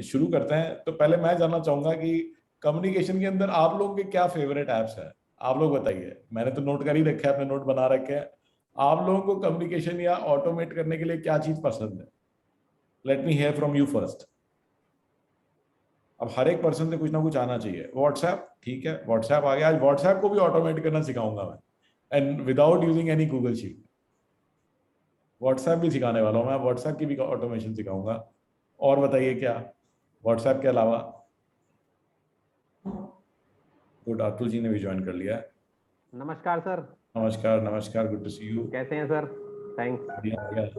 शुरू करते हैं। तो पहले मैं जानना चाहूंगा कि कम्युनिकेशन के अंदर आप लोगों के क्या फेवरेट एप्स हैं, आप लोग बताइए। मैंने तो नोट कर ही रखे हैं, अपने नोट बना रखे हैं। आप लोगों को कम्युनिकेशन या ऑटोमेट करने के लिए क्या चीज पसंद है? Let me here from you first. अब हर एक पर्सन से कुछ ना कुछ आना चाहिए। व्हाट्सएप, ठीक है, व्हाट्सएप आ गया। आज व्हाट्सएप को भी ऑटोमेट करना सिखाऊंगा मैं, and without using any Google sheet. WhatsApp भी सिखाने वाला हूँ मैं, व्हाट्सएप की भी ऑटोमेशन सिखाऊंगा। और बताइए क्या व्हाट्सएप के अलावा? गुड, अतुल जी ने भी ज्वाइन कर लिया है। नमस्कार सर। नमस्कार नमस्कार, गुड टू सी यू। कैसे हैं sir? Thanks.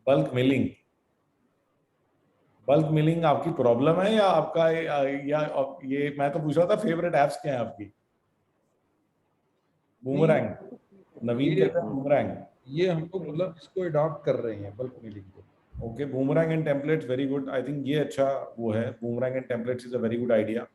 Bulk mailing, bulk mailing आपकी प्रॉब्लम है या आपका, या ये मैं तो पूछ रहा था फेवरेट एप्स क्या है आपकी? बूमरैंग, नवीन ये कहते हैं बूमरैंग। ये हम लोग मतलब इसको अडॉप्ट कर रहे हैं, बल्क मेलिंग को। Okay, boomerang and templates, very good. I think ये अच्छा वो है, boomerang and templates is a very good idea.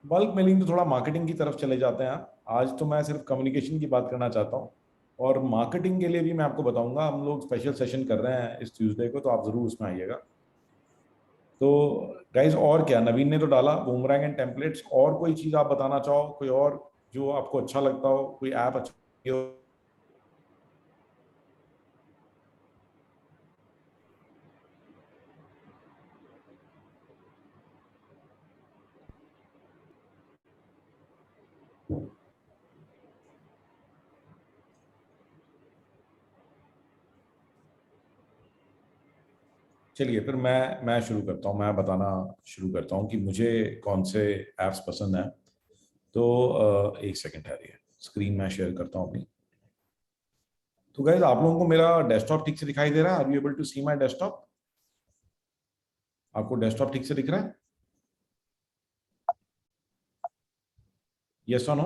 Bulk mailing तो थोड़ा मार्केटिंग की तरफ चले जाते हैं। आज तो मैं सिर्फ कम्युनिकेशन की बात करना चाहता हूँ, और मार्केटिंग के लिए भी मैं आपको बताऊंगा। हम लोग स्पेशल सेशन कर रहे हैं इस ट्यूसडे को, तो आप जरूर उसमें आइएगा। तो गाइज, और क्या, नवीन ने तो डाला बूमरैंग एंड टेम्पलेट्स। और कोई चीज आप बताना चाहो, कोई और जो आपको अच्छा लगता हो, कोई ऐप अच्छा हो? चलिए फिर मैं शुरू करता हूँ, मैं बताना शुरू करता हूँ कि मुझे कौन से ऐप्स पसंद हैं। तो एक सेकंड ठहरिए, स्क्रीन मैं शेयर करता हूँ अपनी। तो गाइज, आप लोगों को मेरा डेस्कटॉप ठीक से दिखाई दे रहा है? Are you able to see my desktop? आपको डेस्कटॉप ठीक से दिख रहा है? यस और no?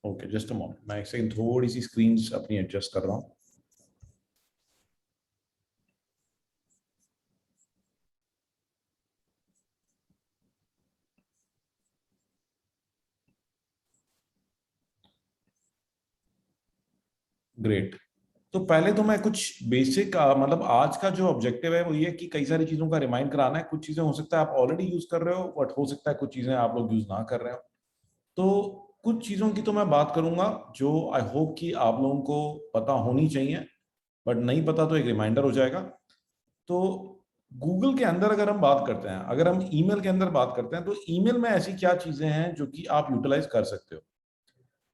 Okay, just a moment, मैं एक सेकंड थोड़ी सी स्क्रीन अपनी एडजस्ट कर रहा हूँ। ग्रेट। तो पहले तो मैं कुछ बेसिक, मतलब आज का जो ऑब्जेक्टिव है वो ये कि कई सारी चीजों का रिमाइंड कराना है। कुछ चीजें हो सकता है आप ऑलरेडी यूज कर रहे हो, बट हो सकता है कुछ चीजें आप लोग यूज ना कर रहे हो। तो कुछ चीजों की तो मैं बात करूंगा जो आई होप कि आप लोगों को पता होनी चाहिए, बट नहीं पता तो एक रिमाइंडर हो जाएगा। तो गूगल के अंदर अगर हम बात करते हैं, अगर हम ईमेल के अंदर बात करते हैं, तो ईमेल में ऐसी क्या चीजें हैं जो कि आप यूटिलाइज कर सकते हो?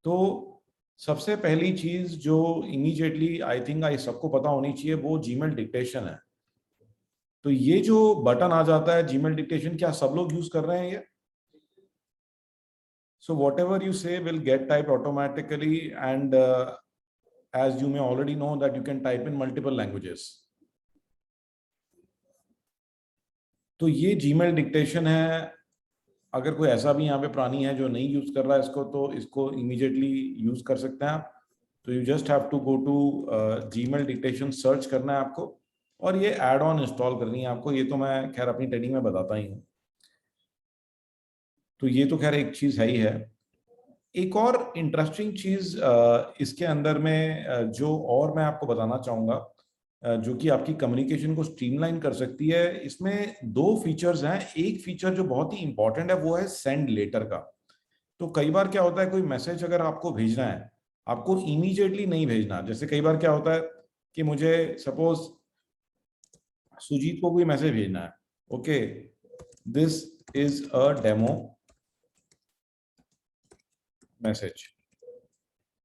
तो सबसे पहली चीज जो इमीडिएटली आई थिंक आई सबको पता होनी चाहिए, वो जीमेल डिक्टेशन है। तो ये जो बटन आ जाता है जीमेल डिक्टेशन, क्या सब लोग यूज कर रहे हैं ये? So whatever you say will get typed automatically, and as you may already know that you can type in multiple languages. तो ये जीमेल डिक्टेशन है। अगर कोई ऐसा भी यहाँ पे प्राणी है जो नहीं यूज कर रहा है इसको, तो इसको इमीडिएटली यूज कर सकते हैं आप। तो you just have to go to Gmail dictation, search करना है आपको, और ये एड ऑन इंस्टॉल करनी है आपको। ये तो मैं खैर अपनी ट्रेनिंग में बताता ही हूँ। तो ये तो खैर एक चीज है ही है। एक और इंटरेस्टिंग चीज इसके अंदर में जो और मैं आपको बताना चाहूंगा, जो कि आपकी कम्युनिकेशन को स्ट्रीमलाइन कर सकती है, इसमें दो फीचर्स हैं। एक फीचर जो बहुत ही इंपॉर्टेंट है वो है सेंड लेटर का। तो कई बार क्या होता है, कोई मैसेज अगर आपको भेजना है, आपको इमीडिएटली नहीं भेजना। जैसे कई बार क्या होता है कि मुझे सपोज सुजीत को कोई मैसेज भेजना है, okay, this is a demo message.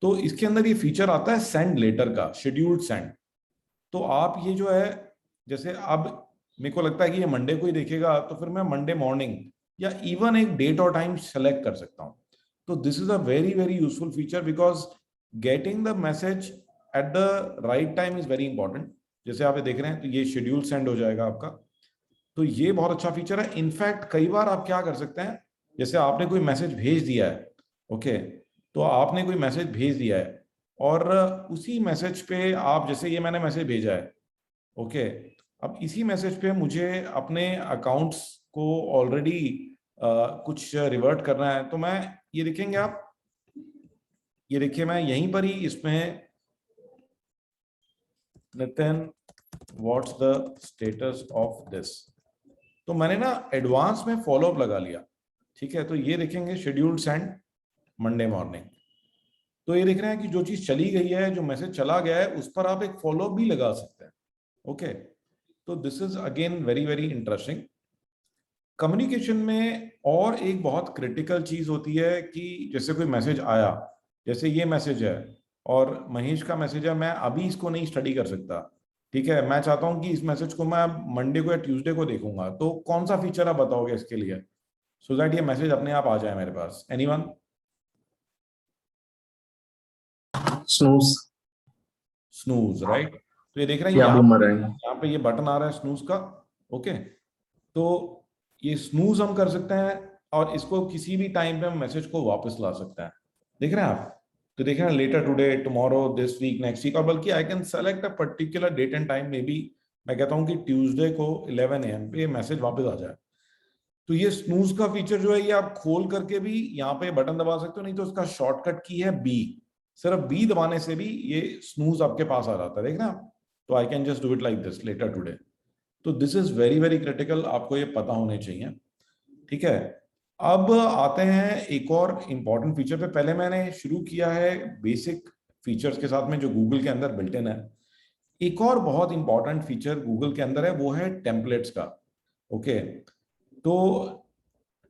तो इसके अंदर ये फीचर आता है सेंड लेटर का, शेड्यूल्ड सेंड। तो आप ये जो है, जैसे अब मेरे को लगता है कि ये मंडे को ही देखेगा, तो फिर मैं मंडे मॉर्निंग या इवन एक डेट और टाइम सेलेक्ट कर सकता हूँ। तो this is a very very useful feature, because getting the message at the right time is very important. जैसे आप ये देख रहे हैं, तो ये शेड्यूल सेंड हो जाएगा आपका। तो ये बहुत अच्छा फीचर है। इनफैक्ट कई बार आप क्या कर सकते हैं, जैसे आपने कोई मैसेज भेज दिया है, ओके, तो आपने कोई मैसेज भेज दिया है, और उसी मैसेज पे आप, जैसे ये मैंने मैसेज भेजा है, ओके, अब इसी मैसेज पे मुझे अपने अकाउंट्स को ऑलरेडी कुछ रिवर्ट करना है। तो मैं, ये देखेंगे आप, ये देखिए मैं यहीं पर ही इसमें Nitin what's the status of this. तो मैंने ना एडवांस में फॉलोअप लगा लिया, ठीक है। तो ये देखेंगे शेड्यूल्ड सेंड मंडे मॉर्निंग। तो ये देख रहे हैं कि जो चीज चली गई है, जो मैसेज चला गया है, उस पर आप एक फॉलोअप भी लगा सकते हैं। ओके, तो this is again very very interesting. Communication में और एक बहुत क्रिटिकल चीज होती है कि जैसे कोई मैसेज आया, जैसे ये मैसेज है और महेश का मैसेज है, मैं अभी इसको नहीं स्टडी कर सकता, ठीक है। मैं चाहता हूं कि इस मैसेज को मैं मंडे को या ट्यूसडे को देखूंगा। तो कौन सा फीचर आप बताओगे इसके लिए, सो दैट ये मैसेज अपने आप आ जाए मेरे पास? एनीवन? Snooze snooze, right. तो ये देख रहे हैं या यहाँ बूमरैंग। यहाँ पे ये बटन आ रहा है स्नूज का। ओके, तो ये स्नूज हम कर सकते हैं और इसको किसी भी टाइम पे हम मैसेज को वापस ला सकते हैं। देख रहे हैं आप? तो देख रहे हैं later today, tomorrow, this week, next week, और बल्कि I can select a particular date and time. Maybe मैं कहता हूँ कि ट्यूसडे को 11 AM पे ये मैसेज वापस आ जाए। तो ये स्नूज का फीचर जो है, ये आप खोल करके भी यहाँ पे बटन दबा सकते हो, नहीं तो उसका शॉर्टकट की है बी। सिर्फ बी दबाने से भी ये स्नूज आपके पास आ जाता है, देख रहे हैं आप? तो I can just do it like this, later today. तो this is very very critical, आपको ये पता होने चाहिए, ठीक है। अब आते हैं एक और इंपॉर्टेंट फीचर पे। पहले मैंने शुरू किया है बेसिक फीचर्स के साथ में जो गूगल के अंदर बिल्ट इन है। एक और बहुत इंपॉर्टेंट फीचर गूगल के अंदर है, वो है टेम्पलेट्स का। ओके, तो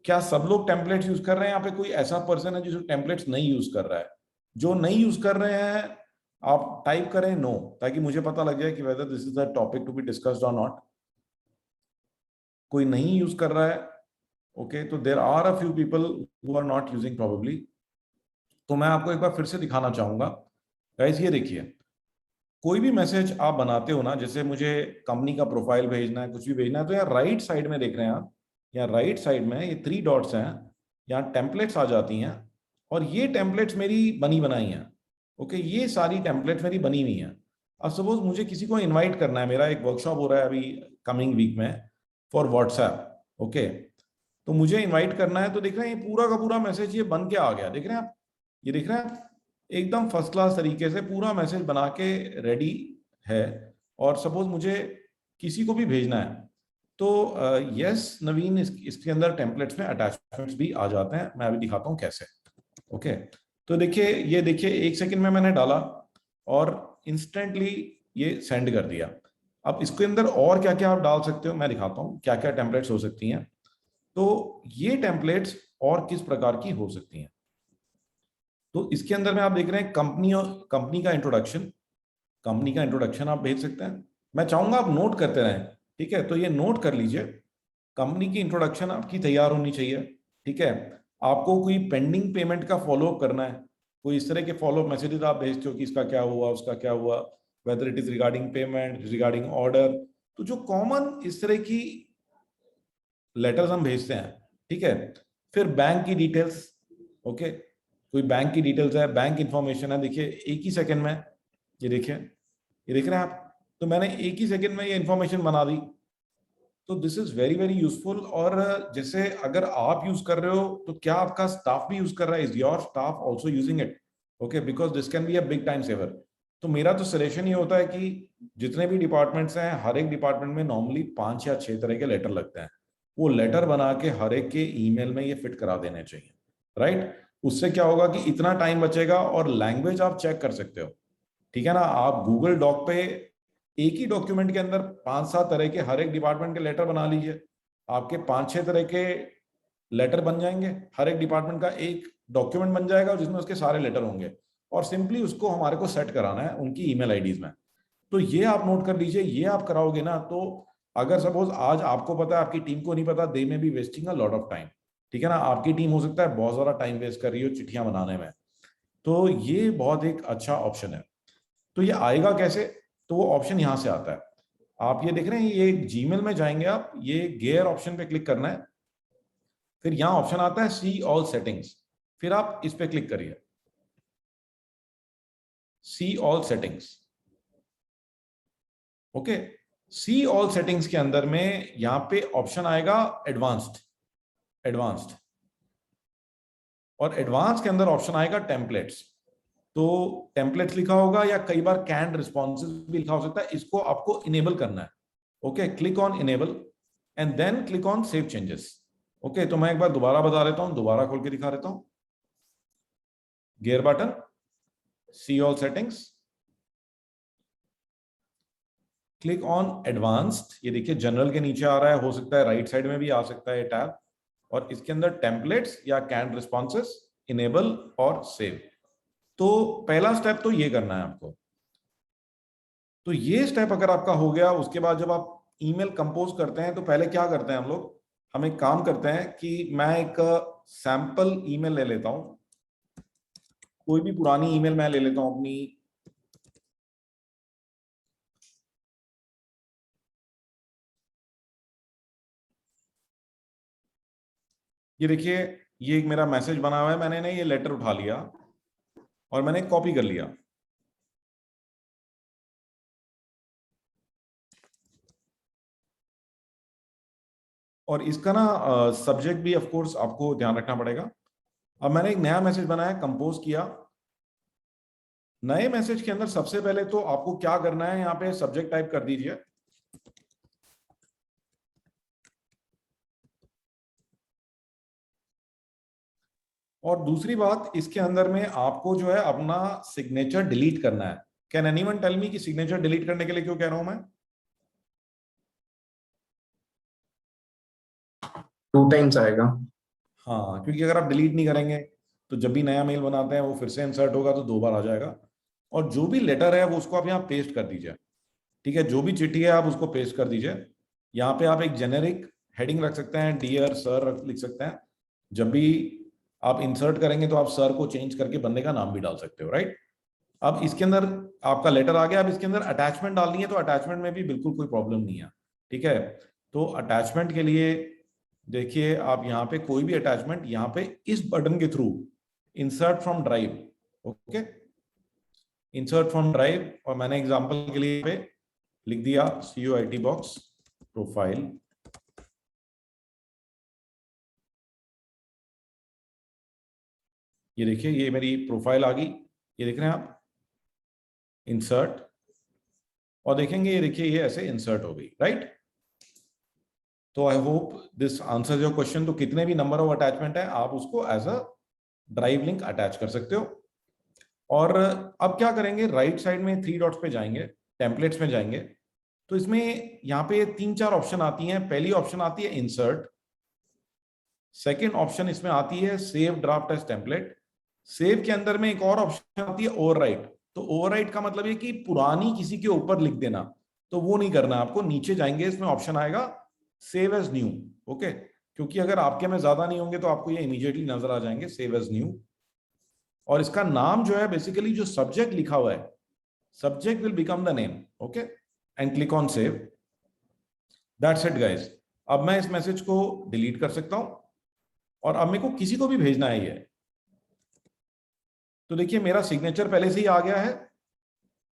क्या सब लोग टेम्पलेट्स यूज कर रहे हैं? यहाँ पे कोई ऐसा पर्सन है जो टेम्पलेट्स नहीं यूज कर रहा है? जो नहीं यूज कर रहे हैं आप टाइप करें नो, ताकि मुझे पता लग जाए कि whether this is a topic to be discussed और नॉट। कोई नहीं यूज कर रहा है, ओके। तो there are a few people who are not using probably. तो मैं आपको एक बार फिर से दिखाना चाहूंगा गाइस। ये देखिए, कोई भी मैसेज आप बनाते हो ना, जैसे मुझे कंपनी का प्रोफाइल भेजना है, कुछ भी भेजना है, तो यहाँ राइट साइड में देख रहे हैं आप, यहाँ राइट साइड में ये 3 डॉट्स हैं, यहाँ टेम्पलेट्स आ जाती हैं। और ये टेम्पलेट्स मेरी बनी बनाई हैं, ओके। ये सारी टेम्पलेट्स मेरी बनी हुई हैं। अब सपोज मुझे किसी को इनवाइट करना है, मेरा एक वर्कशॉप हो रहा है अभी कमिंग वीक में फॉर व्हाट्सएप, ओके। तो मुझे इनवाइट करना है, तो देख रहे हैं ये पूरा का पूरा मैसेज ये बन के आ गया, देख रहे हैं आप? ये देख रहे हैं आप? एकदम फर्स्ट क्लास तरीके से पूरा मैसेज बना के रेडी है। और सपोज मुझे किसी को भी भेजना है, तो यस नवीन, इसके अंदर टेम्पलेट्स में अटैचमेंट्स भी आ जाते हैं। मैं अभी दिखाता हूँ कैसे। ओके, तो देखिए, ये देखिए 1 सेकंड में मैंने डाला और इंस्टेंटली ये सेंड कर दिया। अब इसके अंदर और क्या क्या आप डाल सकते हो, मैं दिखाता हूँ क्या क्या टेम्पलेट्स हो सकती हैं। तो ये टेम्पलेट्स और किस प्रकार की हो सकती हैं, तो इसके अंदर में आप देख रहे हैं कंपनी और कंपनी का इंट्रोडक्शन आप भेज सकते हैं। मैं चाहूंगा आप नोट करते रहें, ठीक है। तो ये नोट कर लीजिए, कंपनी की इंट्रोडक्शन आपकी तैयार होनी चाहिए, ठीक है। आपको कोई पेंडिंग पेमेंट का फॉलोअप करना है, कोई इस तरह के फॉलोअप मैसेजेस आप भेजते हो कि इसका क्या हुआ, उसका क्या हुआ, whether it is regarding payment, regarding order. तो जो कॉमन इस तरह की लेटर्स हम भेजते हैं, ठीक है। फिर बैंक की डिटेल्स, ओके। कोई बैंक की डिटेल्स है, बैंक इंफॉर्मेशन है, देखिए एक ही सेकंड में, ये देखिए, ये देख रहे हैं आप? तो मैंने एक ही सेकंड में ये इंफॉर्मेशन बना दी। तो this is very very useful. और जैसे अगर आप यूज कर रहे हो, तो क्या आपका स्टाफ भी यूज कर रहा है? Is your staff also using it? Okay, because this can be a big time saver. तो मेरा तो सजेशन ये होता है कि जितने भी डिपार्टमेंट्स हैं, हर एक डिपार्टमेंट में नॉर्मली 5 या 6 तरह के लेटर लगते हैं। वो लेटर बना के हर एक के ईमेल में ये फिट करा देने चाहिए, राइट। उससे क्या होगा कि इतना टाइम बचेगा और लैंग्वेज आप चेक कर सकते हो, ठीक है ना। आप गूगल डॉक पे एक ही डॉक्यूमेंट के अंदर 5-7 तरह के हर एक डिपार्टमेंट के लेटर बना लीजिए, आपके 5-6 तरह के लेटर बन जाएंगे। हर एक डिपार्टमेंट का एक डॉक्यूमेंट बन जाएगा जिसमें उसके सारे लेटर होंगे, और सिंपली उसको हमारे को सेट कराना है उनकी ईमेल आईडीज में। तो ये आप नोट कर लीजिए, ये आप कराओगे ना, तो अगर सपोज आज आपको पता है, आपकी टीम को नहीं पता, they may be wasting a lot of time, ठीक है ना। आपकी टीम हो सकता है बहुत ज्यादा टाइम वेस्ट कर रही हो चिट्ठियां बनाने में। तो ये बहुत एक अच्छा ऑप्शन है। तो ये आएगा कैसे? तो वो ऑप्शन यहां से आता है। आप ये देख रहे हैं, ये जीमेल में जाएंगे आप, ये गेयर ऑप्शन पे क्लिक करना है। फिर यहां ऑप्शन आता है सी ऑल सेटिंग्स, फिर आप इस पे क्लिक करिए, सी ऑल सेटिंग्स। ओके, सी ऑल सेटिंग्स के अंदर में यहां पे ऑप्शन आएगा एडवांस्ड, एडवांस्ड। और एडवांस के अंदर ऑप्शन आएगा टेम्पलेट्स। तो टेम्पलेट्स लिखा होगा या कई बार कैंड रिस्पॉन्सेज भी लिखा हो सकता है, इसको आपको इनेबल करना है। Okay, click on enable and then click on save changes. Okay, तो मैं एक बार दोबारा बता देता हूं, दोबारा खोल के दिखा देता हूं। Gear button, see all settings, click on advanced. ये देखिए जनरल के नीचे आ रहा है, हो सकता है राइट साइड में भी आ सकता है टैब, और इसके अंदर टेम्पलेट्स या कैंड रिस्पॉन्सेस, इनेबल और सेव। तो पहला स्टेप तो ये करना है आपको। तो ये स्टेप अगर आपका हो गया, उसके बाद जब आप ईमेल कंपोज करते हैं तो पहले क्या करते हैं हम लोग, हम एक काम करते हैं कि मैं एक सैंपल ईमेल ले लेता हूं, कोई भी पुरानी ईमेल मैं ले लेता हूं अपनी। ये देखिए, ये एक मेरा मैसेज बना हुआ है, मैंने ना ये लेटर उठा लिया और मैंने कॉपी कर लिया। और इसका ना सब्जेक्ट भी ऑफ कोर्स आपको ध्यान रखना पड़ेगा। अब मैंने एक नया मैसेज बनाया, कंपोज किया। नए मैसेज के अंदर सबसे पहले तो आपको क्या करना है, यहाँ पे सब्जेक्ट टाइप कर दीजिए। और दूसरी बात, इसके अंदर में आपको जो है अपना सिग्नेचर डिलीट करना है। कैन एनीवन टेल मी कि सिग्नेचर डिलीट करने के लिए क्यों कह रहा हूं मैं? 2 टाइम्स आएगा। हाँ, क्योंकि अगर आप डिलीट नहीं करेंगे तो जब भी नया मेल बनाते हैं वो फिर से इंसर्ट होगा तो 2 बार आ जाएगा। और जो भी लेटर है वो उसको आप यहाँ पेस्ट कर दीजिए। ठीक है, जो भी चिट्ठी है आप उसको पेस्ट कर दीजिए। यहाँ पे आप एक जेनेरिक हेडिंग रख सकते हैं, डियर सर लिख सकते हैं। जब भी आप इंसर्ट करेंगे तो आप सर को चेंज करके बंदे का नाम भी डाल सकते हो, राइट। अब इसके अंदर आपका लेटर आ गया, अब इसके अंदर अटैचमेंट डालनी है तो अटैचमेंट में भी बिल्कुल कोई प्रॉब्लम नहीं है। ठीक है, तो अटैचमेंट के लिए देखिए आप यहाँ पे कोई भी अटैचमेंट यहाँ पे इस बटन के through insert from drive. Okay, insert from drive, और मैंने एग्जांपल के लिए पे लिख दिया COIT बॉक्स प्रोफाइल। ये देखिए ये मेरी प्रोफाइल आ गई, ये देख रहे हैं आप, इंसर्ट, और देखेंगे ये देखिए ये ऐसे इंसर्ट हो गई, राइट। तो I hope this answers your question. तो कितने भी नंबर ऑफ अटैचमेंट है आप उसको as a drive link attach कर सकते हो। और अब क्या करेंगे, राइट साइड में 3 डॉट्स पे जाएंगे, टेम्पलेट्स में जाएंगे, तो इसमें यहाँ पे 3-4 ऑप्शन आती हैं। पहली ऑप्शन आती है इंसर्ट, सेकेंड ऑप्शन इसमें आती है save draft as template, save के अंदर में एक और ऑप्शन आती है ओवरराइट। तो ओवरराइट का मतलब है कि पुरानी किसी के ऊपर लिख देना, तो वो नहीं करना आपको। नीचे जाएंगे, इसमें ऑप्शन आएगा सेव एज न्यू। ओके, क्योंकि अगर आपके में ज्यादा नहीं होंगे तो आपको ये इमीडिएटली नजर आ जाएंगे, सेव एज न्यू। और इसका नाम जो है बेसिकली जो सब्जेक्ट लिखा हुआ है, subject will become the name. Okay, and click on save. That's it guys. अब मैं इस मैसेज को डिलीट कर सकता हूं और अब मेरे को किसी को भी भेजना है ये। तो देखिए मेरा सिग्नेचर पहले से ही आ गया है,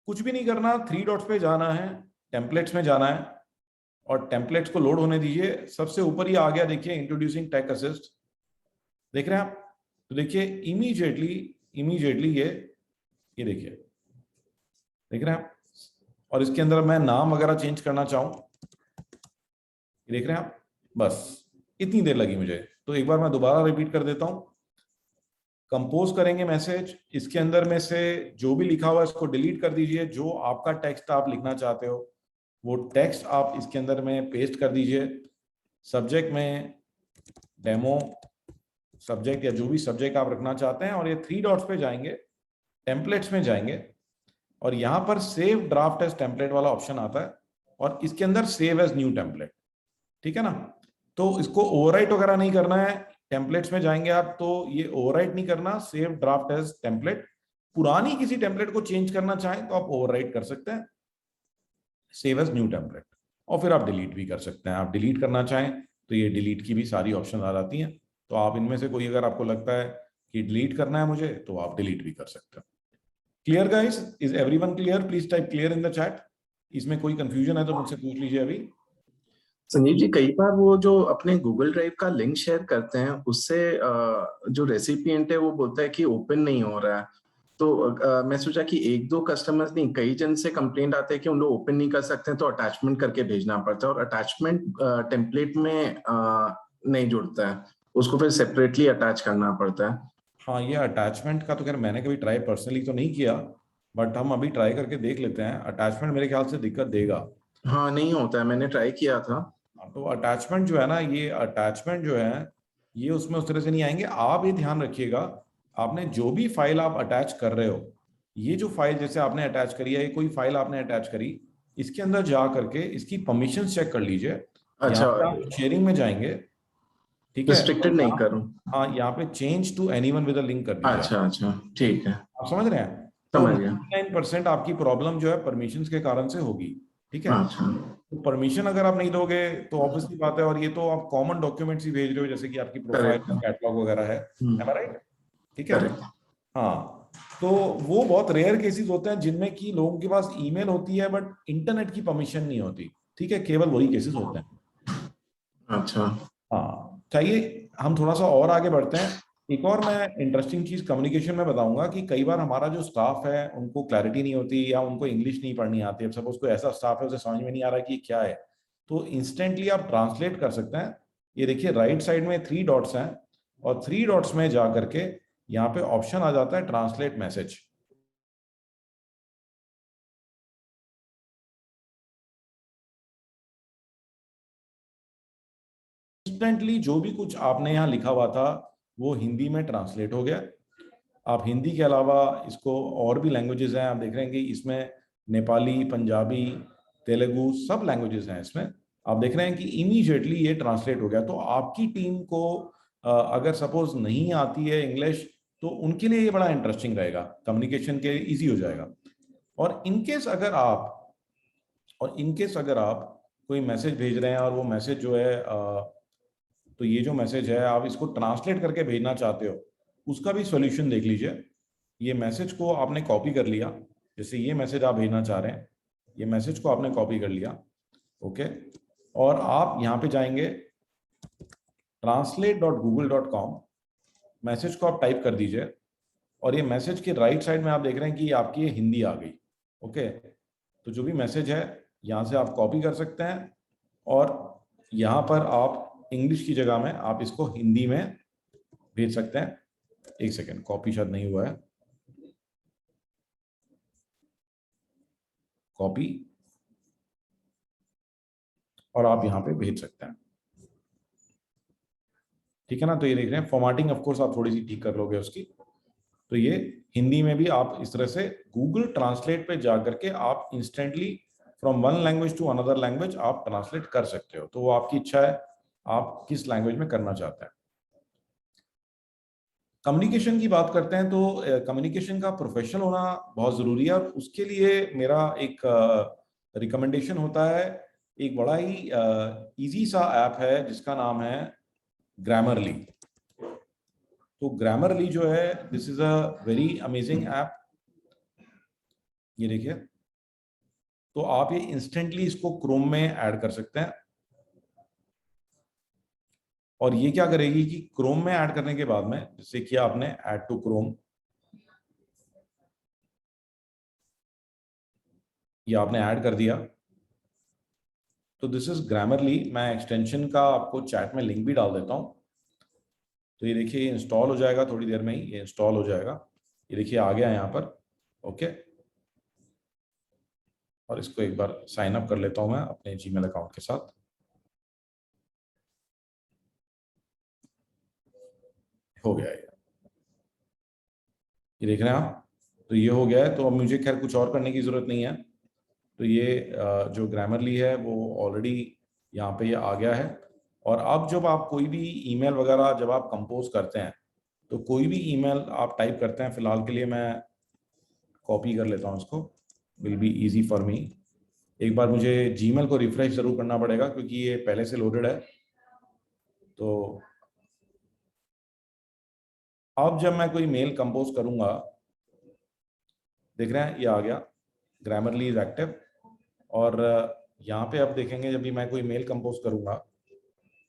कुछ भी नहीं करना, 3 डॉट्स पे जाना है, टेम्पलेट्स में जाना है और टेम्पलेट्स को लोड होने दीजिए। सबसे ऊपर ही आ गया देखिए इंट्रोड्यूसिंग टेक असिस्ट, देख रहे हैं आप। तो देखिए इमीडिएटली ये देखिए, देख रहे हैं आप। और इसके अंदर मैं नाम वगैरह चेंज करना चाहूं, देख रहे हैं आप, बस इतनी देर लगी मुझे। तो एक बार मैं दोबारा रिपीट कर देता हूं। कंपोज करेंगे मैसेज, इसके अंदर में से जो भी लिखा हुआ है इसको डिलीट कर दीजिए। जो आपका टेक्स्ट आप लिखना चाहते हो वो टेक्स्ट आप इसके अंदर में पेस्ट कर दीजिए। सब्जेक्ट में डेमो सब्जेक्ट या जो भी सब्जेक्ट आप रखना चाहते हैं, और ये 3 डॉट्स पे जाएंगे, टेम्पलेट्स में जाएंगे, और यहां पर सेव ड्राफ्ट एज टेम्पलेट वाला ऑप्शन आता है और इसके अंदर सेव एज न्यू टेम्पलेट। ठीक है ना। तो इसको ओवरराइट वगैरह नहीं करना है, टेम्पलेट्स में जाएंगे आप तो ये ओवरराइट नहीं करना, सेव ड्राफ्ट एज टेम्पलेट। पुरानी किसी टेम्पलेट को चेंज करना चाहें तो आप ओवरराइट कर सकते हैं, सेव एज न्यू टेम्पलेट, और फिर आप डिलीट भी कर सकते हैं। आप डिलीट करना चाहें तो ये डिलीट की भी सारी ऑप्शन आ जाती हैं। तो आप इनमें से कोई अगर आपको लगता है कि डिलीट करना है मुझे, तो आप डिलीट भी कर सकते हैं। Clear guys, is everyone clear? Please type clear in the chat. इसमें कोई कंफ्यूजन है तो मुझसे पूछ लीजिए अभी। संजीव जी, कई बार वो जो अपने गूगल ड्राइव का लिंक शेयर करते हैं उससे जो रेसिपिएंट है वो बोलता है कि ओपन नहीं हो रहा है, तो मैं सोचा कि एक दो कस्टमर्स नहीं, कई जन से कंप्लेंट आते हैं कि उन लोग ओपन नहीं कर सकते, तो अटैचमेंट करके भेजना पड़ता है और अटैचमेंट टेम्पलेट में नहीं जुड़ता है, उसको फिर सेपरेटली अटैच करना पड़ता है। हाँ, ये अटैचमेंट का तो खैर मैंने कभी ट्राई पर्सनली तो नहीं किया, बट हम अभी ट्राई करके देख लेते हैं। अटैचमेंट मेरे ख्याल से दिक्कत देगा। हाँ, नहीं होता है, मैंने ट्राई किया था। तो अटैचमेंट जो है ना, ये अटैचमेंट जो है ये उसमें उस तरह से नहीं आएंगे। आप ये ध्यान रखिएगा, आपने जो भी फाइल आप अटैच कर रहे हो, ये जो फाइल जैसे आपने अटैच करी है, ये कोई फाइल आपने अटैच करी, इसके अंदर जा करके इसकी परमिशन चेक कर लीजिए। अच्छा, यहाँ पे आप शेयरिंग में जाएंगे, ठीक है, रिस्ट्रिक्टेड नहीं करूँ। हाँ यहाँ पे change to anyone with a link कर दीजिए। अच्छा अच्छा, ठीक है, आप समझ रहे हैं? तो समझ गया। 99% आपकी प्रॉब्लम जो है परमिशंस के कारण से होगी, ठीक है। अच्छा, तो परमिशन अगर आप नहीं दोगे तो ऑब्वियसली बात है, और ये तो आप कॉमन डॉक्यूमेंट्स ही भेज रहे हो, जैसे कि आपकी प्रोफाइल करेक्ट, कैटलॉग वगैरह है, राइट? ठीक है। करेक्ट। हाँ, तो वो बहुत रेयर केसेस होते हैं जिनमें कि लोगों के पास ईमेल होती है बट इंटरनेट की परमिशन नहीं होती, ठीक है, केवल वही केसेस होते हैं। अच्छा, हाँ, चाहिए हम थोड़ा सा और आगे बढ़ते हैं। एक और मैं इंटरेस्टिंग चीज कम्युनिकेशन में बताऊंगा कि कई बार हमारा जो स्टाफ है उनको क्लैरिटी नहीं होती या उनको इंग्लिश नहीं पढ़नी आती है। सपोज कोई ऐसा स्टाफ है उसे समझ में नहीं आ रहा कि क्या है, तो इंस्टेंटली आप ट्रांसलेट कर सकते हैं। ये देखिए राइट साइड में 3 डॉट्स हैं, और 3 डॉट्स में जा करके यहाँ पे ऑप्शन आ जाता है ट्रांसलेट मैसेज। इंस्टेंटली जो भी कुछ आपने यहाँ लिखा हुआ था वो हिंदी में ट्रांसलेट हो गया। आप हिंदी के अलावा इसको और भी लैंग्वेजेस हैं, आप देख रहे हैं कि इसमें नेपाली, पंजाबी, तेलुगु सब लैंग्वेजेस हैं इसमें। आप देख रहे हैं कि इमीडिएटली ये ट्रांसलेट हो गया। तो आपकी टीम को अगर सपोज नहीं आती है इंग्लिश, तो उनके लिए ये बड़ा इंटरेस्टिंग रहेगा, कम्युनिकेशन के इजी हो जाएगा। और इनकेस अगर आप कोई मैसेज भेज रहे हैं और वो मैसेज जो है तो ये जो मैसेज है आप इसको ट्रांसलेट करके भेजना चाहते हो, उसका भी सॉल्यूशन देख लीजिए। ये मैसेज को आपने कॉपी कर लिया, जैसे ये मैसेज आप भेजना चाह रहे हैं, ये मैसेज को आपने कॉपी कर लिया, ओके, और आप यहाँ पे जाएंगे translate.google.com, मैसेज को आप टाइप कर दीजिए, और ये मैसेज के राइट साइड में आप देख रहे हैं कि आपकी ये हिंदी आ गई, ओके। तो जो भी मैसेज है यहाँ से आप कॉपी कर सकते हैं, और यहाँ पर आप इंग्लिश की जगह में आप इसको हिंदी में भेज सकते हैं। एक सेकेंड, कॉपी शायद नहीं हुआ है, कॉपी, और आप यहाँ पे भेज सकते हैं, ठीक है ना। तो ये देख रहे हैं फॉर्मेटिंग ऑफ कोर्स आप थोड़ी सी ठीक कर लोगे उसकी। तो ये हिंदी में भी आप इस तरह से गूगल ट्रांसलेट पे जा करके आप instantly from one language to another language आप ट्रांसलेट कर सकते हो। तो वो आपकी इच्छा है आप किस लैंग्वेज में करना चाहते हैं। कम्युनिकेशन की बात करते हैं, तो कम्युनिकेशन का प्रोफेशनल होना बहुत ज़रूरी है, और उसके लिए मेरा एक रिकमेंडेशन होता है। एक बड़ा ही इजी सा ऐप है जिसका नाम है ग्रामरली। तो ग्रामरली जो है, this is a very amazing app. ये देखिए, तो आप ये इंस्टेंटली इसको क्रोम में ऐड कर सकते हैं, और ये क्या करेगी कि क्रोम में ऐड करने के बाद में, जैसे कि आपने ऐड टू क्रोम, ये आपने ऐड कर दिया, तो दिस इज ग्रामरली। मैं एक्सटेंशन का आपको चैट में लिंक भी डाल देता हूँ। तो ये देखिए इंस्टॉल हो जाएगा थोड़ी देर में ही, ये इंस्टॉल हो जाएगा। ये देखिए आ गया यहाँ पर, ओके। और इसको एक बार साइन अप कर लेता हूँ मैं अपने जीमेल अकाउंट के साथ। हो गया ये देख रहे हैं आप, तो ये हो गया है। तो अब मुझे खैर कुछ और करने की जरूरत नहीं है। तो ये जो ग्रामरली है वो ऑलरेडी यहाँ पे ये आ गया है। और अब जब आप कोई भी ईमेल वगैरह जब आप कंपोज करते हैं, तो कोई भी ईमेल आप टाइप करते हैं, फिलहाल के लिए मैं कॉपी कर लेता हूँ इसको, will be easy for me. एक बार मुझे जीमेल को रिफ्रेश जरूर करना पड़ेगा क्योंकि ये पहले से लोडेड है। तो अब जब मैं कोई मेल कंपोज करूंगा, देख रहे हैं ये आ गया, ग्रामरली इज एक्टिव। और यहाँ पे आप देखेंगे जब भी मैं कोई मेल कंपोज करूंगा,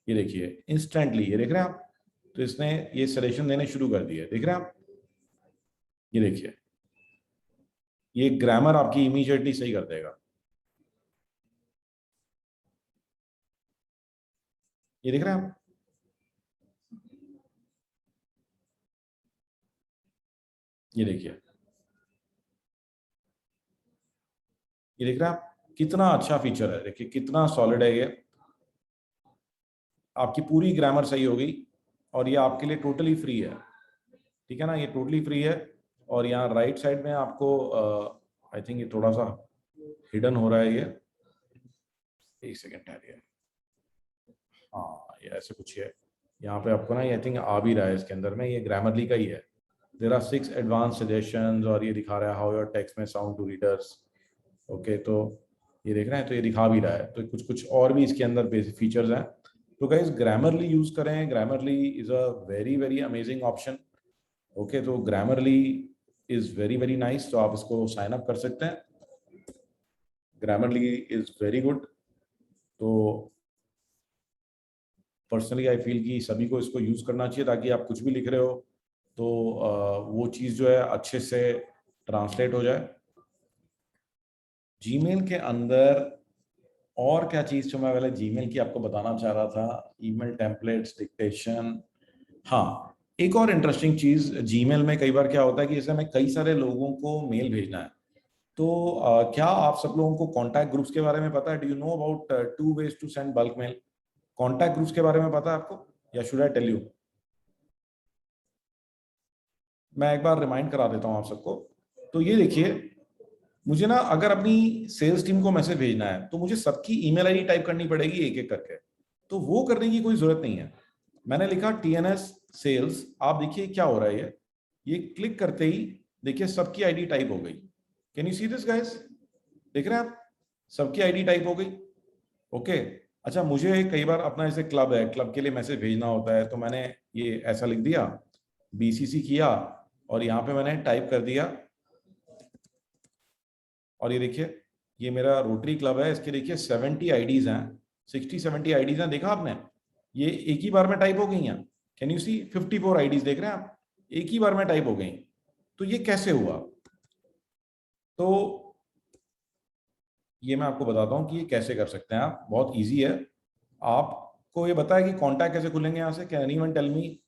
ये देखिए इंस्टेंटली, ये देख रहे हैं आप, तो इसने ये सजेशन देने शुरू कर दिए, देख रहे हैं आप, ये देखिए ये ग्रामर आपकी इमीडिएटली सही कर देगा। ये देख रहे हैं आप, ये देखिए, ये देख रहे हैं आप, कितना अच्छा फीचर है, देखिए कितना सॉलिड है ये। आपकी पूरी ग्रामर सही हो गई और ये आपके लिए टोटली फ्री है, ठीक है ना, ये टोटली फ्री है। और यहाँ राइट साइड में आपको आई थिंक ये थोड़ा सा हिडन हो रहा है, ये एक सेकेंड ठहरिए, हाँ ये ऐसे कुछ है यहाँ पे आपको ना, आई थिंक आ भी रहा है इसके अंदर में, ये ग्रामरली का ही है। देयर आर 6 एडवांस सजेशंस और ये दिखा रहा है हाउ योर टेक्स्ट में साउंड टू रीडर्स। ओके, तो ये देख रहे हैं, तो ये दिखा भी रहा है, तो कुछ कुछ और भी इसके अंदर बेसिक फीचर्स हैं। तो गाइस ग्रामरली यूज करें, Grammarly is a very very amazing option. Okay, तो Grammarly is very very nice, तो आप इसको साइन अप कर सकते हैं। Grammarly is very good. तो पर्सनली आई फील कि सभी को इसको यूज करना चाहिए, ताकि आप कुछ भी लिख रहे हो तो वो चीज जो है अच्छे से ट्रांसलेट हो जाए। जीमेल के अंदर और क्या चीज जो मैं पहले जीमेल की आपको बताना चाह रहा था, ईमेल टेम्पलेट्स, डिक्टेशन। हाँ, एक और इंटरेस्टिंग चीज जीमेल में कई बार क्या होता है कि जैसे हमें कई सारे लोगों को मेल भेजना है, तो क्या आप सब लोगों को कॉन्टैक्ट ग्रुप्स के बारे में पता है? Do you know about 2 ways to send bulk mail? Contact groups के बारे में पता है आपको, या शुड आई टेल यू? मैं एक बार रिमाइंड करा देता हूँ आप सबको। तो ये देखिए, मुझे ना अगर अपनी सेल्स टीम को मैसेज भेजना है तो मुझे सबकी ईमेल आईडी टाइप करनी पड़ेगी एक एक करके, तो वो करने की कोई जरूरत नहीं है। मैंने लिखा TNS सेल्स, आप देखिए क्या हो रहा है, ये क्लिक करते ही देखिए सबकी आईडी टाइप हो गई। Can you see this guys? देख रहे हैं आप, सबकी आईडी टाइप हो गई। ओके, अच्छा मुझे कई बार अपना जैसे क्लब है, क्लब के लिए मैसेज भेजना होता है, तो मैंने ये ऐसा लिख दिया, BCC किया और यहाँ पे मैंने टाइप कर दिया, और ये देखिए ये मेरा रोटरी क्लब है, इसके देखिए 70 आईडीज हैं, 60-70 आईडीज हैं, देखा आपने? ये एक ही बार में टाइप हो गई हैं। कैन यू सी 54 आईडीज, देख रहे हैं आप, एक ही बार में टाइप हो गई। तो ये कैसे हुआ? तो ये मैं आपको बताता हूँ कि ये कैसे कर सकते हैं आप, बहुत ईजी है। आपको ये बताया कि कॉन्टैक्ट कैसे खुलेंगे यहाँ से? Can anyone tell me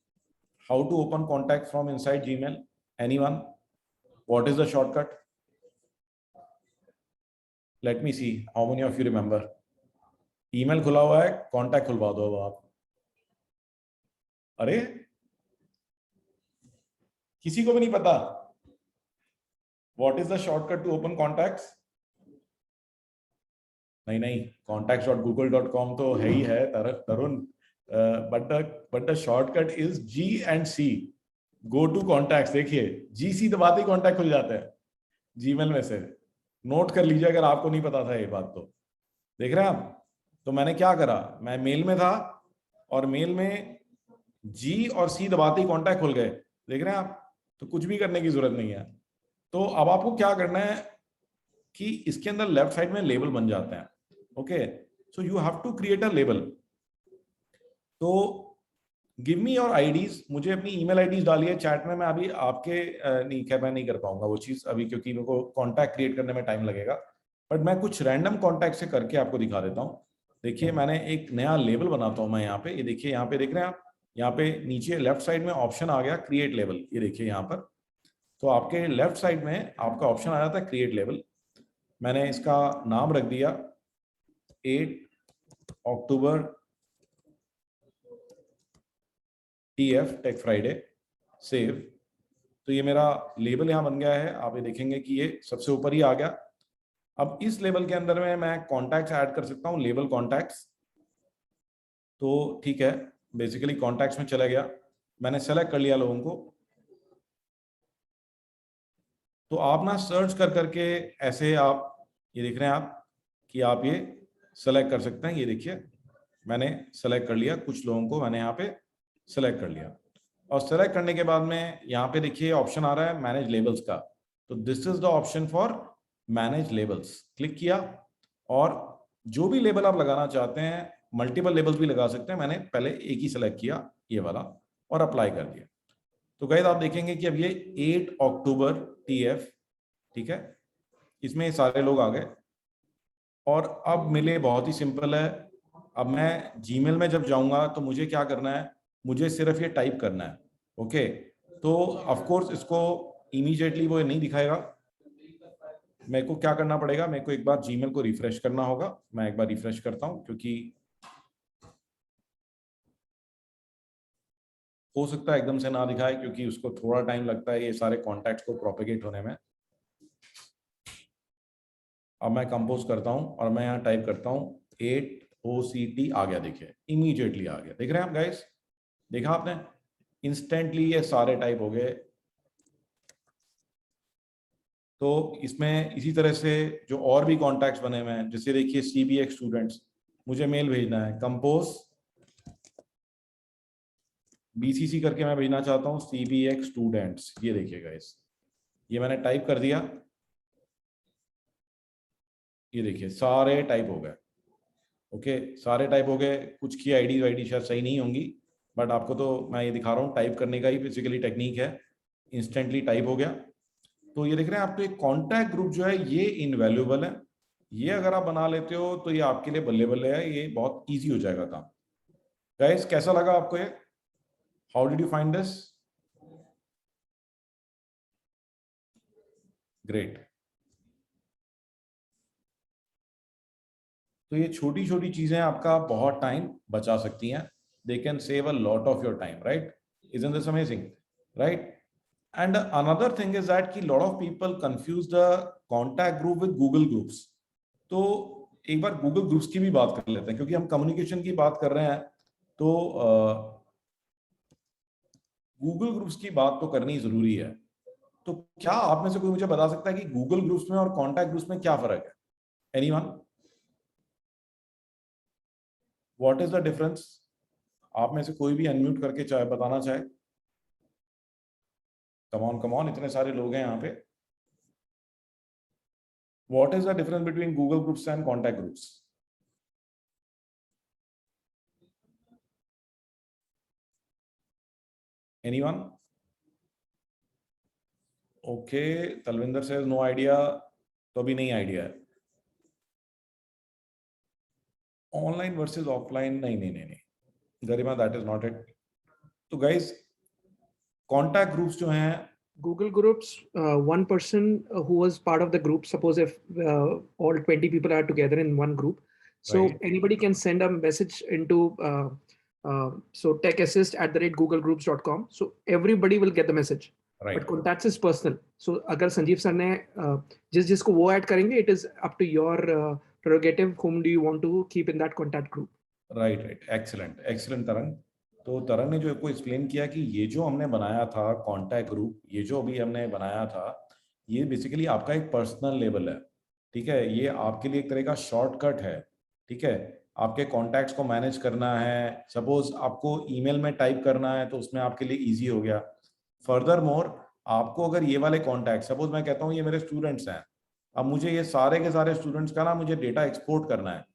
how to open contact from inside Gmail? Anyone? What is the shortcut? Let me see how many of you remember. Email खुला हुआ है, कॉन्टैक्ट खुलवा दो अब आप। अरे किसी को भी नहीं पता what is the shortcut to open contacts? नहीं नहीं, contacts.google.com तो है ही है Tarun, but the shortcut is G&C, go to contacts. देखिए GC दबाते ही कॉन्टैक्ट खुल जाता है जीमेल में से, नोट कर लीजिए अगर आपको नहीं पता था ये बात तो। देख रहे हैं आप? तो मैंने क्या करा, मैं मेल में था और मेल में G और C दबाते ही कॉन्टैक्ट खुल गए, देख रहे हैं आप? तो कुछ भी करने की जरूरत नहीं है। तो अब आपको क्या करना है कि इसके अंदर लेफ्ट साइड में लेबल बन जाते हैं। Okay, so you have to create a label. तो गिव मी योर आईडीज, मुझे अपनी ईमेल आईडीज डालिए चैट में। मैं अभी आपके नहीं, क्या मैं नहीं कर पाऊंगा वो चीज अभी, क्योंकि मेरे को कॉन्टैक्ट क्रिएट करने में टाइम लगेगा, बट मैं कुछ रैंडम कॉन्टैक्ट से करके आपको दिखा देता हूँ। देखिए मैंने एक नया लेबल बनाता हूँ मैं यहाँ पे, ये देखिए यहाँ पे देख रहे हैं आप, यहाँ पे नीचे लेफ्ट साइड में ऑप्शन आ गया क्रिएट लेबल, ये देखिए यहाँ पर। तो आपके लेफ्ट साइड में आपका ऑप्शन आ जाता है क्रिएट लेबल। मैंने इसका नाम रख दिया 8 अक्टूबर TF टेक फ्राइडे, सेव। तो ये मेरा लेबल यहाँ बन गया है, आप ये देखेंगे कि ये सबसे ऊपर ही आ गया। अब इस लेबल के अंदर में मैं कॉन्टैक्ट्स ऐड कर सकता हूँ, लेबल कॉन्टैक्ट्स। तो ठीक है, बेसिकली कॉन्टैक्ट्स में चला गया, मैंने सेलेक्ट कर लिया लोगों को। तो आप ना सर्च कर करके ऐसे आप ये देख रहे हैं आप कि आप ये सेलेक्ट कर सकते हैं। ये देखिए मैंने सेलेक्ट कर लिया, कुछ लोगों को मैंने यहाँ पे सेलेक्ट कर लिया, और सेलेक्ट करने के बाद में यहाँ पे देखिए ऑप्शन आ रहा है मैनेज लेबल्स का। तो this is the option for manage labels, click किया, और जो भी लेबल आप लगाना चाहते हैं, मल्टीपल लेबल्स भी लगा सकते हैं, मैंने पहले एक ही सेलेक्ट किया ये वाला और अप्लाई कर दिया। तो गाइस आप देखेंगे कि अब ये 8 अक्टूबर TF, ठीक है, इसमें सारे लोग आ गए और अब मिले बहुत ही सिंपल है। अब मैं जीमेल में जब जाऊंगा तो मुझे क्या करना है, मुझे सिर्फ ये टाइप करना है। ओके, तो ऑफ कोर्स इसको इमीडिएटली वो नहीं दिखाएगा, मेरे को क्या करना पड़ेगा, मेरे को एक बार जीमेल को रिफ्रेश करना होगा। मैं एक बार रिफ्रेश करता हूं, क्योंकि हो सकता है एकदम से ना दिखाए, क्योंकि उसको थोड़ा टाइम लगता है ये सारे कॉन्टैक्ट्स को प्रोपेगेट होने में। अब मैं कंपोज करता हूं और मैं यहाँ टाइप करता हूं 8OCT, आ गया, देखिए इमीडिएटली आ गया। देख रहे हैं आप गाइस, देखा आपने, इंस्टेंटली ये सारे टाइप हो गए। तो इसमें इसी तरह से जो और भी कॉन्टैक्ट्स बने हुए हैं, जैसे देखिए CBX स्टूडेंट्स, मुझे मेल भेजना है कंपोज BCC करके मैं भेजना चाहता हूँ CBX स्टूडेंट्स। ये देखिए गाइस, ये मैंने टाइप कर दिया, ये देखिए सारे टाइप हो गए। ओके, सारे टाइप हो गए। कुछ की आईडी शायद सही नहीं होंगी, बट आपको तो मैं ये दिखा रहा हूँ, टाइप करने का ही बेसिकली टेक्निक है। इंस्टेंटली टाइप हो गया। तो ये देख रहे हैं आपको, एक कॉन्टैक्ट ग्रुप जो है ये इनवैल्यूएबल है। ये अगर आप बना लेते हो तो ये आपके लिए बल्ले बल्ले है, ये बहुत ईजी हो जाएगा काम। गाइस कैसा लगा आपको ये? How did you find this? Great. तो ये छोटी छोटी चीजें आपका बहुत टाइम बचा सकती हैं। They can save a lot of your time, right? Isn't this amazing, right? And another thing is that कि lot of people confuse the contact group with Google Groups. तो एक बार Google Groups की भी बात कर लेते हैं, क्योंकि हम कम्युनिकेशन की बात कर रहे हैं। तो Google Groups की बात तो करनी जरूरी है। तो क्या आप में से कोई मुझे बता सकता है कि Google Groups में और Contact Groups में क्या फर्क है? Anyone? What is the difference? आप में से कोई भी अनम्यूट करके चाहे बताना चाहे। कम ऑन, इतने सारे लोग हैं यहाँ पे। What is the difference between Google Groups and Contact Groups? Anyone? Okay, Talvinder says no idea. तो अभी नहीं आइडिया है। ऑनलाइन वर्सेस ऑफलाइन, नहीं गरिमा, दैट इज नॉट इट। तो गाइस कॉन्टैक्ट ग्रुप्स जो हैं, Google Groups, one person who was part of the group, suppose if all 20 people are together in one group, so Right. anybody can send a message into so techassist@googlegroups.com, so everybody will get the message. right, But contacts is personal. So अगर Sanjeev sir ने जिसको वो add करेंगे, it is up to your prerogative whom do you want to keep in that contact group. Right, excellent तरंग। तो तरंग ने जो आपको एक्सप्लेन किया कि ये जो हमने बनाया था कॉन्टैक्ट ग्रुप, ये जो अभी हमने बनाया था, ये बेसिकली आपका एक पर्सनल लेवल है, ठीक है? ये आपके लिए एक तरह का शॉर्टकट है, ठीक है? आपके कॉन्टैक्ट्स को मैनेज करना है, सपोज आपको ईमेल में टाइप करना है तो उसमें आपके लिए इजी हो गया। फर्दर मोर, आपको अगर ये वाले कॉन्टैक्ट, सपोज मैं कहता हूँ ये मेरे स्टूडेंट्स हैं, अब मुझे ये सारे के सारे स्टूडेंट्स का ना मुझे डेटा एक्सपोर्ट करना है,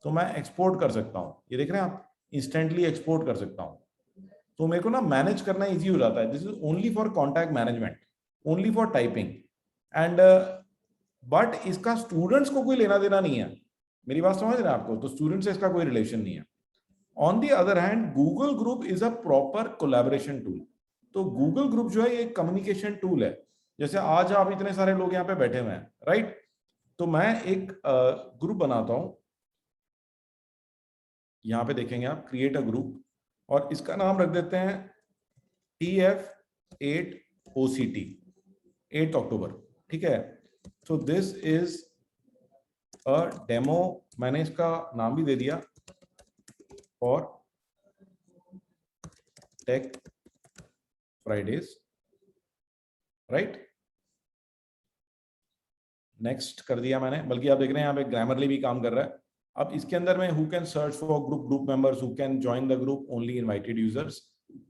तो मैं एक्सपोर्ट कर सकता हूँ। ये देख रहे हैं आप, इंस्टेंटली एक्सपोर्ट कर सकता हूँ। तो मेरे को ना मैनेज करना इजी हो जाता है। This is only for contact management, only for typing and but इसका स्टूडेंट्स को कोई लेना देना नहीं है। मेरी बात समझ रहे हैं आपको? तो स्टूडेंट्स से इसका कोई रिलेशन नहीं है। On the other hand, Google group is a proper collaboration tool. तो गूगल ग्रुप जो है ये कम्युनिकेशन टूल है। जैसे आज आप इतने सारे लोग यहाँ पे बैठे हुए हैं, राइट? तो मैं एक ग्रुप बनाता हूं, यहाँ पे देखेंगे आप, क्रिएट अ ग्रुप, और इसका नाम रख देते हैं TF8OCT, 8 अक्टूबर, ठीक है? So this is a demo, मैंने इसका नाम भी दे दिया और टेक फ्राइडेज, राइट? नेक्स्ट कर दिया मैंने, बल्कि आप देख रहे हैं यहाँ पे ग्रामरली भी काम कर रहा है। अब इसके अंदर में who can search for group members who can join the group, only invited users.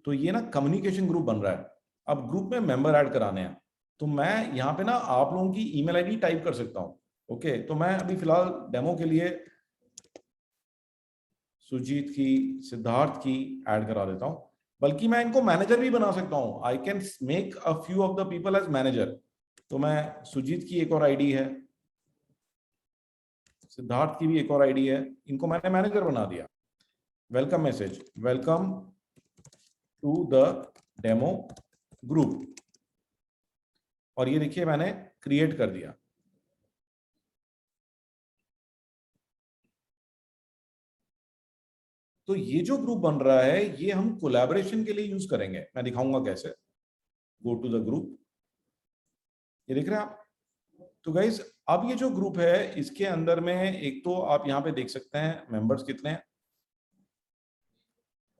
तो ये ना कम्युनिकेशन ग्रुप बन रहा है। अब ग्रुप में मेंबर ऐड कराने हैं, तो मैं यहाँ पे ना आप लोगों की ईमेल आईडी टाइप कर सकता हूँ। ओके, तो मैं अभी फिलहाल डेमो के लिए सुजीत की, सिद्धार्थ की ऐड करा देता हूँ, बल्कि मैं इनको मैनेजर भी बना सकता हूँ। I can make a few of the people as manager. तो मैं, सुजीत की एक और आईडी है, सिद्धार्थ की भी एक और आईडी है, इनको मैंने मैनेजर बना दिया। Welcome message, welcome to the demo group, और ये देखिए मैंने क्रिएट कर दिया। तो ये जो ग्रुप बन रहा है ये हम कोलैबोरेशन के लिए यूज करेंगे, मैं दिखाऊंगा कैसे। गो टू द ग्रुप, ये देख रहे हैं आप। तो गाइज अब ये जो ग्रुप है इसके अंदर में एक तो आप यहाँ पे देख सकते हैं मेंबर्स कितने हैं।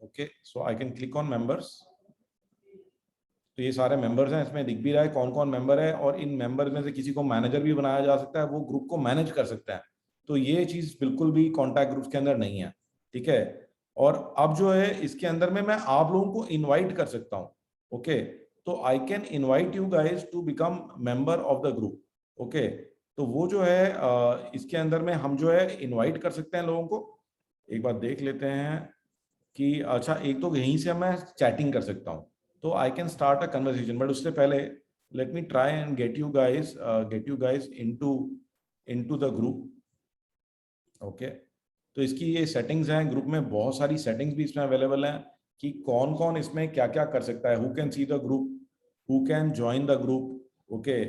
Okay, so I can click on members. तो ये सारे मेंबर्स हैं, इसमें दिख भी रहा है कौन कौन मेंबर है, और इन मेंबर में से किसी को मैनेजर भी बनाया जा सकता है, वो ग्रुप को मैनेज कर सकता है। तो ये चीज बिल्कुल भी कॉन्टैक्ट ग्रुप्स के अंदर नहीं है, ठीक है। और अब जो है इसके अंदर में मैं आप लोगों को इनवाइट कर सकता हूँ। ओके, तो I can invite you guys to become member of the group. Okay, तो वो जो है इसके अंदर में हम जो है इनवाइट कर सकते हैं लोगों को। एक बार देख लेते हैं कि अच्छा, एक तो यहीं से मैं चैटिंग कर सकता हूँ, तो I can start a conversation, but उससे पहले let me try and get you guys into the group. Okay, तो इसकी ये सेटिंग्स हैं, ग्रुप में बहुत सारी सेटिंग्स भी इसमें अवेलेबल हैं कि कौन कौन इसमें क्या क्या कर सकता है। Who can see the group, who can join the group. Okay,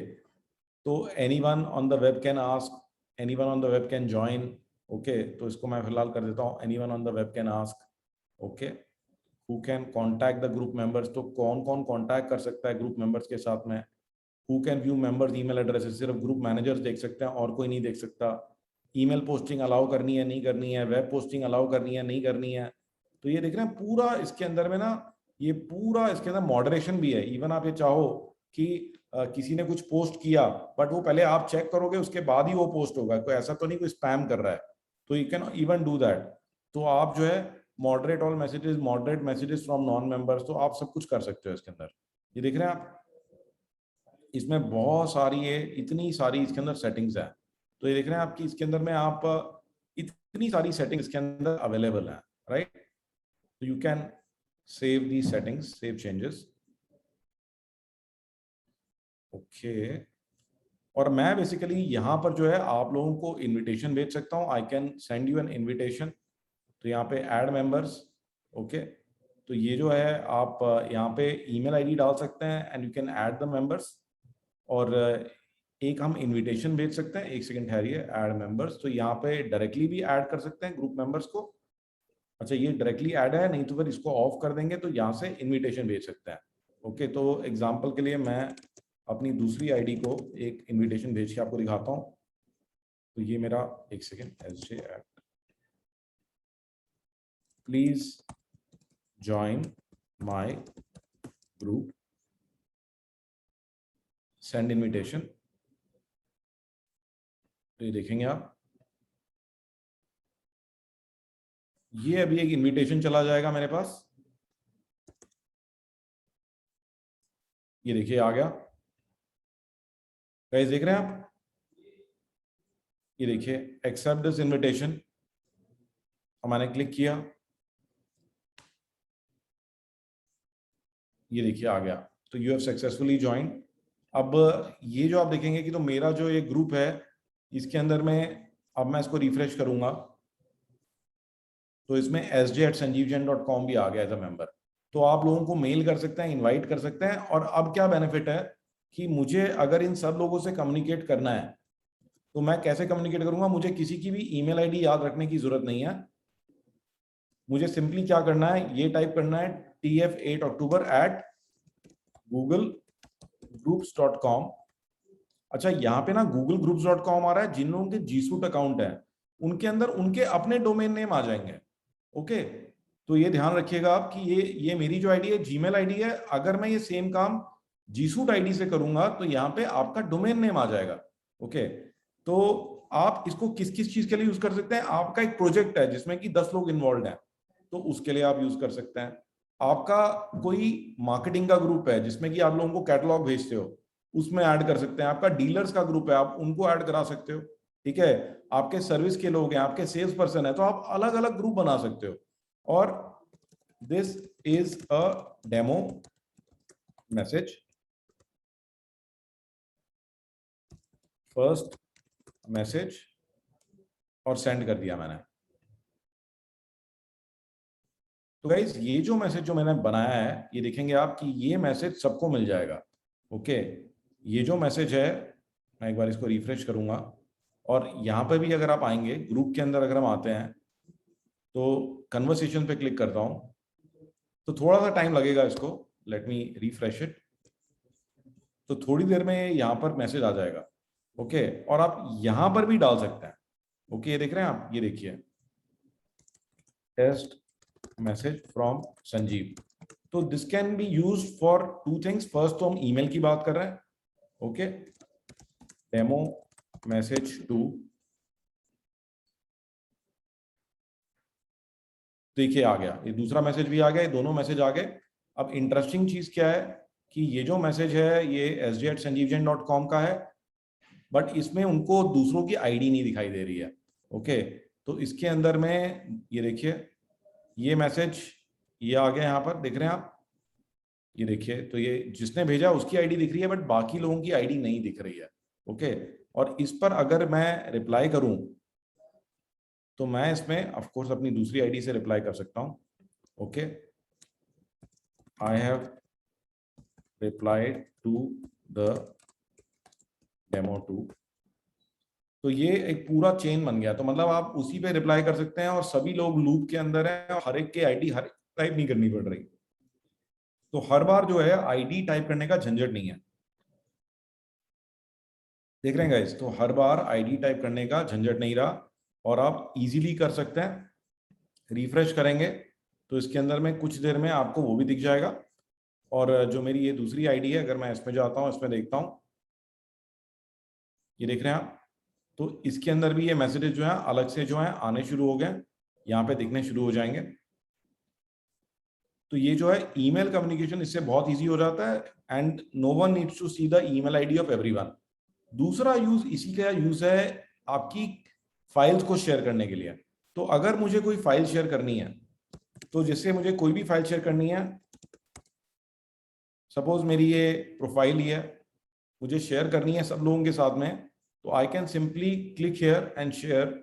तो anyone on the web can ask, anyone on the web can join. Okay, तो इसको मैं फिलहाल कर देता हूँ anyone on the web can ask. Okay, who can contact the group members, तो कौन कौन कॉन्टैक्ट कर सकता है ग्रुप मेंबर्स के साथ में। Who can view members email addresses, सिर्फ ग्रुप मैनेजर्स देख सकते हैं और कोई नहीं देख सकता। ईमेल पोस्टिंग अलाउ करनी है नहीं करनी है, वेब पोस्टिंग अलाउ करनी है नहीं करनी है। तो ये देख रहे हैं पूरा इसके अंदर में ना, ये पूरा इसके अंदर मॉडरेशन भी है। इवन आप ये चाहो कि किसी ने कुछ पोस्ट किया, बट वो पहले आप चेक करोगे उसके बाद ही वो पोस्ट होगा, कोई ऐसा तो नहीं कोई स्पैम कर रहा है, तो you can even do that. तो आप जो है moderate all messages, moderate messages from non members, तो आप सब कुछ कर सकते हो इसके अंदर। ये देख रहे हैं आप, इसमें बहुत सारी है, इतनी सारी इसके अंदर सेटिंग्स है। तो ये देख रहे हैं आपकी इसके अंदर में आप इतनी सारी सेटिंग्स इसके अंदर अवेलेबल है, राइट। तो you can save the settings, save changes. Okay, और मैं बेसिकली यहाँ पर जो है आप लोगों को इनविटेशन भेज सकता हूँ। I can send you N invitation. तो यहाँ पे ऐड मेंबर्स। ओके, तो ये जो है आप यहाँ पे ईमेल आईडी डाल सकते हैं and you can add the members, और एक हम इनविटेशन भेज सकते हैं। एक सेकंड ठहरिए, ऐड मेंबर्स, तो यहाँ पे डायरेक्टली भी ऐड कर सकते हैं ग्रुप मेंबर्स को। अच्छा, ये डायरेक्टली ऐड है, नहीं तो फिर इसको ऑफ कर देंगे तो यहाँ से इनविटेशन भेज सकते हैं। ओके, तो एग्जांपल के लिए मैं अपनी दूसरी आईडी को एक इनविटेशन भेज के आपको दिखाता हूँ। तो ये मेरा, एक second, SJ add, please join my group, send invitation. तो ये देखेंगे आप, ये अभी एक इनविटेशन चला जाएगा मेरे पास। ये देखिए आ गया, गाइस देख रहे हैं आप। ये देखिए एक्सेप्ट दिस इनविटेशन, और मैंने क्लिक किया, ये देखिए आ गया। तो यू हैव सक्सेसफुली ज्वाइन। अब ये जो आप देखेंगे कि तो मेरा जो ये ग्रुप है इसके अंदर में, अब मैं इसको रिफ्रेश करूंगा तो इसमें sj@sanjeevjain.com भी आ गया एज अ मेंबर। तो आप लोगों को मेल कर सकते हैं, इनवाइट कर सकते हैं। और अब क्या बेनिफिट है कि मुझे अगर इन सब लोगों से कम्युनिकेट करना है तो मैं कैसे कम्युनिकेट करूंगा, मुझे किसी की भी ईमेल आईडी याद रखने की जरूरत नहीं है। मुझे सिंपली क्या करना है, ये टाइप करना है tf8october@googlegroups.com। अच्छा, यहाँ पे ना googlegroups.com आ रहा है, जिन लोगों के G Suite अकाउंट है उनके अंदर उनके अपने डोमेन नेम आ जाएंगे। ओके, तो ये ध्यान रखिएगा आप कि ये मेरी जो आईडी है जीमेल आईडी है। अगर मैं ये सेम काम G Suite आईडी से करूंगा तो यहाँ पे आपका डोमेन नेम आ जाएगा। ओके, तो आप इसको किस किस चीज के लिए यूज कर सकते हैं। आपका एक प्रोजेक्ट है जिसमें कि 10 लोग इन्वॉल्व हैं, तो उसके लिए आप यूज कर सकते हैं। आपका कोई मार्केटिंग का ग्रुप है जिसमें कि आप लोगों को कैटलॉग भेजते हो, उसमें ऐड कर सकते हैं। आपका डीलर्स का ग्रुप है, आप उनको ऐड करा सकते हो। ठीक है, आपके सर्विस के लोग हैं, आपके सेल्स पर्सन है, तो आप अलग अलग ग्रुप बना सकते हो। और this is a demo message, first message और सेंड कर दिया मैंने। तो गाइज ये जो मैसेज जो मैंने बनाया है, ये देखेंगे आप कि ये मैसेज सबको मिल जाएगा। ओके, ये जो मैसेज है, मैं एक बार इसको रिफ्रेश करूंगा, और यहाँ पे भी अगर आप आएंगे ग्रुप के अंदर, अगर हम आते हैं तो कन्वर्सेशन पे क्लिक करता हूँ, तो थोड़ा सा टाइम लगेगा इसको, लेट मी रिफ्रेश इट। तो थोड़ी देर में यहाँ पर मैसेज आ जाएगा। ओके, और आप यहाँ पर भी डाल सकते हैं। ओके, ये देख रहे हैं आप, ये देखिए, टेस्ट मैसेज फ्रॉम संजीव। तो this can be use for two things. First तो हम ईमेल की बात कर रहे हैं। ओके, डेमो मैसेज टू, देखिए आ गया, ये दूसरा मैसेज भी आ गया, ये दोनों मैसेज आ गए। अब इंटरेस्टिंग चीज क्या है कि ये जो मैसेज है ये sj@sanjeevjain.com का है, बट इसमें उनको दूसरों की आईडी नहीं दिखाई दे रही है। ओके, तो इसके अंदर में ये देखिए, ये मैसेज ये आ गया, यहाँ पर देख रहे हैं आप, ये देखिए, तो ये जिसने भेजा उसकी आईडी दिख रही है, बट बाकी लोगों की आईडी नहीं दिख रही है। ओके, और इस पर अगर मैं रिप्लाई करूं तो मैं इसमें ऑफ कोर्स अपनी दूसरी आईडी से रिप्लाई कर सकता हूं। Okay, I have replied to the demo 2। तो ये एक पूरा चेन बन गया। तो मतलब आप उसी पे रिप्लाई कर सकते हैं और सभी लोग लूप के अंदर हैं और हर एक के आईडी हर टाइप नहीं करनी पड़ रही। तो हर बार जो है आईडी टाइप करने का झंझट नहीं है, देख रहे हैं गाइस। तो हर बार आईडी टाइप करने का झंझट नहीं रहा और आप इजीली कर सकते हैं। रिफ्रेश करेंगे तो इसके अंदर में कुछ देर में आपको वो भी दिख जाएगा। और जो मेरी ये दूसरी आईडी है, अगर मैं इसमें जाता हूँ, इसमें देखता हूँ, ये देख रहे हैं आप, तो इसके अंदर भी ये मैसेजेस जो है अलग से जो है आने शुरू हो गए, यहाँ पे दिखने शुरू हो जाएंगे। तो ये जो है ईमेल कम्युनिकेशन इससे बहुत इजी हो जाता है, and no one needs to see the email ID of everyone. दूसरा यूज इसी का यूज है आपकी फाइल्स को शेयर करने के लिए। तो अगर मुझे कोई फाइल शेयर करनी है, तो जैसे मुझे कोई भी फाइल शेयर करनी है, सपोज मेरी ये प्रोफाइल ही है, मुझे शेयर करनी है सब लोगों के साथ में, तो I can simply click here and share.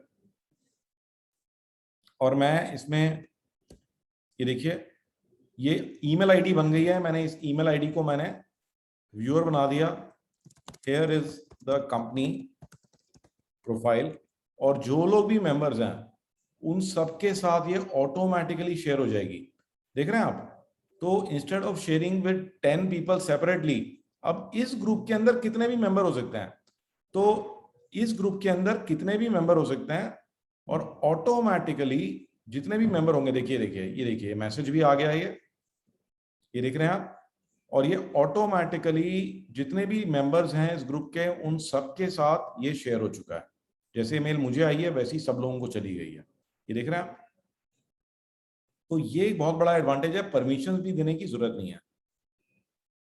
और मैं इसमें ये देखिए, ये ईमेल आईडी बन गई है। मैंने इस ईमेल आईडी को मैंने व्यूअर बना दिया। Here is the company profile, और जो लोग भी मेंबर्स हैं उन सबके साथ ये ऑटोमेटिकली शेयर हो जाएगी, देख रहे हैं आप। तो instead of sharing with 10 people separately, अब इस ग्रुप के अंदर कितने भी मेंबर हो सकते हैं, तो इस ग्रुप के अंदर कितने भी मेंबर हो सकते हैं और ऑटोमेटिकली जितने भी मेंबर होंगे, देखिए देखिए, ये देखिए मैसेज भी आ गया, ये देख रहे हैं आप। और ये ऑटोमेटिकली जितने भी मेंबर्स हैं इस ग्रुप के, उन सबके साथ ये शेयर हो चुका है। जैसे मेल मुझे आई है वैसी सब लोगों को चली गई है, ये देख रहे हैं आप। तो ये एक बहुत बड़ा एडवांटेज है, परमिशन भी देने की जरूरत नहीं है।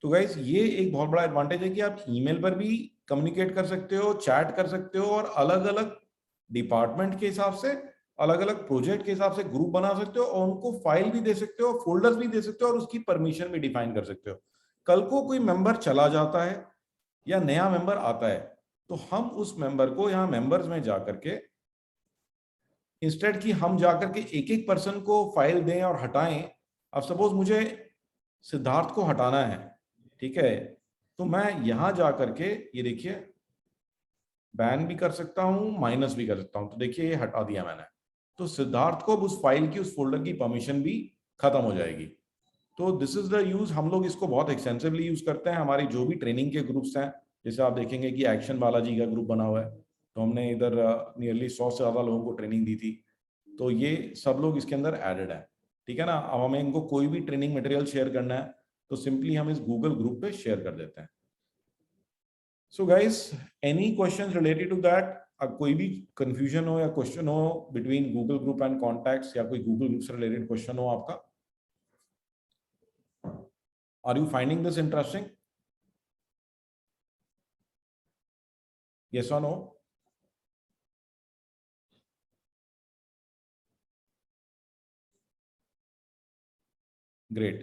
तो गाइस ये एक बहुत बड़ा एडवांटेज है कि आप ईमेल पर भी कम्युनिकेट कर सकते हो, चैट कर सकते हो, और अलग अलग डिपार्टमेंट के हिसाब से, अलग अलग प्रोजेक्ट के हिसाब से ग्रुप बना सकते हो, और उनको फाइल भी दे सकते हो, फोल्डर्स भी दे सकते हो, और उसकी परमिशन भी डिफाइन कर सकते हो। कल को कोई मेंबर चला जाता है या नया मेंबर आता है, तो हम उस मेंबर को यहाँ मेंबर्स में जाकर के, इंस्टेड कि हम जाकर के एक एक पर्सन को फाइल दें और हटाएं, अब सपोज मुझे सिद्धार्थ को हटाना है, ठीक है, तो मैं यहां जाकर के ये देखिए बैन भी कर सकता हूं, माइनस भी कर सकता हूं। तो देखिए ये हटा दिया मैंने, तो सिद्धार्थ को अब उस फाइल की, उस फोल्डर की परमिशन भी खत्म हो जाएगी। तो दिस इज द यूज। हम लोग इसको बहुत एक्सटेंसिवली यूज करते हैं। हमारी जो भी ट्रेनिंग के ग्रुप्स हैं, जैसे आप देखेंगे कि एक्शन बालाजी का ग्रुप बना हुआ है, तो हमने इधर नियरली 100 से ज्यादा लोगों को ट्रेनिंग दी थी। तो ये सब लोग इसके अंदर एडेड है, ठीक है ना। अब हमें इनको कोई भी ट्रेनिंग मटेरियल शेयर करना है तो सिंपली हम इस गूगल ग्रुप पे शेयर कर देते हैं। So guys, any question related to that? कोई भी कंफ्यूजन हो या क्वेश्चन हो between Google group and contacts, या कोई गूगल ग्रुप से रिलेटेड क्वेश्चन हो आपका? Are you finding this interesting? Yes or no? Great.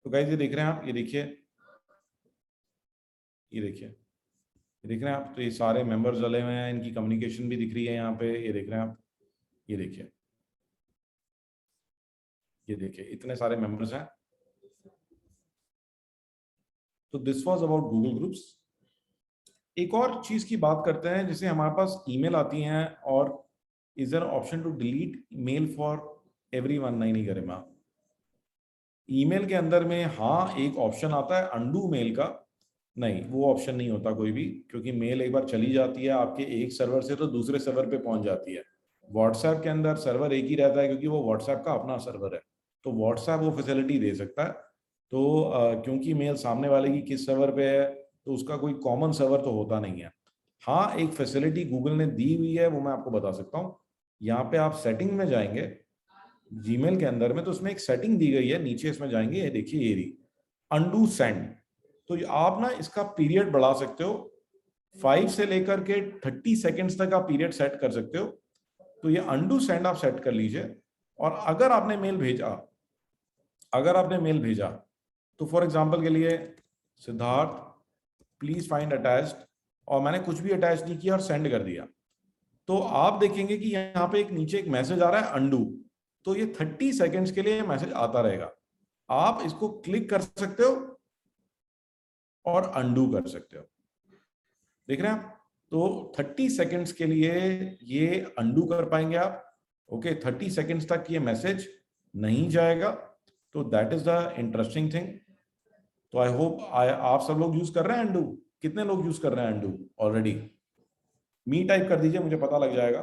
तो गाइस ये देख रहे हैं आप, ये देखिए, ये देखिए, देख रहे हैं आप, तो ये सारे मेंबर्स डले हुए हैं, इनकी कम्युनिकेशन भी दिख रही है यहाँ पे, ये देख रहे हैं आप, ये देखिए, ये देखिए इतने सारे मेंबर्स हैं। तो this was about Google groups. एक और चीज की बात करते हैं, जैसे हमारे पास ईमेल आती हैं और is there option to delete mail for everyone? नहीं गरिमा, ईमेल के अंदर में हाँ एक ऑप्शन आता है अनडू मेल का, नहीं वो ऑप्शन नहीं होता कोई भी, क्योंकि मेल एक बार चली जाती है आपके एक सर्वर से तो दूसरे सर्वर पे पहुंच जाती है। व्हाट्सएप के अंदर सर्वर एक ही रहता है, क्योंकि वो व्हाट्सएप का अपना सर्वर है, तो व्हाट्सएप वो फैसिलिटी दे सकता है। तो क्योंकि मेल सामने वाले की किस सर्वर पे है, तो उसका कोई कॉमन सर्वर तो होता नहीं है। हाँ एक फैसिलिटी गूगल ने दी हुई है, वो मैं आपको बता सकता हूँ। यहाँ पे आप सेटिंग में जाएंगे जीमेल के अंदर में, तो उसमें एक सेटिंग दी गई है, नीचे इसमें जाएंगे, ये देखिए ये रही अनडू सेंड। तो आप ना इसका पीरियड बढ़ा सकते हो, 5 से लेकर के 30 सेकेंड्स तक आप पीरियड सेट कर सकते हो। तो ये अनडू सेंड आप सेट कर लीजिए, और अगर आपने मेल भेजा तो फॉर एग्जांपल के लिए सिद्धार्थ प्लीज फाइंड अटैच्ड, और मैंने कुछ भी अटैच नहीं किया और सेंड कर दिया, तो आप देखेंगे कि यहाँ पे एक नीचे एक मैसेज आ रहा है अनडू। तो ये 30 सेकेंड्स के लिए मैसेज आता रहेगा, आप इसको क्लिक कर सकते हो और अनडू कर सकते हो। देख रहे हैं आप, तो 30 सेकेंड्स के लिए ये अनडू कर पाएंगे आप। ओके 30 सेकेंड्स तक ये मैसेज नहीं जाएगा, तो that is the interesting thing. तो आई होप आप सब लोग यूज कर रहे हैं अनडू। कितने लोग यूज कर रहे हैं अनडू ऑलरेडी? मी टाइप कर दीजिए, मुझे पता लग जाएगा।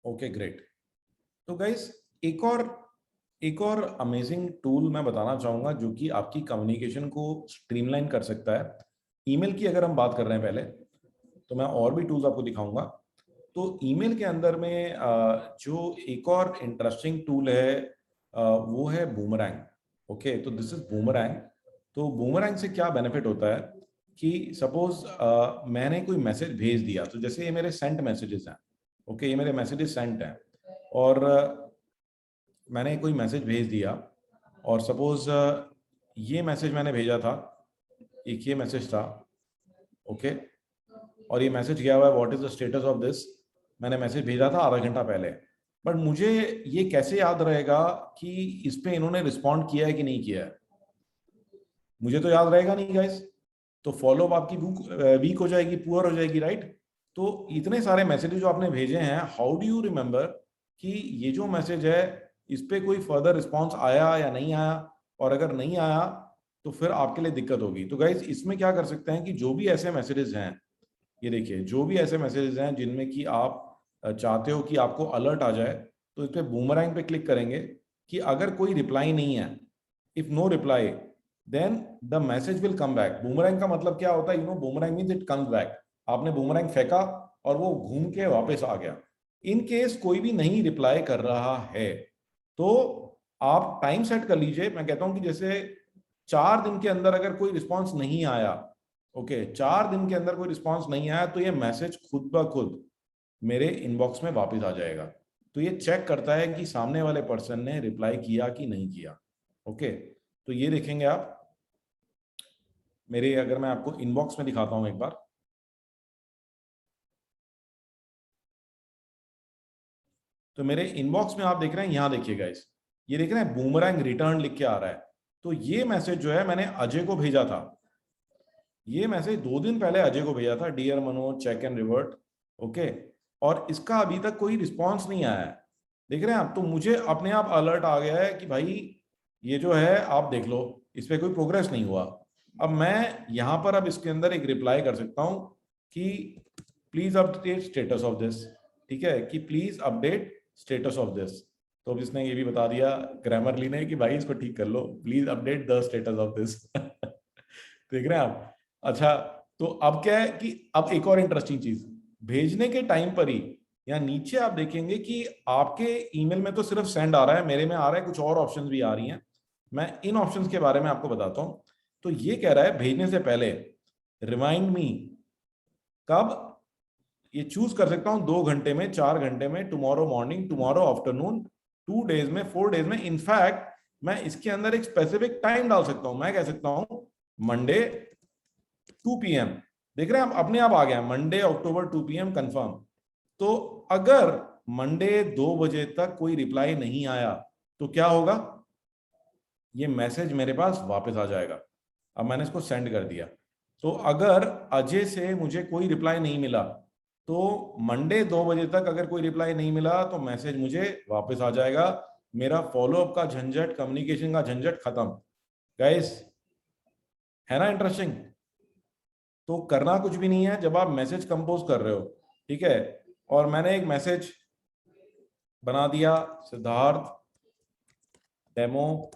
Okay great. तो गाइस एक और अमेजिंग टूल मैं बताना चाहूंगा जो कि आपकी कम्युनिकेशन को स्ट्रीमलाइन कर सकता है। ईमेल की अगर हम बात कर रहे हैं पहले, तो मैं और भी टूल्स आपको दिखाऊंगा। तो ईमेल के अंदर में जो एक और इंटरेस्टिंग टूल है वो है बूमरैंग। ओके तो दिस इज बूमरैंग। तो बूमरैंग से क्या बेनिफिट होता है कि सपोज मैंने कोई मैसेज भेज दिया, तो जैसे ये मेरे सेंट मैसेजेस हैं, ओके ये मेरे मैसेजेस सेंट हैं, और मैंने कोई मैसेज भेज दिया, और सपोज ये मैसेज मैंने भेजा था, एक ये मैसेज था, ओके और ये मैसेज गया हुआ है what is the status of this, मैंने मैसेज भेजा था आधा घंटा पहले, बट मुझे ये कैसे याद रहेगा कि इस पे इन्होंने रिस्पॉन्ड किया है कि नहीं किया है? मुझे तो याद रहेगा नहीं गाइस, तो फॉलो अप आपकी वीक हो जाएगी, पुअर हो जाएगी, राइट? तो इतने सारे मैसेजेस जो आपने भेजे हैं, हाउ डू यू रिमेंबर कि ये जो मैसेज है इस पे कोई फर्दर रिस्पॉन्स आया या नहीं आया? और अगर नहीं आया तो फिर आपके लिए दिक्कत होगी। तो गाइज इसमें क्या कर सकते हैं कि जो भी ऐसे मैसेजेस हैं, ये देखिए जो भी ऐसे मैसेजेस हैं जिनमें कि आप चाहते हो कि आपको अलर्ट आ जाए, तो इस पे बूमरैंग पे क्लिक करेंगे कि अगर कोई रिप्लाई नहीं है, if no reply then the message will come back. Boomerang का मतलब क्या होता है? You know boomerang means it comes back. आपने बूमरैंग फेंका और वो घूम के वापस आ गया। इन केस कोई भी नहीं रिप्लाई कर रहा है तो आप टाइम सेट कर लीजिए। मैं कहता हूं कि जैसे 4 दिन के अंदर अगर कोई रिस्पॉन्स नहीं आया, ओके 4 दिन के अंदर कोई रिस्पॉन्स नहीं आया, तो ये मैसेज खुद ब खुद मेरे इनबॉक्स में वापस आ जाएगा। तो ये चेक करता है कि सामने वाले पर्सन ने रिप्लाई किया कि नहीं किया। ओके तो ये देखेंगे आप मेरे, अगर मैं आपको इनबॉक्स में दिखाता हूं एक बार, तो मेरे इनबॉक्स में आप देख रहे हैं, यहां देखिएगा इस, ये देख रहे हैं बूमरैंग रिटर्न लिख के आ रहा है। तो ये मैसेज जो है मैंने अजय को भेजा था, ये मैसेज 2 दिन पहले अजय को भेजा था, dear Manoj check and revert, okay और इसका अभी तक कोई रिस्पॉन्स नहीं आया है। देख रहे हैं आप? तो मुझे अपने आप अलर्ट आ गया है कि भाई ये जो है आप देख लो, इस पर कोई प्रोग्रेस नहीं हुआ। अब मैं यहाँ पर अब इसके अंदर एक रिप्लाई कर सकता हूँ कि please update status of this, ठीक है कि please update status of this. तो अब इसने ये भी बता दिया ग्रामरली ने कि भाई इसको ठीक कर लो, please update the status of this. देख रहे हैं आप? अच्छा तो अब क्या है कि अब एक और इंटरेस्टिंग चीज, भेजने के टाइम पर ही या नीचे आप देखेंगे कि आपके ईमेल में तो सिर्फ सेंड आ रहा है, मेरे में आ रहा है कुछ और ऑप्शंस भी आ रही हैं। मैं इन ऑप्शंस के बारे में आपको बताता हूं। तो ये कह रहा है भेजने से पहले रिमाइंड मी, कब? ये चूज कर सकता हूं 2 घंटे में, 4 घंटे में, tomorrow morning, tomorrow afternoon, 2 days में, 4 डेज में। इनफैक्ट मैं इसके अंदर एक स्पेसिफिक टाइम डाल सकता हूं। मैं कह सकता हूं मंडे 2 PM। देख रहे हैं आप, अपने आप आ गया मंडे अक्टूबर 2 PM कंफर्म। तो अगर मंडे 2 बजे तक कोई रिप्लाई नहीं आया तो क्या होगा, ये मैसेज मेरे पास वापस आ जाएगा। अब मैंने इसको सेंड कर दिया। तो अगर अजय से मुझे कोई रिप्लाई नहीं मिला तो मंडे 2 बजे तक अगर कोई रिप्लाई नहीं मिला तो मैसेज मुझे वापस आ जाएगा। मेरा फॉलोअप का झंझट, कम्युनिकेशन का झंझट खत्म। गाइस, है ना इंटरेस्टिंग? तो करना कुछ भी नहीं है। जब आप मैसेज कंपोज कर रहे हो, ठीक है, और मैंने एक मैसेज बना दिया, Siddharth demo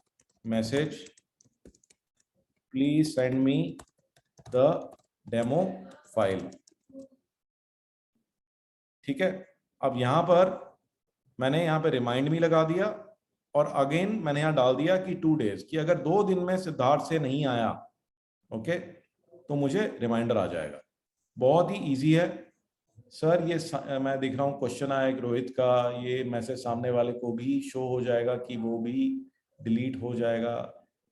message, please send me the demo file. ठीक है, अब यहां पर मैंने यहां पे रिमाइंड मी लगा दिया और अगेन मैंने यहां डाल दिया कि 2 डेज, कि अगर 2 दिन में सिद्धार्थ से नहीं आया, ओके, तो मुझे रिमाइंडर आ जाएगा। बहुत ही इजी है सर। ये मैं देख रहा हूँ क्वेश्चन आया एक रोहित का, ये मैसेज सामने वाले को भी शो हो जाएगा कि वो भी डिलीट हो जाएगा?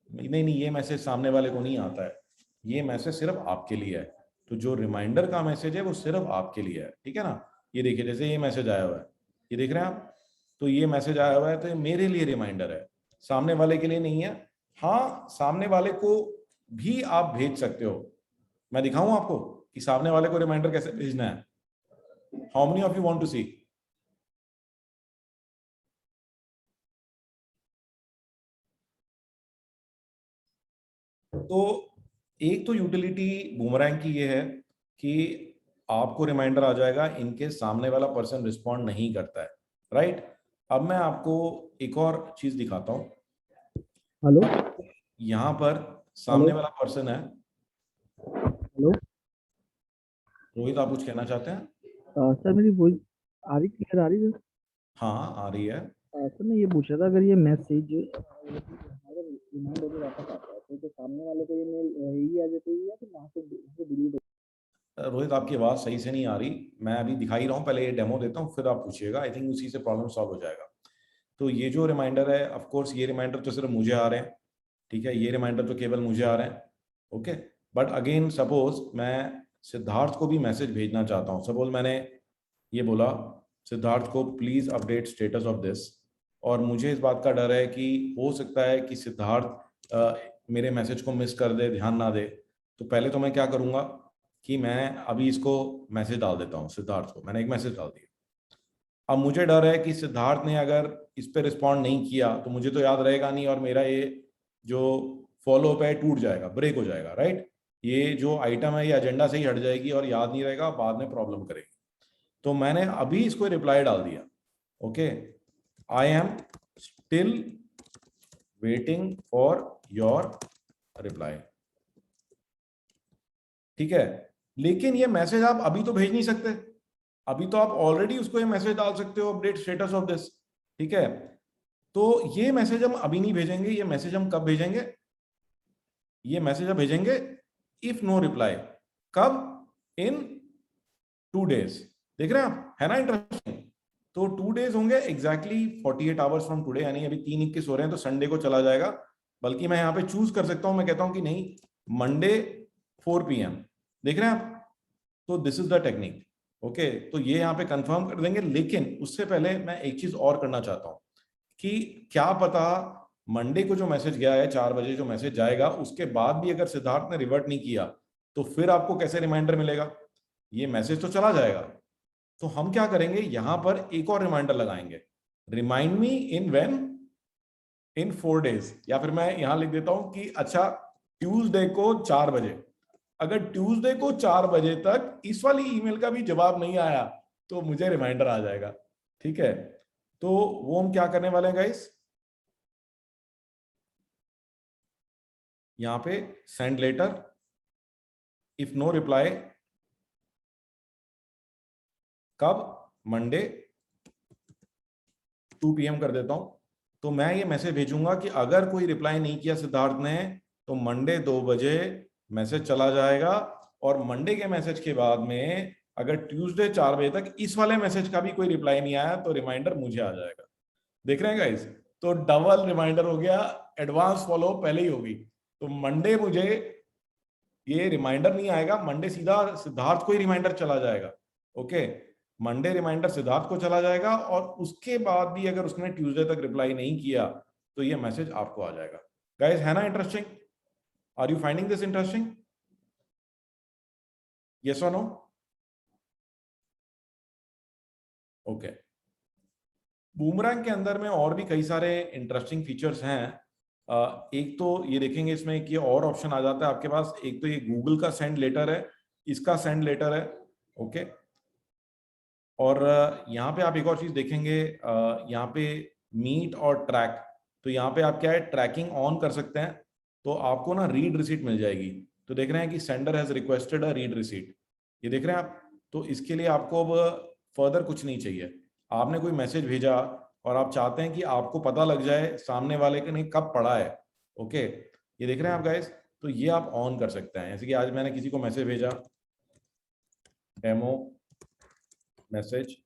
नहीं, ये मैसेज सामने वाले को नहीं आता है, ये मैसेज सिर्फ आपके लिए है। तो जो रिमाइंडर का मैसेज है वो सिर्फ आपके लिए है, ठीक है ना। ये देखिए, जैसे ये मैसेज आया हुआ है, ये देख रहे हैं आप, तो ये मैसेज आया हुआ है, तो ये मेरे लिए रिमाइंडर है, सामने वाले के लिए नहीं है। हाँ, सामने वाले को भी आप भेज सकते हो। मैं दिखाऊं आपको कि सामने वाले को रिमाइंडर कैसे भेजना है। How many of you want to see? तो एक तो यूटिलिटी बूमरैंग की ये है कि आपको रिमाइंडर आ जाएगा इनके सामने वाला पर्सन रिस्पॉन्ड नहीं करता है, राइट। अब मैं आपको एक और चीज दिखाता हूं। हेलो, यहाँ पर सामने वाला पर्सन है। हेलो रोहित, आप कुछ कहना चाहते हैं? सर, मेरी वॉइस आ रही, क्लियर आ रही है? हाँ, आ रही है। सर मैं ये पूछ रहा था, अगर ये मैसेज अगर रिमाइंड होकर वापस आता है तो सामने वाले को ये मेल यही आ जाती है या फिर वहाँ से डिलीट हो? रोहित, आपकी आवाज सही से नहीं आ रही। मैं अभी दिखा ही रहा हूँ, पहले ये डेमो देता हूँ, फिर आप पूछिएगा। आई थिंक उसी से प्रॉब्लम सॉल्व हो जाएगा। तो ये जो रिमाइंडर है, ऑफ कोर्स ये रिमाइंडर तो सिर्फ मुझे आ रहे हैं, ठीक है, ये रिमाइंडर तो केवल मुझे आ रहे हैं, ओके। बट अगेन सपोज मैं सिद्धार्थ को भी मैसेज भेजना चाहता हूँ। सपोज मैंने ये बोला सिद्धार्थ को please update status of this, और मुझे इस बात का डर है कि हो सकता है कि सिद्धार्थ मेरे मैसेज को मिस कर दे, ध्यान ना दे। तो पहले तो मैं क्या करूंगा कि मैं अभी इसको मैसेज डाल देता हूँ सिद्धार्थ को। मैंने एक मैसेज डाल दिया। अब मुझे डर है कि सिद्धार्थ ने अगर इस पे रिस्पॉन्ड नहीं किया तो मुझे तो याद रहेगा नहीं, और मेरा ये जो फॉलोअप है टूट जाएगा, ब्रेक हो जाएगा, राइट। ये जो आइटम है ये एजेंडा से ही हट जाएगी और याद नहीं रहेगा, बाद में प्रॉब्लम करेगी। तो मैंने अभी इसको रिप्लाई डाल दिया, okay, I am still waiting for your reply, ठीक है। लेकिन ये मैसेज आप अभी तो भेज नहीं सकते, अभी तो आप ऑलरेडी उसको ये मैसेज डाल सकते हो, अपडेट स्टेटस ऑफ दिस, ठीक है। तो ये मैसेज हम अभी नहीं भेजेंगे। ये मैसेज हम कब भेजेंगे? ये मैसेज हम भेजेंगे इफ नो रिप्लाई। कब? In 2 days. देख रहे हैं आप, है ना इंटरेस्टिंग। तो 2 डेज होंगे एग्जैक्टली 48 आवर्स फ्रॉम टुडे, यानी अभी 3:21 हो रहे हैं, तो संडे को चला जाएगा। बल्कि मैं यहाँ पे चूज कर सकता हूं, मैं कहता हूं कि नहीं, मंडे 4 PM। देख रहे हैं आप, तो this is the technique, okay. तो ये यहाँ पे कंफर्म कर देंगे। लेकिन उससे पहले मैं एक चीज और करना चाहता हूं कि क्या पता मंडे को जो मैसेज गया है 4 बजे जो मैसेज जाएगा, उसके बाद भी अगर सिद्धार्थ ने रिवर्ट नहीं किया तो फिर आपको कैसे रिमाइंडर मिलेगा? ये मैसेज तो चला जाएगा। तो हम क्या करेंगे, यहां पर एक और रिमाइंडर लगाएंगे, remind me in when in 4 days. या फिर मैं यहां लिख देता हूं कि अच्छा, ट्यूसडे को 4 बजे। अगर ट्यूसडे को 4 बजे तक इस वाली ईमेल का भी जवाब नहीं आया तो मुझे रिमाइंडर आ जाएगा, ठीक है। तो वो हम क्या करने वाले हैं गाइस, यहां पे send later if no reply, कब? मंडे 2 PM कर देता हूं। तो मैं ये मैसेज भेजूंगा कि अगर कोई रिप्लाई नहीं किया सिद्धार्थ ने तो मंडे 2 बजे मैसेज चला जाएगा, और मंडे के मैसेज के बाद में अगर ट्यूसडे 4 बजे तक इस वाले मैसेज का भी कोई रिप्लाई नहीं आया तो रिमाइंडर मुझे आ जाएगा। देख रहे हैं गाइस, तो डबल रिमाइंडर हो गया, एडवांस फॉलो पहले ही होगी। तो मंडे मुझे ये रिमाइंडर नहीं आएगा, मंडे सीधा सिद्धार्थ को ही रिमाइंडर चला जाएगा। ओके, मंडे रिमाइंडर सिद्धार्थ को चला जाएगा और उसके बाद भी अगर उसने ट्यूसडे तक रिप्लाई नहीं किया तो ये मैसेज आपको आ जाएगा। गाइस, है ना interesting? Are you finding this interesting? Yes और नो? ओके, बूमरैंग के अंदर में और भी कई सारे इंटरेस्टिंग फीचर्स हैं। एक तो ये देखेंगे इसमें एक ये और ऑप्शन आ जाता है आपके पास। एक तो ये गूगल का सेंड लेटर है, इसका सेंड लेटर है। ओके, और यहाँ पे आप एक और चीज देखेंगे, यहाँ पे मीट और ट्रैक। तो यहाँ पे आप क्या है, ट्रैकिंग ऑन कर सकते हैं तो आपको ना रीड रिसीट मिल जाएगी। तो देख रहे हैं कि sender has requested a read receipt, ये देख रहे हैं आप। तो इसके लिए आपको अब फर्दर कुछ नहीं चाहिए। आपने कोई मैसेज भेजा और आप चाहते हैं कि आपको पता लग जाए सामने वाले के ने कब पढ़ा है। ओके, ये देख रहे हैं आप गाइस, तो ये आप ऑन कर सकते हैं। जैसे कि आज मैंने किसी को मैसेज भेजा, demo message,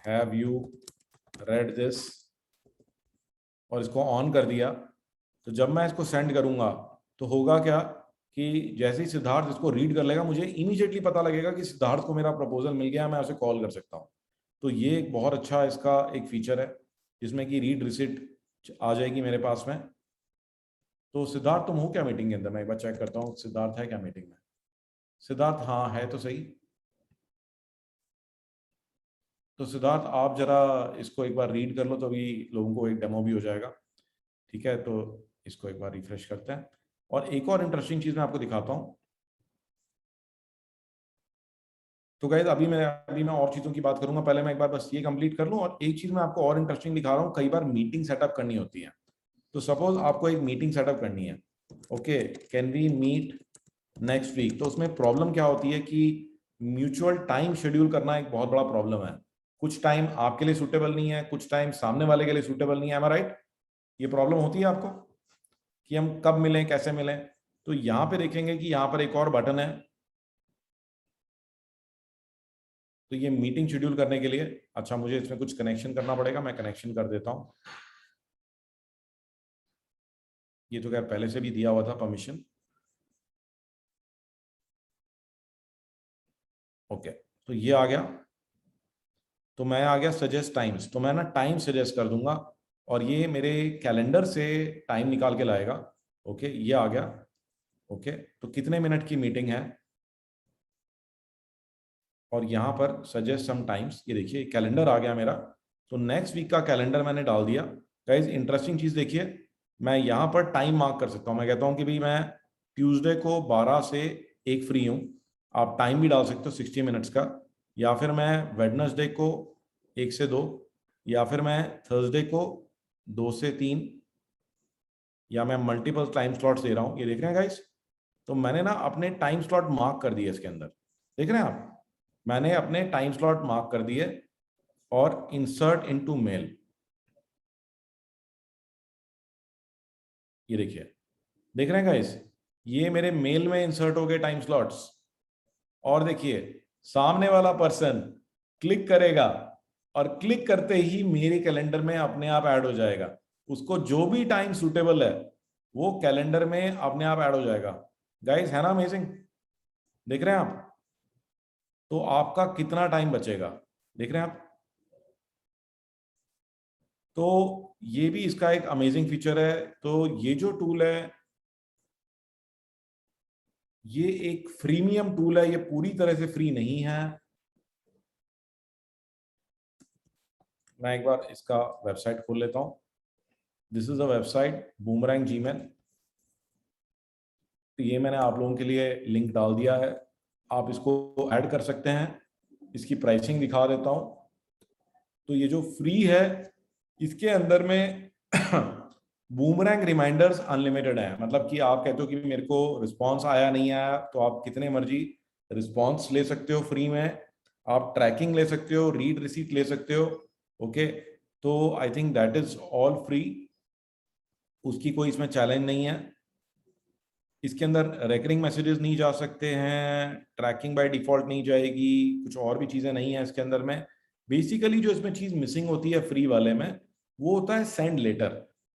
have you read this, और इसको ऑन कर दिया। तो जब मैं इसको सेंड करूंगा तो होगा क्या कि जैसे ही सिद्धार्थ इसको रीड कर लेगा, मुझे इमीडिएटली पता लगेगा कि सिद्धार्थ को मेरा प्रपोजल मिल गया, मैं उसे कॉल कर सकता हूँ। तो ये एक बहुत अच्छा इसका एक फीचर है जिसमें कि रीड रिसिट आ जाएगी मेरे पास में। तो सिद्धार्थ, तुम हो क्या मीटिंग के अंदर? मैं एक बार चेक करता हूँ सिद्धार्थ है क्या मीटिंग में। सिद्धार्थ हाँ है तो सही। तो सिद्धार्थ आप जरा इसको एक बार रीड कर लो तो अभी लोगों को एक डेमो भी हो जाएगा। ठीक है, तो इसको एक बार रिफ्रेश करते हैं। और एक और इंटरेस्टिंग चीज मैं आपको दिखाता हूं। तो गाइस, अभी मैं और चीजों की बात करूंगा, पहले मैं एक बार बस ये कंप्लीट कर लूं। और एक चीज मैं आपको और इंटरेस्टिंग दिखा रहा हूं, कई बार मीटिंग सेटअप करनी होती है। तो सपोज आपको एक मीटिंग सेटअप करनी है, okay, can we meet next week. तो उसमें प्रॉब्लम क्या होती है कि म्यूचुअल टाइम शेड्यूल करना एक बहुत बड़ा प्रॉब्लम है। कुछ टाइम आपके लिए सूटेबल नहीं है, कुछ टाइम सामने वाले के लिए सूटेबल नहीं है। राइट, ये प्रॉब्लम होती है आपको कि हम कब मिलें, कैसे मिलें। तो यहां पे देखेंगे कि यहां पर एक और बटन है। तो ये मीटिंग शेड्यूल करने के लिए, अच्छा मुझे इसमें कुछ कनेक्शन करना पड़ेगा, मैं कनेक्शन कर देता हूं। ये तो क्या पहले से भी दिया हुआ था परमिशन। ओके, तो ये आ गया। तो मैं आ गया सजेस्ट टाइम्स, तो मैं ना टाइम सजेस्ट कर दूंगा और ये मेरे कैलेंडर से टाइम निकाल के लाएगा। ओके, ये आ गया। ओके, तो कितने मिनट की मीटिंग है, और यहाँ पर सजेस्ट सम टाइम्स, ये देखिए कैलेंडर आ गया मेरा। तो नेक्स्ट वीक का कैलेंडर मैंने डाल दिया। गाइस, इंटरेस्टिंग चीज देखिए, मैं यहाँ पर टाइम मार्क कर सकता हूँ। मैं कहता हूँ कि भाई मैं ट्यूसडे को 12 से 1 फ्री हूँ। आप टाइम भी डाल सकते हो 60 मिनट्स का, या फिर मैं वेडनेसडे को 1 से 2, या फिर मैं थर्सडे को 2 से 3, या मैं मल्टीपल टाइम स्लॉट्स दे रहा हूँ। ये देख रहे हैं गाइस, तो मैंने ना अपने टाइम स्लॉट मार्क कर दिए इसके अंदर। देख रहे हैं आप, मैंने अपने टाइम स्लॉट मार्क कर दिए और इंसर्ट इनटू मेल। ये देखिए, देख रहे हैं गाइस, ये मेरे मेल में इंसर्ट हो गए टाइम स्लॉट्स। और देखिए, सामने वाला पर्सन क्लिक करेगा और क्लिक करते ही मेरे कैलेंडर में अपने आप ऐड हो जाएगा। उसको जो भी टाइम सूटेबल है वो कैलेंडर में अपने आप ऐड हो जाएगा। गाइस, है ना अमेजिंग? देख रहे हैं आप, तो आपका कितना टाइम बचेगा, देख रहे हैं आप। तो ये भी इसका एक अमेजिंग फीचर है। तो ये जो टूल है, ये एक फ्रीमियम टूल है, ये पूरी तरह से फ्री नहीं है। मैं एक बार इसका वेबसाइट खोल लेता हूं। This is a website boomerang Gmail. तो ये मैंने आप लोगों के लिए लिंक डाल दिया है, आप इसको ऐड कर सकते हैं। इसकी प्राइसिंग दिखा देता हूं। तो ये जो फ्री है, इसके अंदर में बूमरैंग रिमाइंडर्स अनलिमिटेड है। मतलब कि आप कहते हो कि मेरे को रिस्पांस आया नहीं आया, तो आप कितने मर्जी रिस्पांस ले सकते हो फ्री में। आप ट्रैकिंग ले सकते हो, रीड रिसीट ले सकते हो। ओके, तो I think that is all free, उसकी कोई इसमें चैलेंज नहीं है। इसके अंदर रेकरिंग मैसेजेस नहीं जा सकते हैं, ट्रैकिंग बाय डिफॉल्ट नहीं जाएगी, कुछ और भी चीज़ें नहीं है इसके अंदर में। बेसिकली जो इसमें चीज़ मिसिंग होती है फ्री वाले में, वो होता है सेंड लेटर।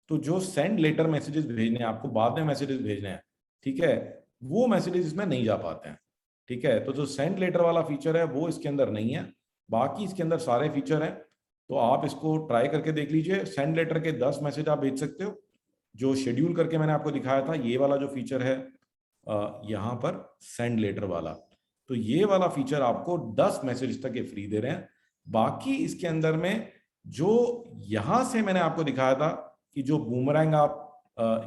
तो जो सेंड लेटर मैसेजेस भेजने हैं आपको, बाद में मैसेजेस भेजने हैं, ठीक है, वो मैसेजेस इसमें नहीं जा पाते हैं। ठीक है, तो जो सेंड लेटर वाला फीचर है वो इसके अंदर नहीं है, बाकी इसके अंदर सारे फीचर हैं। तो आप इसको ट्राई करके देख लीजिए। सेंड लेटर के 10 मैसेज आप भेज सकते हो। जो शेड्यूल करके मैंने आपको दिखाया था, ये वाला जो फीचर है यहाँ पर सेंड लेटर वाला, तो ये वाला फीचर आपको 10 मैसेज तक ये फ्री दे रहे हैं। बाकी इसके अंदर में जो यहाँ से मैंने आपको दिखाया था कि जो बूमरैंग आप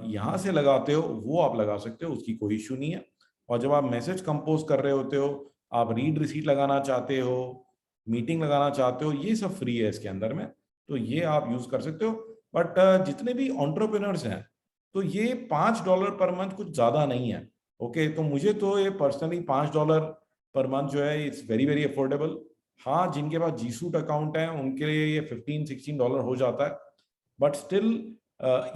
यहाँ से लगाते हो वो आप लगा सकते हो, उसकी कोई इशू नहीं है। और जब आप मैसेज कंपोज कर रहे होते हो, आप रीड रिसीट लगाना चाहते हो, मीटिंग लगाना चाहते हो, ये सब फ्री है इसके अंदर में, तो ये आप यूज कर सकते हो। बट जितने भी एंटरप्रेन्योर्स हैं, तो ये $5 पर मंथ कुछ ज्यादा नहीं है। ओके, तो मुझे तो ये पर्सनली $5 पर मंथ जो है, इट्स वेरी वेरी अफोर्डेबल। हाँ, जिनके पास जी सूट अकाउंट है उनके लिए ये $15-16 हो जाता है, बट स्टिल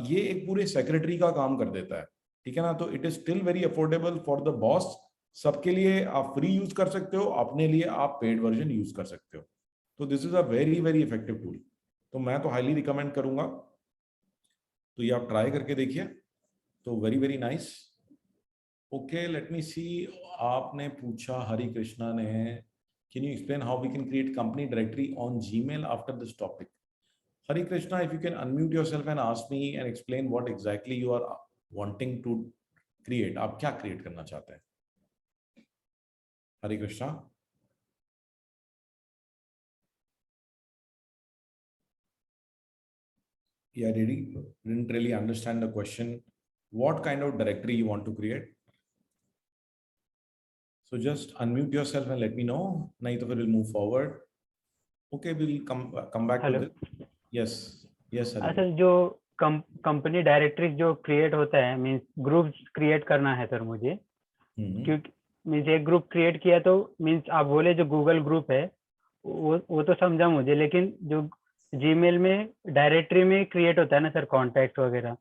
ये एक पूरे सेक्रेटरी का काम कर देता है। ठीक है ना, तो it is still very affordable for the boss. सबके लिए आप फ्री यूज कर सकते हो, अपने लिए आप पेड वर्जन यूज कर सकते हो। तो this is a very very effective tool, तो मैं तो हाईली रिकमेंड करूंगा। तो ये आप ट्राई करके देखिए, तो very very nice. Okay, let me see. आपने पूछा हरि कृष्णा ने, can you explain how we can create company directory on Gmail after this topic? Hari Krishna, if you can unmute yourself and ask me and explain what exactly you are wanting to create, आप क्या create करना चाहते हैं? Hari Krishna, yeah, didn't really understand the question. What kind of directory you want to create? So just unmute yourself and let me know. नहीं तो फिर we'll move forward. Okay, we'll come back to hello this. Yes, yes, Hari. Sir, जो company directory जो create होता है, means group create करना है sir मुझे, क्योंकि मींस एक ग्रुप क्रिएट किया तो मींस आप बोले जो गूगल ग्रुप है वो तो समझा मुझे, लेकिन जो जीमेल में डायरेक्टरी में क्रिएट होता है ना सर, कॉन्टैक्ट वगैरह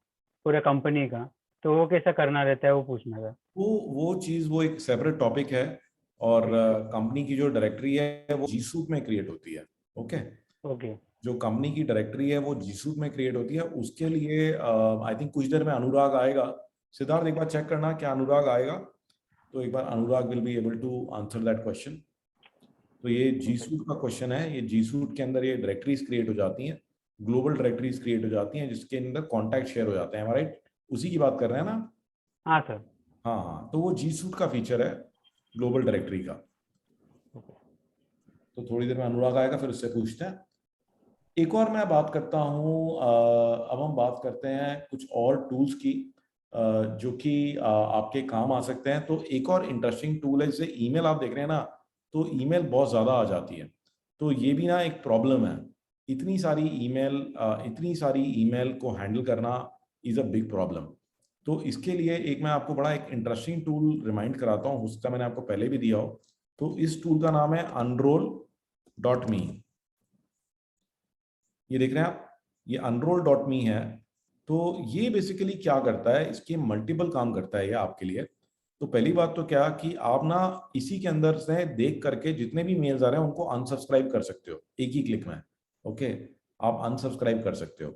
पूरे कंपनी का, तो वो कैसा करना रहता है, वो पूछना था। वो चीज वो एक सेपरेट टॉपिक है, और कंपनी की जो डायरेक्टरी है वो जी सूट में क्रिएट होती है। ओके, ओके जो कंपनी की डायरेक्टरी है वो जी सूट में क्रिएट होती है। उसके लिए आई थिंक कुछ देर में अनुराग आएगा। सिद्धार्थ, एक बार चेक करना क्या अनुराग आएगा, तो एक बार Anurag will be able to answer that question. तो ये जी सूट का क्वेश्चन है। ये जी सूट के अंदर ये डायरेक्टरीज क्रिएट हो जाती हैं, ग्लोबल डायरेक्टरीज क्रिएट हो जाती हैं, जिसके अंदर कॉन्टैक्ट शेयर हो जाते हैं। राइट, उसी की बात कर रहे हैं ना? हाँ सर। हाँ हाँ, तो वो जी सूट का फीचर है ग्लोबल डायरेक्टरी का। तो थोड़ी देर में अनुराग आएगा, फिर उससे पूछते हैं। एक और मैं बात करता हूँ, अब हम बात करते हैं कुछ और टूल्स की जो कि आपके काम आ सकते हैं। तो एक और इंटरेस्टिंग टूल है, जैसे ईमेल आप देख रहे हैं ना, तो ईमेल बहुत ज़्यादा आ जाती है। तो ये भी ना एक प्रॉब्लम है, इतनी सारी ईमेल को हैंडल करना इज़ अ बिग प्रॉब्लम। तो इसके लिए एक मैं आपको बड़ा एक इंटरेस्टिंग टूल रिमाइंड कराता हूँ, उसका मैंने आपको पहले भी दिया हो। तो इस टूल का नाम है unroll.me। ये देख रहे हैं आप, ये unroll.me है। तो ये बेसिकली क्या करता है, इसके मल्टीपल काम करता है ये आपके लिए। तो पहली बात तो क्या कि आप ना इसी के अंदर से देख करके जितने भी मेल्स आ रहे हैं उनको अनसब्सक्राइब कर सकते हो एक ही क्लिक में। ओके, आप अनसब्सक्राइब कर सकते हो।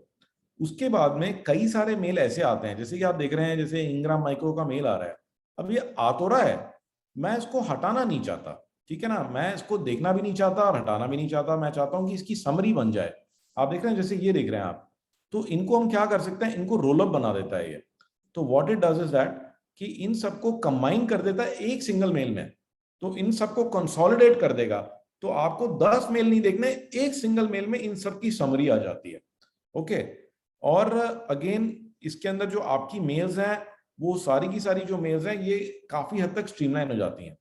उसके बाद में कई सारे मेल ऐसे आते हैं, जैसे कि आप देख रहे हैं, जैसे इंग्राम माइक्रो का मेल आ रहा है। अब ये आ तो रहा है, मैं इसको हटाना नहीं चाहता, ठीक है ना, मैं इसको देखना भी नहीं चाहता और हटाना भी नहीं चाहता। मैं चाहता हूं कि इसकी समरी बन जाए। आप देख रहे हैं, जैसे ये देख रहे हैं आप, तो इनको हम क्या कर सकते हैं, इनको रोल अप बना देता है ये। तो what it does is that कि इन सबको कंबाइन कर देता है एक सिंगल मेल में। तो इन सबको कंसोलिडेट कर देगा, तो आपको 10 मेल नहीं देखने, एक सिंगल मेल में इन सब की समरी आ जाती है। ओके, और अगेन इसके अंदर जो आपकी मेल्स हैं, वो सारी की सारी जो मेल्स हैं ये काफी हद तक स्ट्रीमलाइन हो जाती हैं।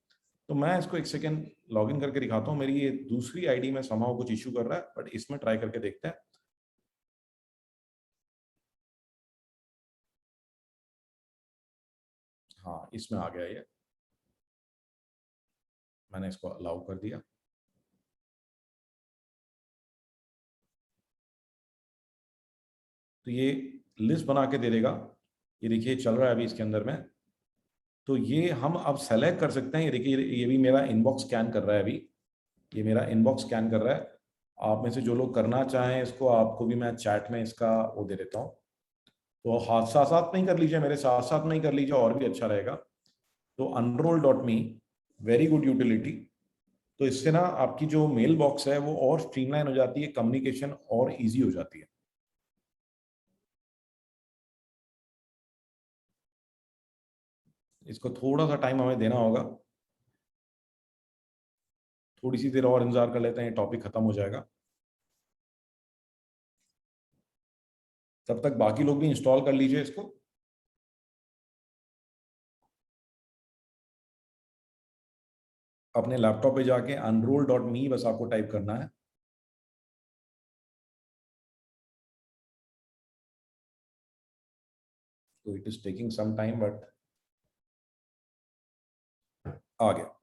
तो मैं इसको एक सेकेंड लॉग इन करके दिखाता हूँ। मेरी ये दूसरी आईडी में समहाउ कुछ इशू कर रहा है, बट इसमें ट्राई करके देखते हैं। हाँ, इसमें आ गया ये, मैंने इसको अलाउ कर दिया। तो ये लिस्ट बना के दे देगा। ये देखिए चल रहा है अभी इसके अंदर में। तो ये हम अब सेलेक्ट कर सकते हैं। ये देखिए, ये भी मेरा इनबॉक्स स्कैन कर रहा है अभी, ये मेरा इनबॉक्स स्कैन कर रहा है। आप में से जो लोग करना चाहें इसको, आपको भी मैं चैट में इसका वो दे देता हूँ, तो हाथ साथ साथ नहीं कर लीजिए, मेरे साथ साथ नहीं कर लीजिए, और भी अच्छा रहेगा। तो unroll.me वेरी गुड यूटिलिटी। तो इससे ना आपकी जो मेल बॉक्स है वो और स्ट्रीमलाइन हो जाती है, कम्युनिकेशन और इजी हो जाती है। इसको थोड़ा सा टाइम हमें देना होगा, थोड़ी सी देर और इंतजार कर लेते हैं, टॉपिक खत्म हो जाएगा। तब तक बाकी लोग भी इंस्टॉल कर लीजिए इसको। अपने लैपटॉप पे जाके unroll.me बस आपको टाइप करना है। तो it is taking some time, but आ गया।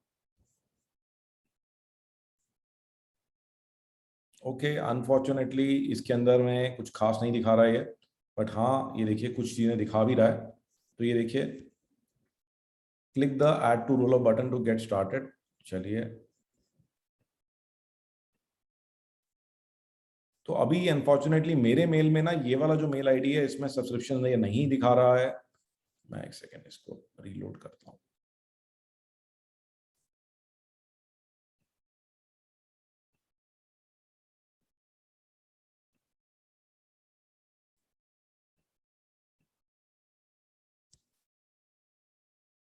ओके, अनफॉर्चुनेटली इसके अंदर में कुछ खास नहीं दिखा रहा है ये, बट हाँ ये देखिए कुछ चीजें दिखा भी रहा है। तो ये देखिए, click the add to roll up button to get started. चलिए, तो अभी अनफॉर्चुनेटली मेरे मेल में ना ये वाला जो मेल आईडी है इसमें सब्सक्रिप्शन ये नहीं दिखा रहा है। मैं एक सेकेंड इसको रीलोड करता हूँ।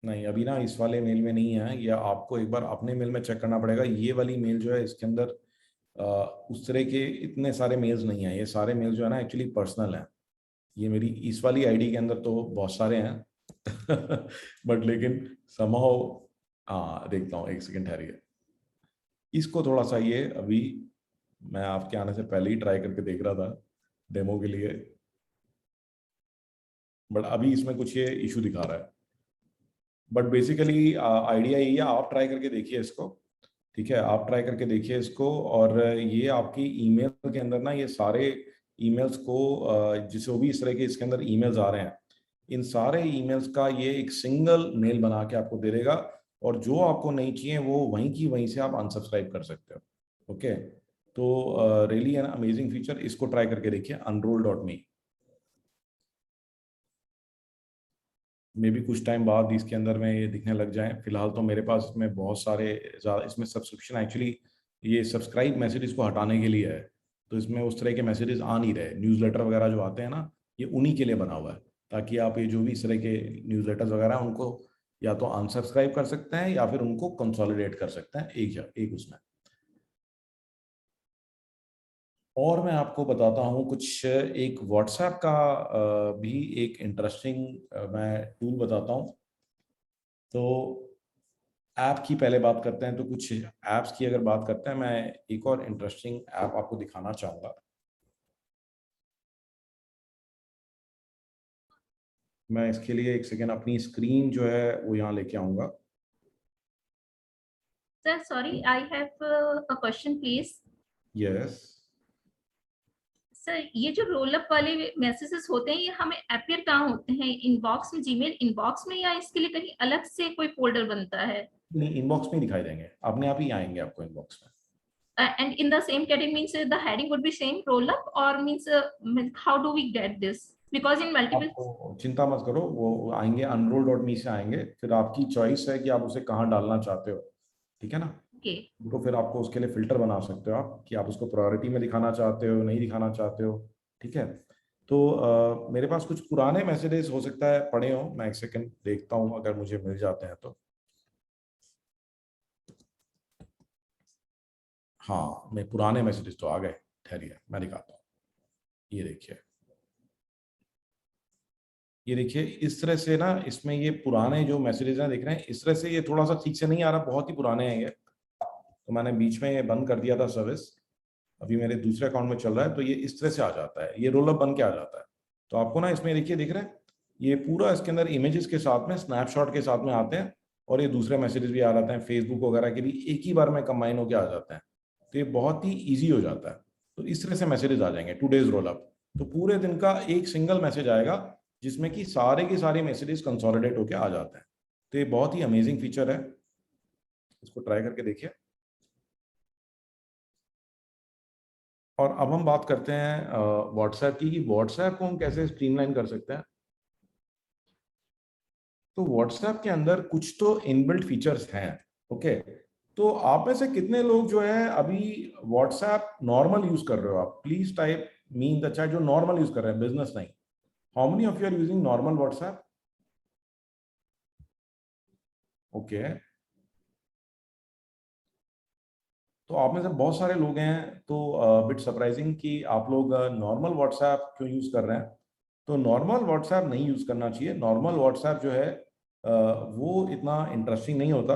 नहीं, अभी ना इस वाले मेल में नहीं है, या आपको एक बार अपने मेल में चेक करना पड़ेगा। ये वाली मेल जो है इसके अंदर उस तरह के इतने सारे मेल्स नहीं है। ये सारे मेल जो है ना एक्चुअली पर्सनल हैं। ये मेरी इस वाली आईडी के अंदर तो बहुत सारे हैं बट लेकिन समहाउ, हाँ देखता हूँ, एक सेकेंड ठहरिए। इसको थोड़ा सा ये अभी मैं आपके आने से पहले ही ट्राई करके देख रहा था डेमो के लिए, बट अभी इसमें कुछ ये इशू दिखा रहा है। बट बेसिकली आइडिया यही है, आप ट्राई करके देखिए इसको, ठीक है? आप ट्राई करके देखिए इसको, और ये आपकी ईमेल के अंदर ना ये सारे ईमेल्स को जो भी इस तरह के इसके अंदर ईमेल्स आ रहे हैं, इन सारे ईमेल्स का ये एक सिंगल मेल बना के आपको दे देगा, और जो आपको नहीं चाहिए वो वहीं की वहीं से आप अनसब्सक्राइब कर सकते हो। ओके, तो रियली एन अमेजिंग फीचर, इसको ट्राई करके देखिए unroll.me। मे भी कुछ टाइम बाद इसके अंदर में ये दिखने लग जाए। फिलहाल तो मेरे पास इसमें बहुत सारे ज़्यादा इसमें सब्सक्रिप्शन, एक्चुअली ये सब्सक्राइब मैसेजेस को हटाने के लिए है, तो इसमें उस तरह के मैसेजेस आ नहीं रहे। न्यूज़लेटर वगैरह जो आते हैं ना, ये उन्हीं के लिए बना हुआ है, ताकि आप ये जो भी इस तरह के न्यूज़लेटर्स वगैरह हैं उनको या तो अनसब्सक्राइब कर सकते हैं या फिर उनको कंसोलिडेट कर सकते हैं एक उसमें। और मैं आपको बताता हूँ कुछ, एक व्हाट्सएप का भी एक इंटरेस्टिंग मैं टूल बताता हूँ। तो ऐप की पहले बात करते हैं, तो कुछ ऐप्स की अगर बात करते हैं, मैं एक और इंटरेस्टिंग ऐप आपको दिखाना चाहूँगा। मैं इसके लिए एक सेकेंड अपनी स्क्रीन जो है वो यहाँ लेके आऊँगा। Sir, sorry, I have a question, please. Yes, sir, ये जो रोल अप वाले मैसेजेस होते हैं, ये हमें अपीयर कहाँ होते हैं? इनबॉक्स में, जीमेल इनबॉक्स में, या इसके लिए कहीं अलग से कोई फोल्डर बनता है? नहीं, इनबॉक्स में दिखाई देंगे, अपने आप ही आएंगे आपको इनबॉक्स में। And in the same category, means the heading would be same roll up, or means how do we get this? Because in multiple, आपको चिंता मत करो, वो आएंगे unroll.me से आएंगे, फिर आपकी चॉइस है कि आप उसे कहाँ डालना चाहते हो, ठीक है ना? okay, तो फिर आपको उसके लिए फिल्टर बना सकते हो आप, कि आप उसको प्रायोरिटी में दिखाना चाहते हो, नहीं दिखाना चाहते हो, ठीक है? तो मेरे पास कुछ पुराने मैसेजेस हो सकता है पड़े हो, मैं एक सेकंड देखता हूँ अगर मुझे मिल जाते हैं तो। हाँ, मैं पुराने मैसेजेस तो आ गए, ठहरिए मैं दिखाता हूँ। ये देखिए इस तरह से ना, इसमें ये पुराने जो मैसेजेस हैं, देख रहे हैं इस तरह से, ये थोड़ा सा ठीक से नहीं आ रहा, बहुत ही पुराने हैं ये, तो मैंने बीच में ये बंद कर दिया था सर्विस, अभी मेरे दूसरे अकाउंट में चल रहा है, तो ये इस तरह से आ जाता है, ये रोल अप बन के आ जाता है। तो आपको ना इसमें देखिए, दिख रहे हैं ये पूरा, इसके अंदर इमेजेस के साथ में, स्नैपशॉट के साथ में आते हैं, और ये दूसरे मैसेजेस भी आ जाते हैं, फेसबुक वगैरह के भी एक ही बार में कंबाइन होकर आ जाते हैं। तो ये बहुत ही ईजी हो जाता है। तो इस तरह से मैसेजेस आ जाएंगे, टुडेज रोल अप, तो पूरे दिन का एक सिंगल मैसेज आएगा जिसमें कि सारे के सारे मैसेजेस कंसोलिडेट होकर आ जाते हैं। तो ये बहुत ही अमेजिंग फीचर है, इसको ट्राई करके देखिए। और अब हम बात करते हैं व्हाट्सएप की, कि व्हाट्सएप को हम कैसे स्ट्रीमलाइन कर सकते हैं। तो व्हाट्सएप के अंदर कुछ तो इनबिल्ट फीचर्स हैं, ओके। तो आप में से कितने लोग जो है अभी व्हाट्सएप नॉर्मल यूज कर रहे हो? आप please type me in the chat जो नॉर्मल यूज कर रहे हैं, बिजनेस नहीं। How many of you are using normal WhatsApp? Okay, तो आप में से बहुत सारे लोग हैं, तो बिट सरप्राइजिंग कि आप लोग नॉर्मल व्हाट्सएप क्यों यूज कर रहे हैं। तो नॉर्मल व्हाट्सएप नहीं यूज करना चाहिए। नॉर्मल व्हाट्सएप जो है वो इतना इंटरेस्टिंग नहीं होता।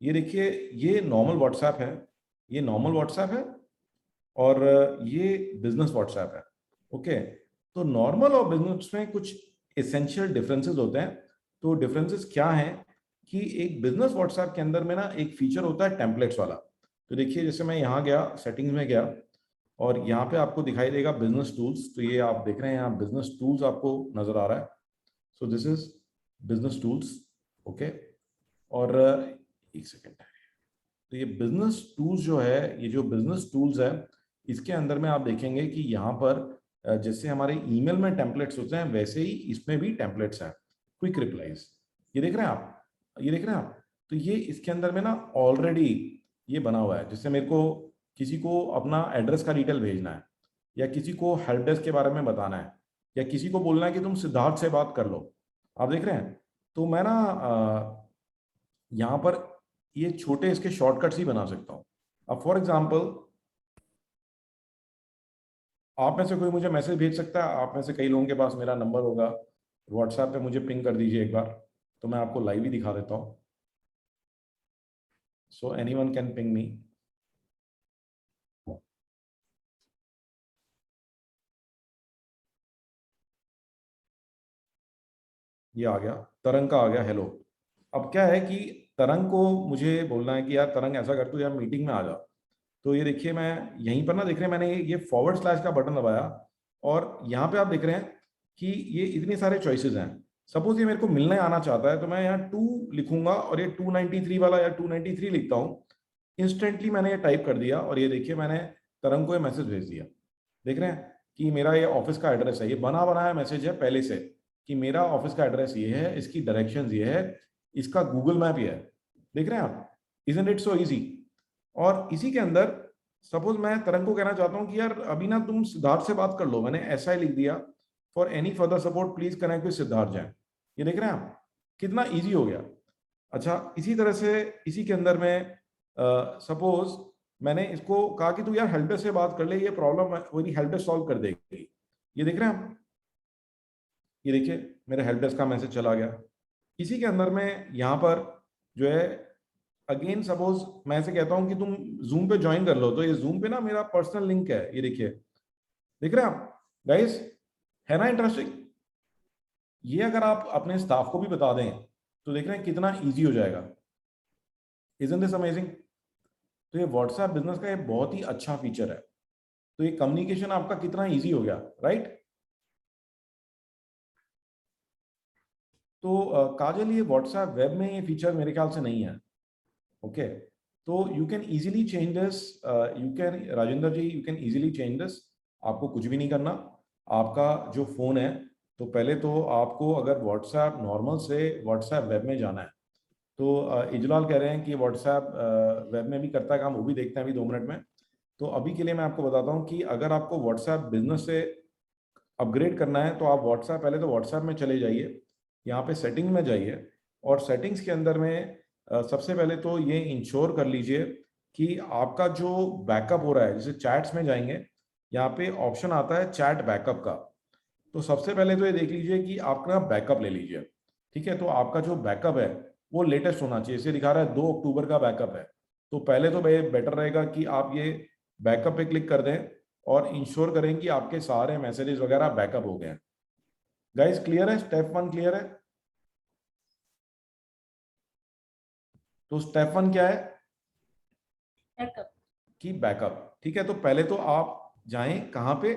ये देखिए, ये नॉर्मल व्हाट्सएप है, ये नॉर्मल व्हाट्सएप है, और ये बिजनेस व्हाट्सएप है, ओके। तो नॉर्मल और बिजनेस में कुछ एसेंशियल डिफरेंसेस होते हैं। तो डिफरेंसेस क्या हैं कि एक बिजनेस व्हाट्सएप के अंदर में ना एक फीचर होता है टेम्पलेट्स वाला। तो देखिए, जैसे मैं यहाँ गया, सेटिंग्स में गया, और यहाँ पे आपको दिखाई देगा बिजनेस टूल्स। तो ये आप देख रहे हैं यहाँ बिजनेस टूल्स आपको नजर आ रहा है। So this is business tools, okay. और एक सेकेंड, तो ये बिजनेस टूल्स जो है, ये जो बिजनेस टूल्स है, इसके अंदर में आप देखेंगे कि यहाँ पर जैसे हमारे ईमेल में टेम्पलेट्स होते हैं, वैसे ही इसमें भी टेम्पलेट्स हैं। क्विक रिप्लाईज, ये देख रहे हैं आप, ये देख रहे हैं आप। तो ये इसके अंदर में ना ऑलरेडी ये बना हुआ है। जैसे मेरे को किसी को अपना एड्रेस का डिटेल भेजना है, या किसी को हेल्प डेस्क के बारे में बताना है, या किसी को बोलना है कि तुम सिद्धार्थ से बात कर लो, आप देख रहे हैं। तो मैं ना यहाँ पर ये छोटे इसके शॉर्टकट्स ही बना सकता हूँ। अब फॉर एग्जाम्पल, आप में से कोई मुझे मैसेज भेज सकता है, आप में से कई लोगों के पास मेरा नंबर होगा, व्हाट्सएप पे मुझे पिंग कर दीजिए एक बार, तो मैं आपको लाइव ही दिखा देता हूँ। So anyone can ping me. ये आ गया, तरंग का आ गया हेलो। अब क्या है कि तरंग को मुझे बोलना है कि यार तरंग ऐसा कर, तू यार मीटिंग में आ जा। तो ये देखिए, मैं यहीं पर ना देख रहे हैं, मैंने ये फॉरवर्ड स्लैश का बटन दबाया, और यहाँ पे आप देख रहे हैं कि ये इतने सारे चॉइसेस हैं। सपोज ये मेरे को मिलने आना चाहता है, तो मैं यहाँ 2 लिखूंगा, और ये 293 वाला या 293 लिखता हूँ। इंस्टेंटली मैंने ये टाइप कर दिया, और ये देखिए मैंने तरंग को ये मैसेज भेज दिया। देख रहे हैं कि मेरा ये ऑफिस का एड्रेस है, ये बना बनाया मैसेज है पहले से, कि मेरा ऑफिस का एड्रेस ये है, इसकी डायरेक्शंस ये है, इसका गूगल मैप ये है। देख रहे हैं आप, इजंट इट सो इजी। और इसी के अंदर सपोज मैं तरंग को कहना चाहता हूँ कि यार अभी ना तुम सिद्धार्थ से बात कर लो, मैंने ऐसा ही लिख दिया, for any further support please connect with Siddharth Jain. ये देख रहे हैं आप, कितना इजी हो गया। अच्छा, इसी तरह से इसी के अंदर में सपोज मैंने इसको कहा कि तू यार हेल्प डेस्क से बात कर ले, ये प्रॉब्लम मेरी हेल्प डेस्क सॉल्व कर देगी। ये देख रहे हैं आप, ये देखिए मेरे हेल्प डेस्क का मैसेज चला गया। इसी के अंदर में यहाँ पर जो है, अगेन सपोज मैं ऐसे कहता हूँ कि तुम जूम पे ज्वाइन कर लो, तो ये जूम पे ना मेरा पर्सनल लिंक है, ये देखिए, देख रहे हैं आप गाइस, है ना इंटरेस्टिंग। ये अगर आप अपने स्टाफ को भी बता दें, तो देख रहे हैं कितना इजी हो जाएगा। Isn't this amazing. तो ये व्हाट्सएप बिजनेस का ये बहुत ही अच्छा फीचर है। तो ये कम्युनिकेशन आपका कितना इजी हो गया, राइट। तो काजल, ये व्हाट्सएप वेब में ये फीचर मेरे ख्याल से नहीं है, ओके। तो you can easily change this, you can, Rajendra ji, you can easily change this. आपको कुछ भी नहीं करना। आपका जो फोन है, तो पहले तो आपको अगर व्हाट्सएप नॉर्मल से व्हाट्सएप वेब में जाना है, तो इजलाल कह रहे हैं कि व्हाट्सएप वेब में भी करता है काम, वो भी देखते हैं अभी 2 मिनट में। तो अभी के लिए मैं आपको बताता हूँ कि अगर आपको व्हाट्सएप बिजनेस से अपग्रेड करना है, तो आप व्हाट्सएप, पहले तो व्हाट्सएप में चले जाइए, यहाँ पे सेटिंग में जाइए, और सेटिंग्स के अंदर में सबसे पहले तो ये इंश्योर कर लीजिए कि आपका जो बैकअप हो रहा है, जैसे चैट्स में जाएंगे, यहाँ पे ऑप्शन आता है चैट बैकअप का। तो सबसे पहले तो ये देख लीजिए कि आपका बैकअप ले लीजिए, ठीक है। तो आपका जो बैकअप है वो लेटेस्ट होना चाहिए। इसे दिखा रहा है 2 अक्टूबर का बैकअप है। तो पहले तो बेटर रहेगा कि आप ये बैकअप पे क्लिक कर दें, और इंश्योर करें कि आपके सारे मैसेजेस वगैरह बैकअप हो गए हैं। गाइस क्लियर है? स्टेप 1 क्लियर है? तो स्टेप 1 क्या है? बैकअप। कि बैकअप, ठीक है। तो पहले तो आप जाएं कहां पे,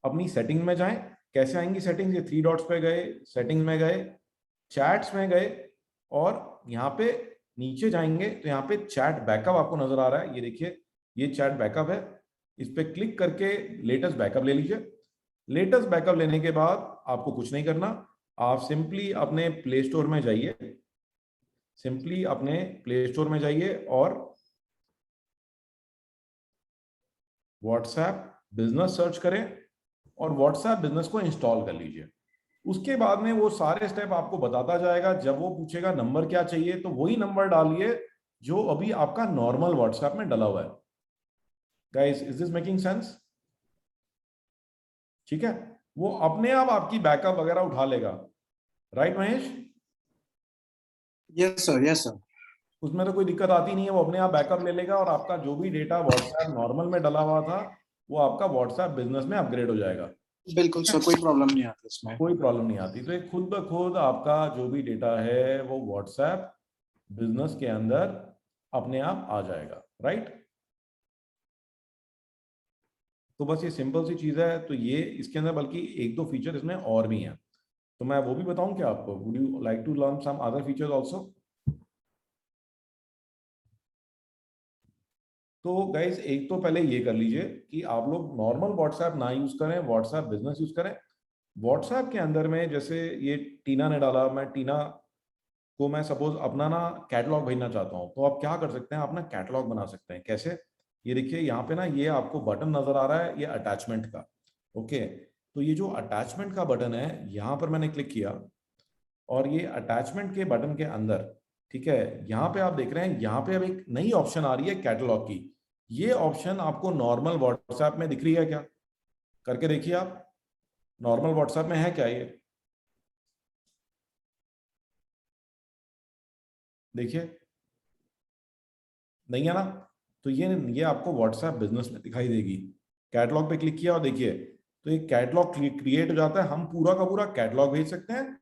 अपनी सेटिंग में जाएं। कैसे आएंगी सेटिंग्स? ये 3 डॉट्स पे गए, सेटिंग्स में गए, चैट्स में गए, और यहाँ पे नीचे जाएंगे तो यहाँ पे चैट बैकअप आपको नजर आ रहा है, ये देखिए ये चैट बैकअप है, इस पे क्लिक करके लेटेस्ट बैकअप ले लीजिए। लेटेस्ट बैकअप लेने के बाद आपको कुछ नहीं करना, आप सिंपली अपने प्ले स्टोर में जाइए, सिंपली अपने प्ले स्टोर में जाइए और व्हाट्सएप बिजनेस सर्च करें और व्हाट्सएप बिजनेस को इंस्टॉल कर लीजिए। उसके बाद में वो सारे स्टेप आपको बताता जाएगा। जब वो पूछेगा नंबर क्या चाहिए तो वही नंबर डालिए जो अभी आपका नॉर्मल व्हाट्सएप में डला हुआ है। Guys, is this making sense? ठीक है, वो अपने आप आपकी बैकअप वगैरह उठा लेगा, right Mahesh? Yes sir, yes sir. उसमें तो कोई दिक्कत आती नहीं है, वो अपने आप बैकअप ले लेगा और आपका जो भी डेटा व्हाट्सएप नॉर्मल में डला हुआ था वो आपका व्हाट्सएप बिजनेस में अपग्रेड हो जाएगा। बिल्कुल सर, कोई प्रॉब्लम नहीं आती इसमें। कोई प्रॉब्लम नहीं आती। तो ये खुद ब खुद आपका जो भी डेटा है वो व्हाट्सएप बिजनेस के अंदर अपने आप आ जाएगा, राइट? तो बस ये सिंपल सी चीज है। तो ये इसके अंदर बल्कि एक दो फीचर इसमें और भी हैं, तो मैं वो भी बताऊं क्या आपको? Would you like to learn some other features also? तो गाइज एक तो पहले ये कर लीजिए कि आप लोग नॉर्मल व्हाट्सएप ना यूज करें, व्हाट्सएप बिजनेस यूज करें। व्हाट्सएप के अंदर में जैसे ये टीना ने डाला, मैं टीना को मैं सपोज अपना ना कैटलॉग भेजना चाहता हूँ, तो आप क्या कर सकते हैं, अपना कैटलॉग बना सकते हैं। कैसे? ये देखिए यहाँ पे ना ये आपको बटन नजर आ रहा है, ये अटैचमेंट का। ओके, तो ये जो अटैचमेंट का बटन है यहाँ पर मैंने क्लिक किया और ये अटैचमेंट के बटन के अंदर, ठीक है, यहाँ पे आप देख रहे हैं यहाँ पे अब एक नई ऑप्शन आ रही है कैटलॉग की। ये ऑप्शन आपको नॉर्मल व्हाट्सएप में दिख रही है क्या? करके देखिए आप, नॉर्मल व्हाट्सएप में है क्या ये? देखिए नहीं है ना? तो ये आपको व्हाट्सएप बिजनेस में दिखाई देगी। कैटलॉग पे क्लिक किया और देखिए तो ये कैटलॉग क्रिएट हो जाता है। हम पूरा का पूरा कैटलॉग भेज सकते हैं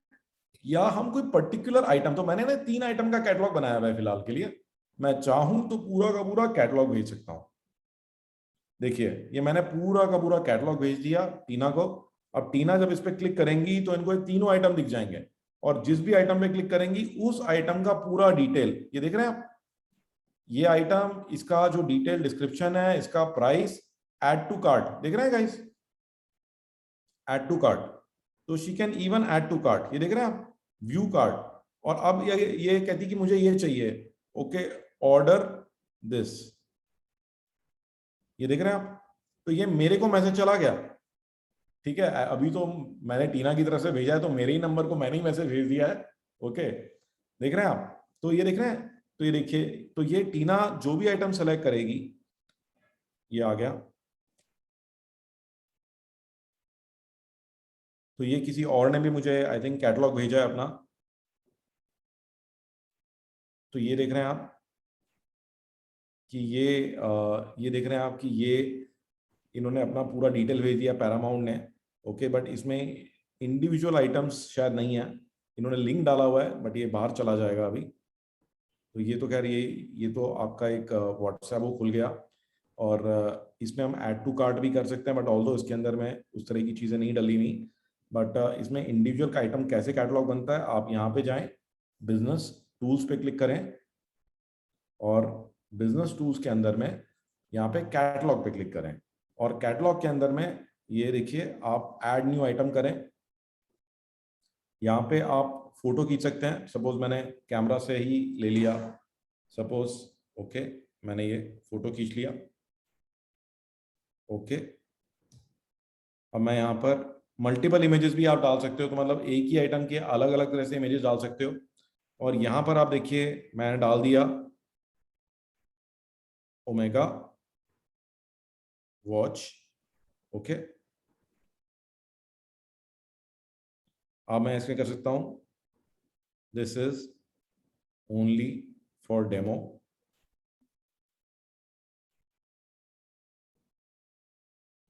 या हम कोई पर्टिकुलर आइटम, तो मैंने ना 3 आइटम का कैटलॉग बनाया हुआ है फिलहाल के लिए, मैं चाहूं तो पूरा का पूरा कैटलॉग भेज सकता हूं। देखिए ये मैंने पूरा का पूरा कैटलॉग भेज दिया टीना को। अब टीना जब इस पे क्लिक करेंगी तो इनको ये तीनों आइटम दिख जाएंगे और जिस भी आइटम पे क्लिक करेंगी उस आइटम का पूरा डिटेल, ये देख रहे हैं आप, ये आइटम, इसका जो डिटेल डिस्क्रिप्शन है, इसका प्राइस, ऐड टू कार्ट, देख रहे हैं गाइस, ऐड टू कार्ट। तो she can even add to cart, ये देख रहे हैं आप, व्यू कार्ट। और अब ये कहती कि मुझे ये चाहिए, ओके ऑर्डर दिस, ये देख रहे हैं आप, तो ये मेरे को मैसेज चला गया। ठीक है, अभी तो मैंने टीना की तरफ से भेजा है तो मेरे ही नंबर को मैंने ही मैसेज भेज दिया है। ओके, देख रहे हैं आप, तो ये देख रहे हैं, तो ये देखिए, तो ये टीना जो भी आइटम सेलेक्ट करेगी, ये आ गया। तो ये किसी और ने भी मुझे आई थिंक कैटलॉग भेजा है अपना, तो ये देख रहे हैं आप कि ये देख रहे हैं आप कि ये इन्होंने अपना पूरा डिटेल भेज दिया पैरामाउंट ने। ओके, बट इसमें इंडिविजुअल आइटम्स शायद नहीं है, इन्होंने लिंक डाला हुआ है बट ये बाहर चला जाएगा अभी। तो ये तो खैर ये तो आपका एक व्हाट्सएप वो खुल गया और इसमें हम ऐड टू कार्ट भी कर सकते हैं, बट ऑल्दो इसके अंदर में उस तरह की चीज़ें नहीं डली हुई। बट इसमें इंडिविजुअल का आइटम कैसे कैटलॉग बनता है, आप यहाँ पे जाएं, बिजनेस टूल्स पे क्लिक करें और बिजनेस टूल्स के अंदर में यहाँ पे कैटलॉग पे क्लिक करें और कैटलॉग के अंदर में ये देखिए आप ऐड न्यू आइटम करें। यहाँ पे आप फोटो खींच सकते हैं, सपोज मैंने कैमरा से ही ले लिया, सपोज, ओके, मैंने ये फोटो खींच लिया। ओके, अब मैं यहाँ पर मल्टीपल इमेजेस भी आप डाल सकते हो, तो मतलब एक ही आइटम के अलग अलग तरह से इमेजेस डाल सकते हो। और यहाँ पर आप देखिए मैंने डाल दिया ओमेगा वॉच। ओके, अब मैं इसमें कर सकता हूं this is only for demo.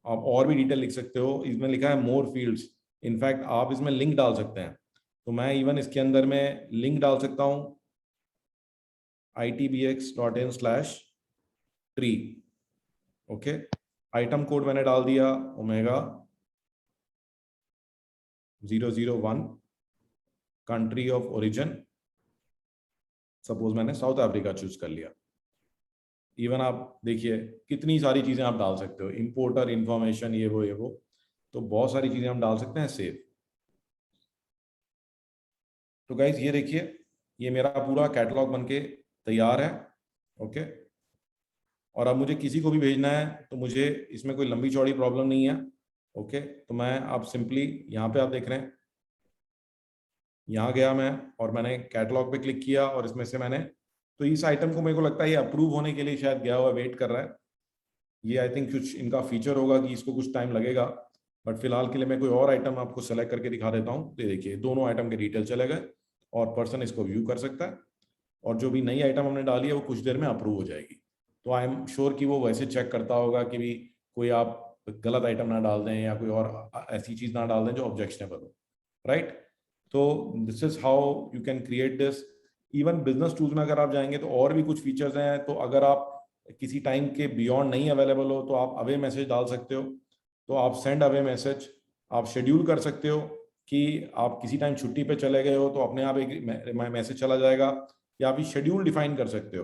आप और भी डिटेल लिख सकते हो, इसमें लिखा है मोर फील्ड्स, इनफैक्ट आप इसमें लिंक डाल सकते हैं। तो मैं इवन इसके अंदर में लिंक डाल सकता हूं itbx.in/tree। ओके, आइटम कोड मैंने डाल दिया omega 001, country of origin suppose मैंने साउथ अफ्रीका चूज कर लिया। इवन आप देखिए कितनी सारी चीजें आप डाल सकते हो, इंपोर्टर इंफॉर्मेशन, ये वो, तो बहुत सारी चीजें हम डाल सकते हैं। सेव। तो गाइज ये देखिए, ये मेरा पूरा कैटलॉग बनके तैयार है। ओके, और अब मुझे किसी को भी भेजना है तो मुझे इसमें कोई लंबी चौड़ी प्रॉब्लम नहीं है। ओके, तो मैं अब सिंपली यहाँ पे आप देख रहे हैं, यहाँ गया मैं और मैंने कैटलॉग पे क्लिक किया और इसमें से मैंने, तो इस आइटम को मेरे को लगता है ये अप्रूव होने के लिए शायद गया हुआ वेट कर रहा है। ये आई थिंक कुछ इनका फीचर होगा कि इसको कुछ टाइम लगेगा, बट फिलहाल के लिए मैं कोई और आइटम आपको सेलेक्ट करके दिखा देता हूँ। तो देखिए दोनों आइटम के डिटेल चले गए और पर्सन इसको व्यू कर सकता है, और जो भी नई आइटम हमने डाली है वो कुछ देर में अप्रूव हो जाएगी। तो आई एम श्योर कि वो वैसे चेक करता होगा कि भी कोई आप गलत आइटम ना डाल दें या कोई और ऐसी चीज ना डाल दें जो ऑब्जेक्शनेबल हो, राइट। तो this is how you can create this. Even business tools में अगर आप जाएंगे तो और भी कुछ फीचर्स हैं। तो अगर आप किसी टाइम के बियॉन्ड नहीं अवेलेबल हो तो आप अवे मैसेज डाल सकते हो। तो आप सेंड अवे मैसेज आप शेड्यूल कर सकते हो कि आप किसी टाइम छुट्टी पे चले गए हो तो अपने आप एक मैसेज चला जाएगा, या आप शेड्यूल डिफाइन कर सकते हो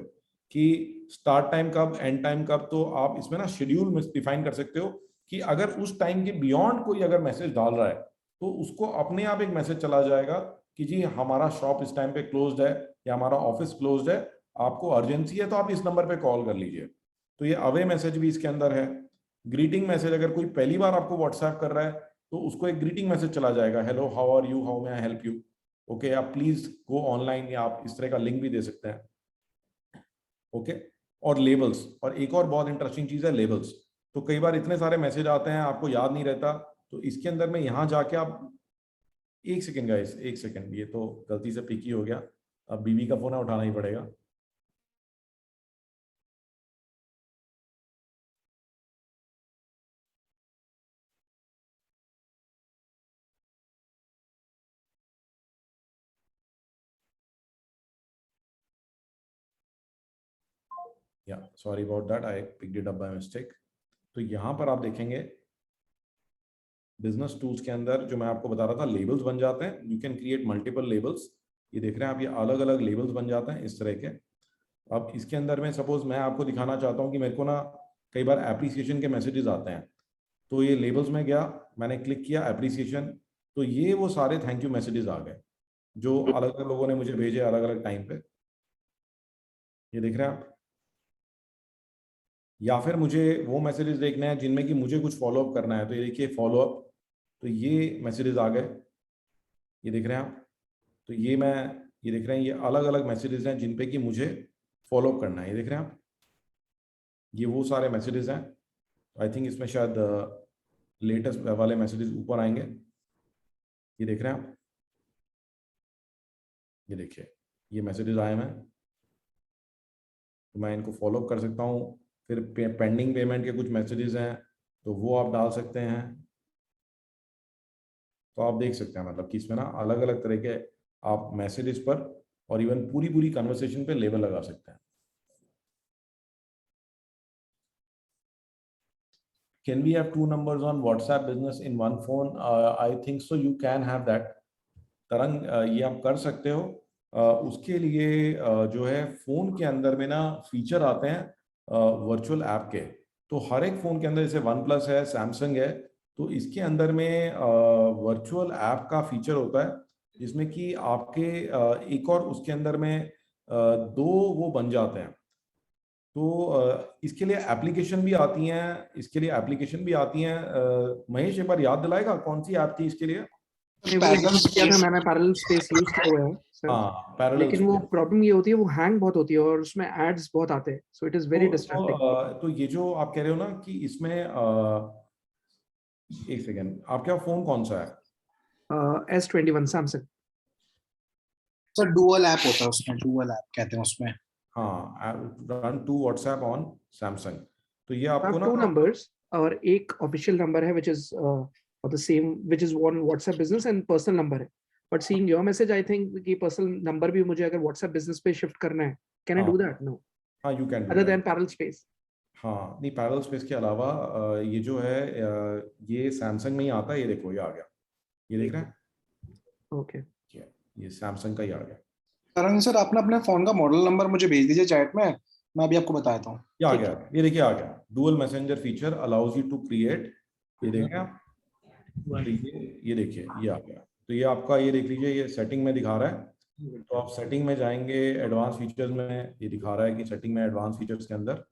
कि स्टार्ट टाइम कब, एंड टाइम कब। तो आप इसमें ना शेड्यूल डिफाइन कर सकते हो कि अगर उस टाइम के बियॉन्ड कोई अगर मैसेज डाल रहा है तो उसको अपने आप एक मैसेज चला जाएगा कि जी हमारा शॉप इस टाइम पे क्लोज्ड है या हमारा ऑफिस क्लोज्ड है, आपको अर्जेंसी है तो आप इस नंबर पे कॉल कर लीजिए। तो ये अवे मैसेज भी इसके अंदर है। ग्रीटिंग मैसेज, अगर कोई पहली बार आपको व्हाट्सएप कर रहा है तो उसको एक ग्रीटिंग मैसेज चला जाएगा, hello how are you, how may I help you. Okay, आप प्लीज गो ऑनलाइन, या आप इस तरह का लिंक भी दे सकते हैं। ओके, और लेबल्स, और एक और बहुत इंटरेस्टिंग चीज है लेबल्स। तो कई बार इतने सारे मैसेज आते हैं आपको याद नहीं रहता, तो इसके अंदर में यहाँ जाके आप, एक सेकेंड गाइस, एक सेकेंड, ये तो गलती से पिक ही हो गया, अब बीवी का फोन उठाना ही पड़ेगा। या sorry about that, I picked it up by mistake. तो यहाँ पर आप देखेंगे बिजनेस टूल्स के अंदर जो मैं आपको बता रहा था, लेबल्स बन जाते हैं। You can create multiple labels. ये देख रहे हैं आप, ये अलग अलग लेबल्स बन जाते हैं इस तरह के। अब इसके अंदर में सपोज मैं आपको दिखाना चाहता हूँ कि मेरे को ना कई बार एप्रिसिएशन के मैसेजेस आते हैं, तो ये लेबल्स में गया, मैंने क्लिक किया एप्रिसिएशन, तो ये वो सारे थैंक यू मैसेजेस आ गए जो अलग अलग लोगों ने मुझे भेजे अलग अलग टाइम पे। ये देख रहे हैं आप। या फिर मुझे वो मैसेजेस देखने हैं जिनमें कि मुझे कुछ फॉलोअप करना है, तो ये देखिए फॉलोअप, तो ये मैसेजेस आ गए, ये देख रहे हैं आप। तो ये देख रहे हैं, ये अलग अलग मैसेजेस हैं जिन पे कि मुझे फॉलोअप करना है। ये देख रहे हैं आप, ये वो सारे मैसेजेस हैं। आई थिंक इसमें शायद लेटेस्ट वाले मैसेजेस ऊपर आएंगे। ये देख रहे हैं आप, ये देखिए ये मैसेजेस आए हैं, तो मैं इनको फॉलोअप कर सकता हूँ। फिर पेंडिंग पेमेंट के कुछ मैसेजेस हैं तो वो आप डाल सकते हैं। तो आप देख सकते हैं मतलब कि इसमें ना अलग अलग तरह के आप मैसेजेस पर और इवन पूरी पूरी कन्वर्सेशन पे लेबल लगा सकते हैं। Can we have two numbers on WhatsApp business in one phone? I think so. You can have that. तरंग, ये आप कर सकते हो। उसके लिए जो है फोन के अंदर में ना फीचर आते हैं वर्चुअल ऐप के। तो हर एक फोन के अंदर, जैसे वन प्लस है, सैमसंग है, तो इसके अंदर में वर्चुअल ऐप का फीचर होता है जिसमें कि आपके एक और उसके अंदर में दो वो बन जाते हैं। तो इसके लिए एप्लीकेशन भी आती हैं, महेश एक बार याद दिलाएगा कौन सी ऐप थी इसके लिए? मैंने पैरेलल स्पेस यूज किया हुआ है सर। हाँ, पैरेलल लेकिन वो प्रॉब्लम ये होती है, वो हैंग बहुत होती है और उसमें एड्स बहुत आते हैं, so it is very distracting. तो ये जो आप कह रहे हो ना कि इसमें एक सेकेंड, आपका फोन कौन सा है? S21 Samsung. Sir dual app होता है उसमें, डुअल ऐप कहते हैं उसमें। हाँ, run two WhatsApp on Samsung. तो ये आपको ना टू नंबर्स और एक ऑफिशियल नंबर है which is for the same, which is one WhatsApp business, and personal number है। But seeing your message, I think कि पर्सनल नंबर भी मुझे अगर व्हाट्सएप बिजनेस पे शिफ्ट करना है, can I do that? No. हाँ, you can other than parallel space. हाँ, नहीं, पैरेलल स्पेस के अलावा ये जो है ये सैमसंग में ही आता है। ये देखो, ये आ गया, ये देख रहे हैं? ओके, ये सैमसंग का ही आ गया। तरंग सर, आपने अपने फोन का मॉडल नंबर मुझे भेज दीजिए चैट में, मैं अभी आपको बताता हूँ। ये आ ठीक गया, ये देखिए आ गया, dual messenger feature allows you to create, ये देखें आप, तो ये देखिए ये आ गया। तो ये आपका, ये देख लीजिए, ये सेटिंग में दिखा रहा है। तो आप सेटिंग में जाएंगे, एडवांस फीचर्स में ये दिखा रहा है कि सेटिंग में एडवांस फीचर्स के अंदर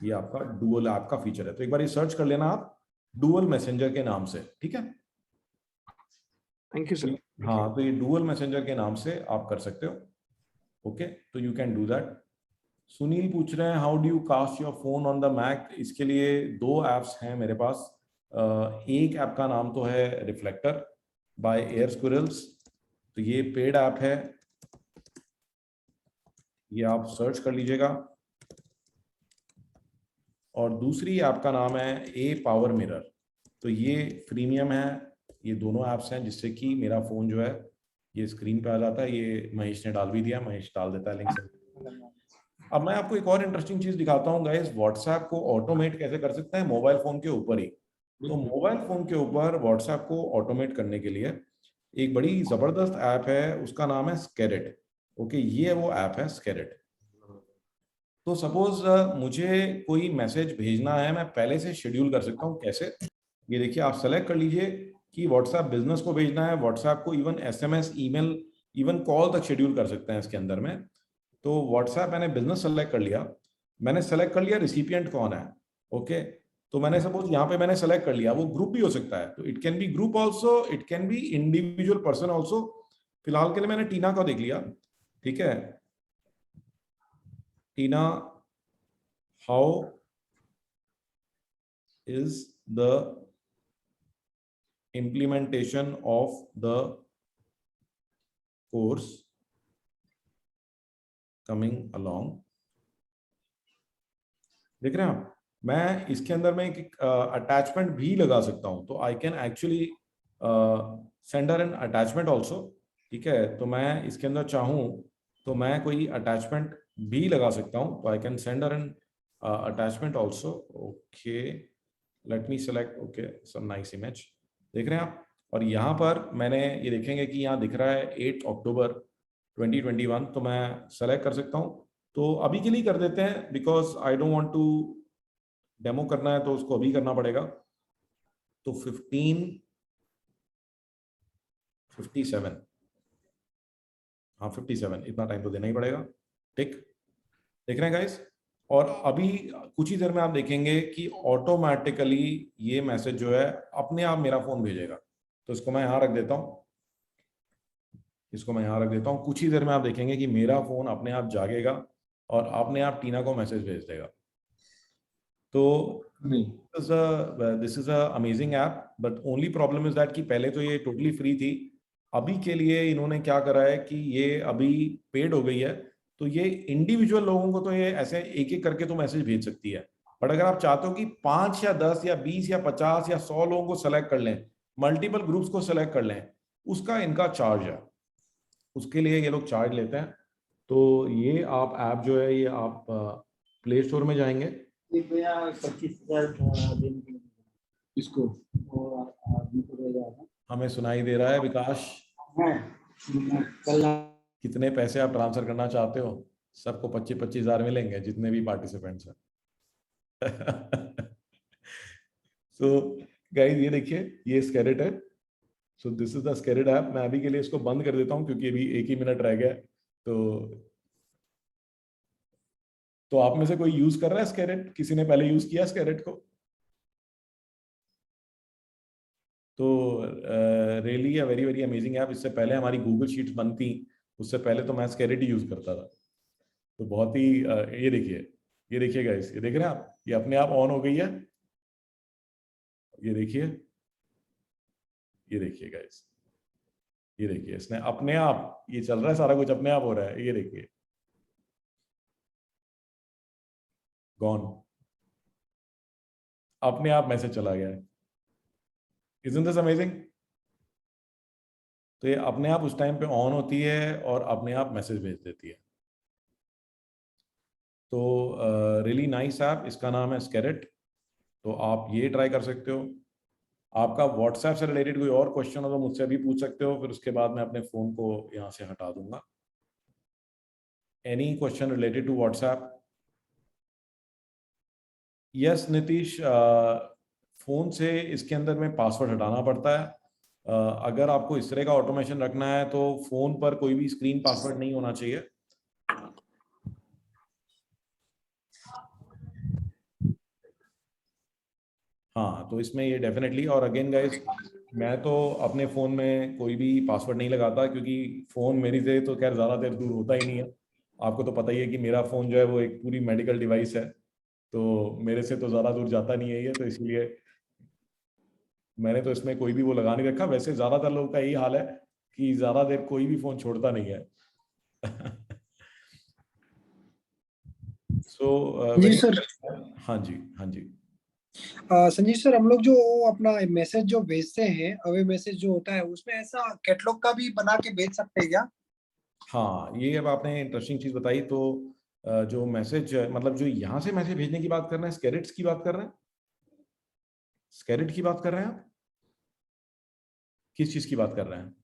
ये आपका डुअल ऐप का फीचर है। तो एक बार ये सर्च कर लेना आप डुअल मैसेंजर के नाम से, ठीक है। Thank you sir. हाँ, तो ये डुअल मैसेंजर के नाम से आप कर सकते हो। ओके, तो you can do that. Sunil पूछ रहे हैं how do you cast your phone on the Mac. इसके लिए 2 ऐप्स हैं मेरे पास। एक ऐप का नाम तो है रिफ्लेक्टर बाय एयर स्क्विरल्स, तो ये पेड ऐप है, ये आप सर्च कर लीजिएगा। और दूसरी ऐप का नाम है ए पावर मिरर, तो ये फ्रीमियम है। ये दोनों ऐप्स हैं जिससे कि मेरा फोन जो है ये स्क्रीन पे आ जाता है। ये महेश ने डाल भी दिया, महेश डाल देता है लिंक से। अब मैं आपको एक और इंटरेस्टिंग चीज दिखाता हूँ गाइस, व्हाट्सएप को ऑटोमेट कैसे कर सकते हैं मोबाइल फोन के ऊपर ही। तो मोबाइल फोन के ऊपर व्हाट्सएप को ऑटोमेट करने के लिए एक बड़ी जबरदस्त ऐप है, उसका नाम है स्केरेट। ओके, ये वो ऐप है स्केरेट। तो सपोज मुझे कोई मैसेज भेजना है, मैं पहले से शेड्यूल कर सकता हूँ। कैसे? ये देखिए, आप सेलेक्ट कर लीजिए कि व्हाट्सएप बिजनेस को भेजना है, व्हाट्सएप को even SMS, email, even call तक शेड्यूल कर सकते हैं इसके अंदर में। तो व्हाट्सएप मैंने बिजनेस सेलेक्ट कर लिया, मैंने सेलेक्ट कर लिया रिसिपिएंट कौन है। ओके, तो मैंने सपोज यहाँ पे मैंने सेलेक्ट कर लिया, वो ग्रुप भी हो सकता है, तो it can be group also, it can be individual person also. फिलहाल के लिए मैंने टीना का देख लिया, ठीक है। Tina, how is the implementation of the course coming along। देख रहे हैं आप, मैं इसके अंदर में एक अटैचमेंट भी लगा सकता हूं, तो I can actually sender an attachment also, ठीक है। तो मैं इसके अंदर चाहूं तो मैं कोई अटैचमेंट भी लगा सकता हूं, तो I can sender an attachment also. Okay, let me select, okay, some nice image, देख रहे हैं आप। और यहाँ पर मैंने ये देखेंगे कि यहाँ दिख रहा है 8 अक्टूबर 2021, तो मैं सेलेक्ट कर सकता हूँ। तो अभी के लिए कर देते हैं, because I don't want to demo करना है तो उसको अभी करना पड़ेगा। तो 1557, हाँ 57, इतना टाइम तो देना ही पड़ेगा, ठीक। देख रहे हैं गाइस, और अभी कुछ ही देर में आप देखेंगे कि ऑटोमेटिकली ये मैसेज जो है अपने आप मेरा फोन भेजेगा। तो इसको मैं यहाँ रख देता हूँ, इसको मैं यहाँ रख देता हूँ। कुछ ही देर में आप देखेंगे कि मेरा फोन अपने आप जागेगा और अपने आप टीना को मैसेज भेज देगा। तो this is a amazing app, but only problem is that कि पहले तो ये टोटली फ्री थी, अभी के लिए इन्होंने क्या करा है कि ये अभी पेड हो गई है। तो ये इंडिविजुअल लोगों को तो ये ऐसे एक एक करके तो मैसेज भेज सकती है, बट अगर आप चाहते हो कि 5 या 10 या 20 या 50 या 100 लोगों को सेलेक्ट कर लें, मल्टीपल ग्रुप्स को सेलेक्ट कर लें, उसका इनका चार्ज है, उसके लिए ये लोग चार्ज लेते हैं। तो ये आप ऐप जो है ये आप प्ले स्टोर में जाएंगे, 25,000 इसको हमें सुनाई दे रहा है विकास, कल कितने पैसे आप ट्रांसफर करना चाहते हो? सबको 25-25 हजार मिलेंगे जितने भी पार्टिसिपेंट्स हैं। सो गाइस, ये देखिए, ये स्केरेट है। सो दिस इज द स्केरेट ऐप। मैं अभी के लिए इसको बंद कर देता हूं क्योंकि अभी 1 ही मिनट रह गया। तो आप में से कोई यूज कर रहा है स्केरेट? किसी ने पहले यूज किया स्केरेट को? तो रियली अ वेरी वेरी अमेजिंग ऐप। इससे पहले हमारी गूगल शीट्स बनती, उससे पहले तो मैं स्केरेट ही यूज करता था। तो बहुत ही ये देखिए, ये देखिए गाइस, ये देख रहे हैं आप, ये अपने आप ऑन हो गई है। ये देखिए, ये देखिए गाइस, ये देखिए, इसने अपने आप, ये चल रहा है, सारा कुछ अपने आप हो रहा है। ये देखिए, गॉन, अपने आप मैसेज चला गया है। Isn't this amazing? तो ये अपने आप उस टाइम पे ऑन होती है और अपने आप मैसेज भेज देती है। तो रियली नाइस ऐप, इसका नाम है स्केरेट। तो आप ये ट्राई कर सकते हो। आपका व्हाट्सएप से रिलेटेड कोई और क्वेश्चन हो तो मुझसे भी पूछ सकते हो, फिर उसके बाद मैं अपने फ़ोन को यहाँ से हटा दूंगा। Any question related to WhatsApp? Yes, Nitish, phone से इसके अंदर में पासवर्ड हटाना पड़ता है। अगर आपको इस तरह का ऑटोमेशन रखना है तो फोन पर कोई भी स्क्रीन पासवर्ड नहीं होना चाहिए। हाँ, तो इसमें ये डेफिनेटली, और अगेन गाइस, मैं तो अपने फ़ोन में कोई भी पासवर्ड नहीं लगाता, क्योंकि फ़ोन मेरी से तो खैर ज़्यादा देर दूर होता ही नहीं है। आपको तो पता ही है कि मेरा फ़ोन जो है वो एक पूरी मेडिकल डिवाइस है, तो मेरे से तो ज़्यादा दूर जाता नहीं है ये, तो इसलिए मैंने तो इसमें कोई भी वो लगा नहीं रखा। वैसे ज़्यादातर लोगों का यही हाल है कि ज़्यादा देर कोई भी फ़ोन छोड़ता नहीं है। जी सर। हाँ जी, हाँ जी। संजीव सर, हम लोग जो अपना मैसेज जो भेजते हैं, अवे मैसेज जो होता है, उसमें ऐसा कैटलॉग का भी बना के भेज सकते हैं क्या? हाँ, ये अब आपने इंटरेस्टिंग चीज बताई। तो जो मैसेज, मतलब जो यहाँ से मैसेज भेजने की बात कर रहे हैं, स्केरेट्स की बात कर रहे हैं? स्केरेट की बात कर रहे हैं आप? किस चीज की बात कर रहे हैं?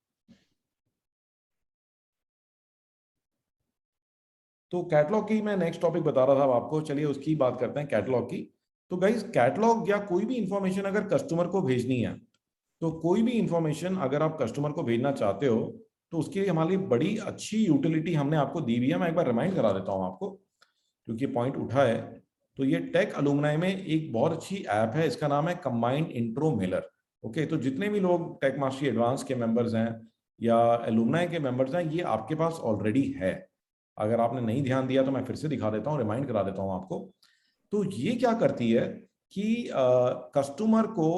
तो कैटलॉग की मैं नेक्स्ट टॉपिक बता रहा था आपको, चलिए उसकी बात करते हैं, कैटलॉग की। तो गाइस, कैटलॉग या कोई भी इंफॉर्मेशन अगर कस्टमर को भेजनी है, तो कोई भी इंफॉर्मेशन अगर आप कस्टमर को भेजना चाहते हो, तो उसके लिए हमारी बड़ी अच्छी यूटिलिटी हमने आपको दी हुई है। मैं एक बार रिमाइंड करा देता हूँ आपको, क्योंकि पॉइंट उठा है। तो ये टेक अलुमनाई में एक बहुत अच्छी ऐप है, इसका नाम है कंबाइंड इंट्रो मेलर। ओके, तो जितने भी लोग टेक मास्टरी एडवांस के मेंबर्स हैं या अलुमनाई के मेंबर्स हैं, ये आपके पास ऑलरेडी है। अगर आपने नहीं ध्यान दिया तो मैं फिर से दिखा देता हूँ, रिमाइंड करा देता हूँ आपको। तो ये क्या करती है कि कस्टमर को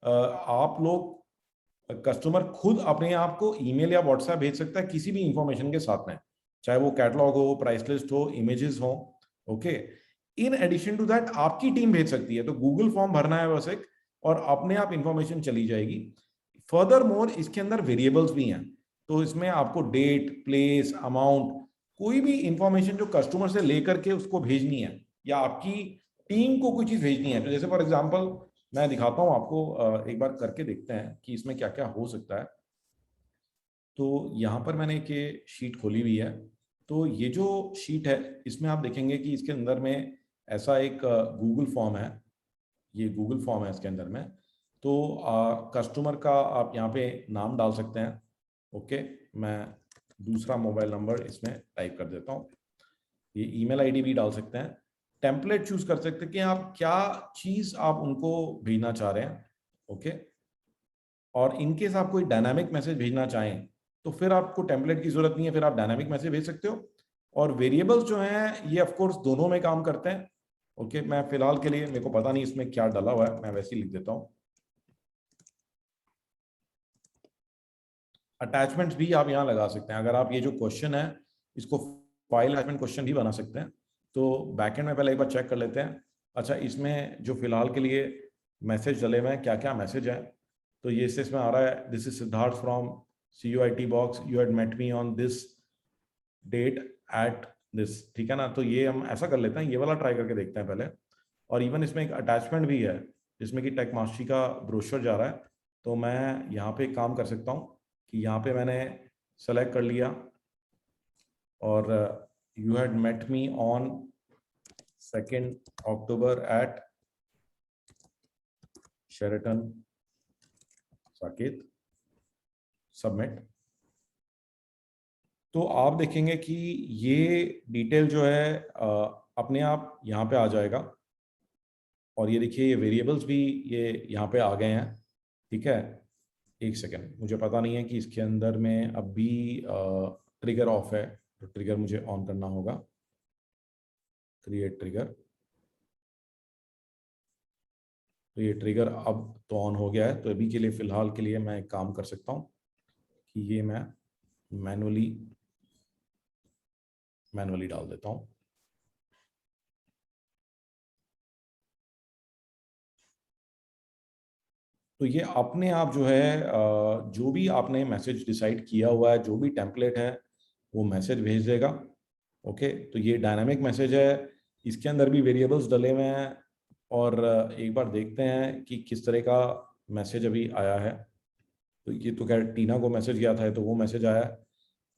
आप लोग, कस्टमर खुद अपने आप को ईमेल या व्हाट्सएप भेज सकता है किसी भी इंफॉर्मेशन के साथ में, चाहे वो कैटलॉग हो, प्राइस लिस्ट हो, इमेजेस हो। Okay, in addition to that आपकी टीम भेज सकती है। तो गूगल फॉर्म भरना है बस एक, और अपने आप इंफॉर्मेशन चली जाएगी। फर्दर मोर, इसके अंदर वेरिएबल्स भी हैं। तो इसमें आपको डेट, प्लेस, अमाउंट, कोई भी इंफॉर्मेशन जो कस्टमर से लेकर के उसको भेजनी है, या आपकी टीम को कोई चीज भेजनी है, तो जैसे फॉर एग्जांपल मैं दिखाता हूं आपको, एक बार करके देखते हैं कि इसमें क्या क्या हो सकता है। तो यहाँ पर मैंने एक ये शीट खोली हुई है। तो ये जो शीट है, इसमें आप देखेंगे कि इसके अंदर में ऐसा एक गूगल फॉर्म है। ये गूगल फॉर्म है इसके अंदर में। तो कस्टमर का आप यहाँ पे नाम डाल सकते हैं। ओके, मैं दूसरा मोबाइल नंबर इसमें टाइप कर देता हूँ। ये ईमेल आईडी भी डाल सकते हैं। टेम्पलेट चूज कर सकते हैं कि आप क्या चीज आप उनको भेजना चाह रहे हैं। ओके, और इनकेस आप कोई डायनामिक मैसेज भेजना चाहें तो फिर आपको टेम्पलेट की जरूरत नहीं है, फिर आप डायनामिक मैसेज भेज सकते हो। और वेरिएबल्स जो हैं ये ऑफ कोर्स दोनों में काम करते हैं। ओके, मैं फिलहाल के लिए, मेरे को पता नहीं इसमें क्या डाला हुआ है, मैं वैसे ही लिख देता हूँ। अटैचमेंट्स भी आप यहाँ लगा सकते हैं। अगर आप ये जो क्वेश्चन है इसको फाइल अटैचमेंट क्वेश्चन भी बना सकते हैं। तो बैकएंड में पहले एक बार चेक कर लेते हैं। अच्छा, इसमें जो फिलहाल के लिए मैसेज डले हुए हैं, क्या क्या मैसेज है, तो ये इसमें आ रहा है, this is Siddharth from CUIT box, you had met me on this date at this. ठीक है ना, तो ये हम ऐसा कर लेते हैं, ये वाला ट्राई करके देखते हैं पहले। और इवन इसमें एक अटैचमेंट भी है जिसमें कि टेक मास्टरी का ब्रोशर जा रहा है। तो मैं यहाँ पे काम कर सकता हूँ कि यहाँ पे मैंने सेलेक्ट कर लिया, और you had met me on 2 October at Sheraton Saket, submit. तो आप देखेंगे कि ये डिटेल जो है अपने आप यहाँ पे आ जाएगा। और ये देखिए, ये वेरिएबल्स भी ये यहाँ पे आ गए हैं। ठीक है, एक सेकेंड, मुझे पता नहीं है कि इसके अंदर में अभी ट्रिगर ऑफ है, तो ट्रिगर मुझे ऑन करना होगा। क्रिएट ट्रिगर, तो ये ट्रिगर अब तो ऑन हो गया है। तो अभी के लिए, फिलहाल के लिए मैं एक काम कर सकता हूँ कि ये मैं मैनुअली डाल देता हूँ। तो ये अपने आप जो है, जो भी आपने मैसेज डिसाइड किया हुआ है, जो भी टेम्पलेट है, वो मैसेज भेज देगा। ओके, तो ये डायनामिक मैसेज है, इसके अंदर भी वेरिएबल्स डले हुए हैं। और एक बार देखते हैं कि किस तरह का मैसेज अभी आया है। तो ये तो खैर टीना को मैसेज गया था, तो वो मैसेज आया है।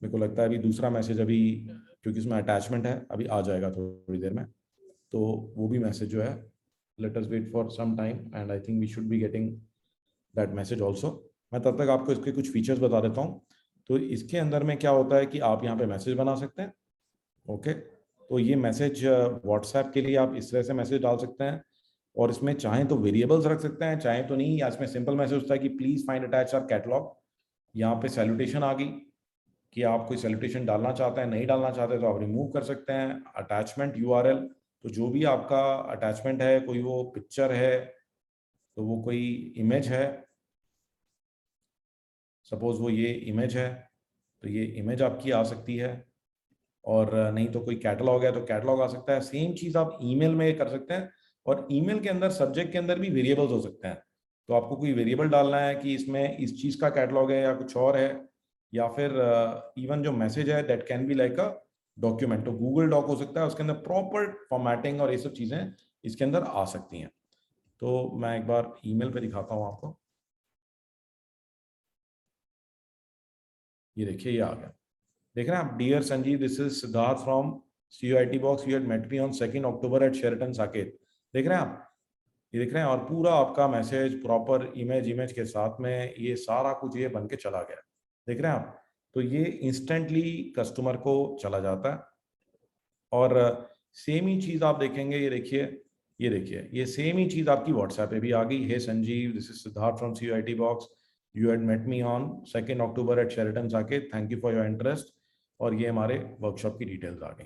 मेरे को लगता है अभी दूसरा मैसेज अभी क्योंकि उसमें अटैचमेंट है, अभी आ जाएगा थोड़ी देर में। तो वो भी मैसेज जो है, let us wait for some time and I think we should be getting that message also. मैं तब तक आपको इसके कुछ फीचर्स बता देता हूँ। तो इसके अंदर में क्या होता है कि आप यहाँ पे मैसेज बना सकते हैं। ओके, तो ये मैसेज व्हाट्सएप के लिए आप इस तरह से मैसेज डाल सकते हैं, और इसमें चाहें तो वेरिएबल्स रख सकते हैं, चाहें तो नहीं। या इसमें सिंपल मैसेज होता है कि please find attach our catalogue. यहाँ पे सैल्यूटेशन आ गई कि आप कोई सैल्यूटेशन डालना चाहते हैं, नहीं डालना चाहते तो आप रिमूव कर सकते हैं। अटैचमेंट यूआरएल, तो जो भी आपका अटैचमेंट है, कोई वो पिक्चर है, तो वो कोई इमेज है, सपोज वो ये इमेज है, तो ये इमेज आपकी आ सकती है। और नहीं तो कोई कैटलॉग है तो कैटलॉग आ सकता है। सेम चीज आप ईमेल में कर सकते हैं, और ईमेल के अंदर सब्जेक्ट के अंदर भी वेरिएबल्स हो सकते हैं। तो आपको कोई वेरिएबल डालना है कि इसमें इस चीज का कैटलॉग है या कुछ और है, या फिर इवन जो मैसेज है that can be like a document, तो गूगल डॉक हो सकता है, उसके अंदर प्रॉपर फॉर्मेटिंग और ये सब चीजें इसके अंदर आ सकती हैं। तो मैं एक बार ईमेल पे दिखाता हूँ आपको। ये देखिए, ये आ गया, देख रहे हैं आप। Dear Sanjeev, this is Siddharth from CUIT box, you had met me on 2 October at Sheraton Saket. देख रहे हैं आप, ये देख रहे हैं, और पूरा आपका मैसेज प्रॉपर इमेज के साथ में ये सारा कुछ ये बन के चला गया। देख रहे हैं आप, तो ये इंस्टेंटली कस्टमर को चला जाता है। और सेम ही चीज आप देखेंगे, ये देखिए, ये देखिए, ये सेम ही चीज आपकी व्हाट्सएप पे भी आ गई। Hey Sanjeev, this is Siddharth from CUIT box, you had met me on 2 October at Sheraton Saket, thank you for your interest. और ये हमारे वर्कशॉप की डिटेल्स आ गई।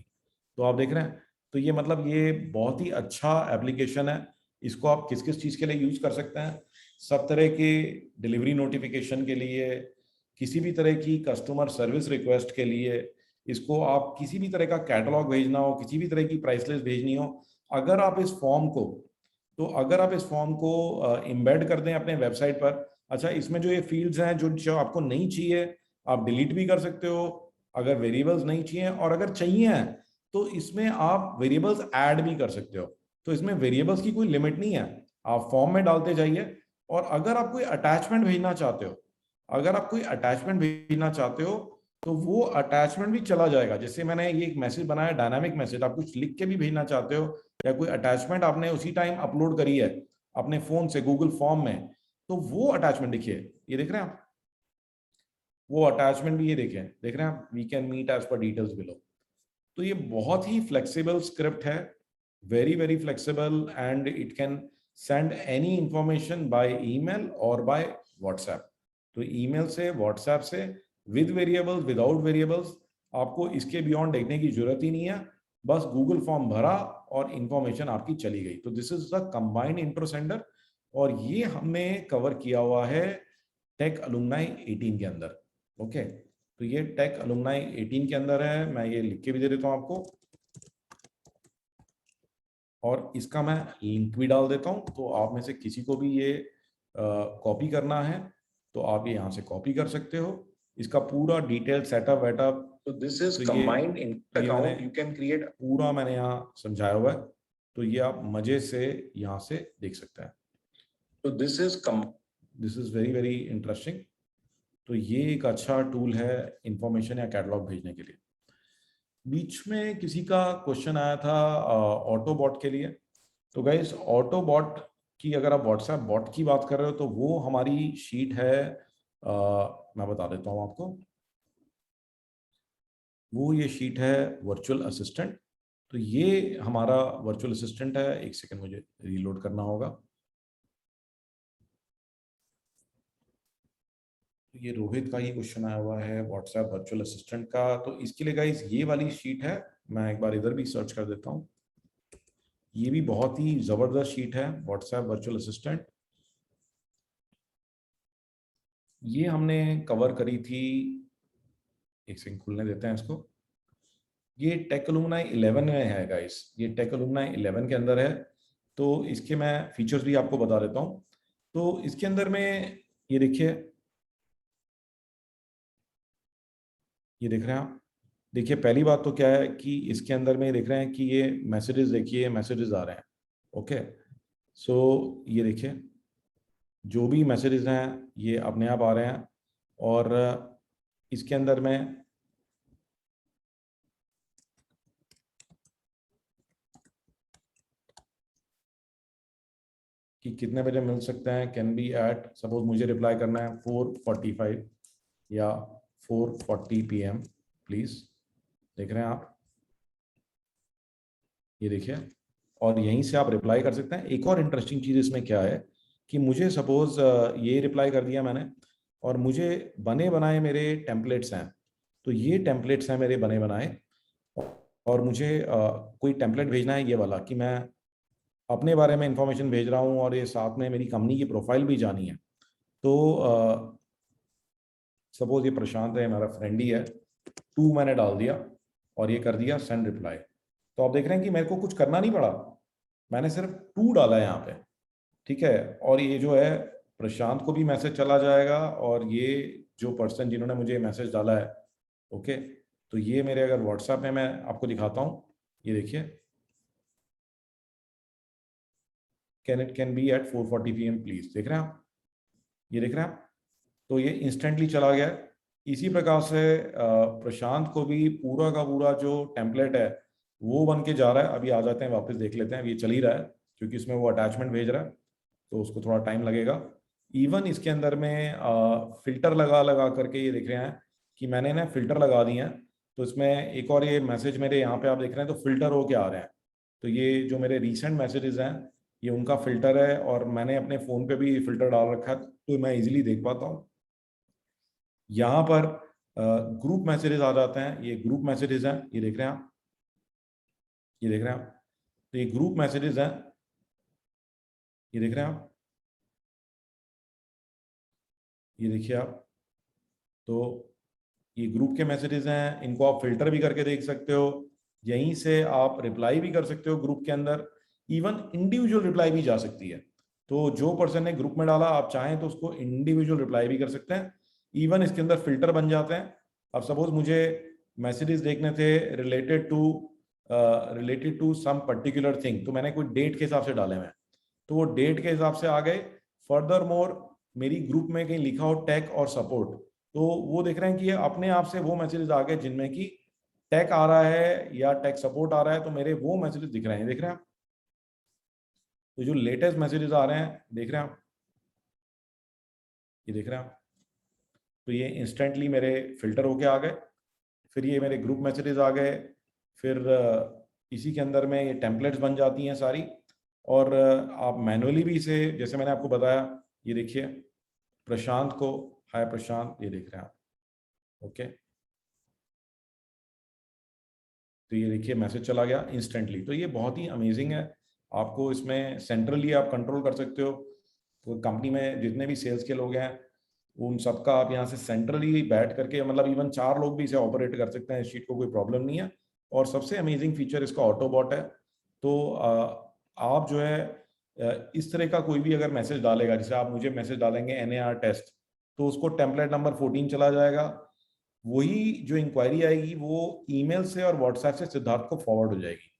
तो आप देख रहे हैं, तो ये मतलब ये बहुत ही अच्छा एप्लीकेशन है। इसको आप किस किस चीज़ के लिए यूज कर सकते हैं? सब तरह के डिलीवरी नोटिफिकेशन के लिए, किसी भी तरह की कस्टमर सर्विस रिक्वेस्ट के लिए, इसको आप किसी भी तरह का कैटलॉग भेजना हो, किसी भी तरह की प्राइस लिस्ट भेजनी हो, अगर आप इस फॉर्म को, तो अगर आप इस फॉर्म को एम्बेड कर दें अपने वेबसाइट पर। अच्छा, इसमें जो ये फील्ड्स हैं जो आपको नहीं चाहिए, आप डिलीट भी कर सकते हो अगर वेरिएबल्स नहीं चाहिए, और अगर चाहिए हैं तो इसमें आप वेरिएबल्स ऐड भी कर सकते हो। तो इसमें वेरिएबल्स की कोई लिमिट नहीं है, आप फॉर्म में डालते जाइए। और अगर आप कोई अटैचमेंट भेजना चाहते हो, अगर आप कोई अटैचमेंट भेजना चाहते हो, तो वो अटैचमेंट भी चला जाएगा। जैसे मैंने ये एक मैसेज बनाया, डायनामिक मैसेज, आप कुछ लिख के भी भेजना चाहते हो, या कोई अटैचमेंट आपने उसी टाइम अपलोड करी है अपने फोन से गूगल फॉर्म में, तो वो अटैचमेंट देखिए, ये देख रहे हैं आप, वो अटैचमेंट भी ये देखें, देख रहे हैं आप, we can meet as per details below. तो ये बहुत ही फ्लेक्सिबल स्क्रिप्ट है, very very flexible, and it can send any information by email और बाय व्हाट्सएप। तो ईमेल से, व्हाट्सएप से, विद वेरिएबल्स, विदाउट वेरिएबल्स, आपको इसके बियॉन्ड देखने की जरूरत ही नहीं है। बस गूगल फॉर्म भरा और इंफॉर्मेशन आपकी चली गई। तो this is the combined intro sender, और ये हमने कवर किया हुआ है टेक अलुमनाई 18 के अंदर। ओके, तो ये टेक अलुमनाई 18 के अंदर है। मैं ये लिख के भी दे देता हूं आपको, और इसका मैं लिंक भी डाल देता हूं। तो आप में से किसी को भी ये कॉपी करना है तो आप ये यहाँ से कॉपी कर सकते हो। इसका पूरा डिटेल सेटअप वेटअप, तो this is combined account, you can create, पूरा मैंने यहाँ समझाया हुआ है। तो ये आप मजे से यहाँ से देख सकते हैं। तो this is very very interesting. तो ये एक अच्छा टूल है इंफॉर्मेशन या कैटलॉग भेजने के लिए। बीच में किसी का क्वेश्चन आया था ऑटो बॉट के लिए। तो गाइस, ऑटो बॉट की अगर आप व्हाट्सएप बॉट की बात कर रहे हो, तो वो हमारी शीट है, मैं बता देता हूँ आपको। वो ये शीट है वर्चुअल असिस्टेंट। तो ये हमारा वर्चुअल असिस्टेंट है। एक सेकंड, मुझे रीलोड करना होगा। ये रोहित का ही क्वेश्चन आया हुआ है व्हाट्सएप वर्चुअल असिस्टेंट का। तो इसके लिए गाइस ये वाली शीट है, मैं एक बार इधर भी सर्च कर देता हूँ। ये भी बहुत ही जबरदस्त शीट है व्हाट्सएप वर्चुअल असिस्टेंट। ये हमने कवर करी थी, एक सेकंड खुलने देते हैं इसको। ये टेक अलुमनाई 11 में है गाइस, ये टेक अलुमनाई 11 के अंदर है। तो इसके मैं फीचर्स भी आपको बता देता हूँ। तो इसके अंदर में ये देखिए, ये देख रहे हैं आप। देखिए, पहली बात तो क्या है कि इसके अंदर में देख रहे हैं कि ये मैसेजेस, देखिए मैसेजेस आ रहे हैं। ओके, सो ये देखिए, जो भी मैसेजेस हैं ये अपने आप आ रहे हैं। और इसके अंदर में कि कितने बजे मिल सकते हैं, कैन बी एट, सपोज मुझे रिप्लाई करना है 4:45 या 4:40 PM प्लीज। देख रहे हैं आप, ये देखिए, और यहीं से आप रिप्लाई कर सकते हैं। एक और इंटरेस्टिंग चीज इसमें क्या है कि मुझे सपोज ये रिप्लाई कर दिया मैंने, और मुझे बने बनाए मेरे टेम्पलेट्स हैं, तो ये टेम्पलेट्स हैं मेरे बने बनाए, और मुझे कोई टेम्पलेट भेजना है ये वाला कि मैं अपने बारे में इंफॉर्मेशन भेज रहा हूँ और ये साथ में मेरी कंपनी की प्रोफाइल भी जानी है। तो सपोज ये प्रशांत है, हमारा फ्रेंड ही है, 2 मैंने डाल दिया और ये कर दिया सेंड रिप्लाई। तो आप देख रहे हैं कि मेरे को कुछ करना नहीं पड़ा, मैंने सिर्फ 2 डाला है यहाँ पे, ठीक है। और ये जो है प्रशांत को भी मैसेज चला जाएगा, और ये जो पर्सन जिन्होंने मुझे मैसेज डाला है, ओके, तो ये मेरे अगर व्हाट्सएप में मैं आपको दिखाता हूँ, ये देखिए, can be at 4:40 PM please. देख रहे हैं आप, ये देख रहे हैं आप, तो ये इंस्टेंटली चला गया। इसी प्रकार से प्रशांत को भी पूरा का पूरा जो टेम्पलेट है वो बन के जा रहा है। अभी आ जाते हैं, वापस देख लेते हैं, ये चल ही रहा है क्योंकि इसमें वो अटैचमेंट भेज रहा है, तो उसको थोड़ा टाइम लगेगा। इवन इसके अंदर में फिल्टर लगा करके, ये देख रहे हैं कि मैंने ना फिल्टर लगा दिए हैं, तो इसमें एक और ये मैसेज मेरे यहाँ पे आप देख रहे हैं, तो फिल्टर होके आ रहे हैं। तो ये जो मेरे रिसेंट मैसेजेस हैं ये उनका फिल्टर है, और मैंने अपने फ़ोन पे भी फिल्टर डाल रखा है, तो मैं इजीली देख पाता हूँ। यहाँ पर ग्रुप मैसेजेस आ जाते हैं, ये ग्रुप मैसेजेस हैं, ये देख रहे हैं आप, ये देख रहे हैं आप, तो ये ग्रुप मैसेजेस हैं, ये देख रहे हैं आप, ये देखिए आप, तो ये ग्रुप के मैसेजेस हैं, इनको आप फिल्टर भी करके देख सकते हो। यहीं से आप रिप्लाई भी कर सकते हो ग्रुप के अंदर, इवन इंडिविजुअल रिप्लाई भी जा सकती है। तो जो पर्सन ने ग्रुप में डाला, आप चाहें तो उसको इंडिविजुअल रिप्लाई भी कर सकते हैं। इवन इसके अंदर फिल्टर बन जाते हैं। अब सपोज मुझे मैसेजेस देखने थे related to some particular thing, तो मैंने कोई डेट के हिसाब से डाले हुए हैं, तो वो डेट के हिसाब से आ गए। फर्दर मोर मेरी ग्रुप में कहीं लिखा हो टेक और सपोर्ट, तो वो देख रहे हैं कि ये अपने आप से वो मैसेजेस आ गए जिनमें कि टेक आ रहा है या टेक सपोर्ट आ रहा है, तो मेरे वो मैसेजेस दिख रहे हैं, देख रहे हैं आप। तो जो लेटेस्ट मैसेजेस आ रहे हैं, देख रहे हैं आप, ये देख रहे हैं आप, तो ये इंस्टेंटली मेरे फिल्टर होके आ गए। फिर ये मेरे ग्रुप मैसेजेस आ गए, फिर इसी के अंदर में ये टेम्पलेट्स बन जाती हैं सारी, और आप मैनुअली भी इसे, जैसे मैंने आपको बताया, ये देखिए प्रशांत को, हाय प्रशांत, ये देख रहे हैं आप, ओके, तो ये देखिए मैसेज चला गया इंस्टेंटली। तो ये बहुत ही अमेजिंग है, आपको इसमें सेंट्रली आप कंट्रोल कर सकते हो। तो कंपनी में जितने भी सेल्स के लोग हैं उन सबका आप यहाँ से सेंट्रली बैठ करके, मतलब इवन 4 लोग भी इसे ऑपरेट कर सकते हैं, इस शीट को कोई प्रॉब्लम नहीं है। और सबसे अमेजिंग फीचर इसका ऑटोबॉट है। तो आप जो है इस तरह का कोई भी अगर मैसेज डालेगा, जैसे आप मुझे मैसेज डालेंगे NAR टेस्ट, तो उसको टेम्पलेट नंबर 14 चला जाएगा, वही जो इंक्वायरी आएगी वो ईमेल से और व्हाट्सएप से सिद्धार्थ को फॉरवर्ड हो जाएगी।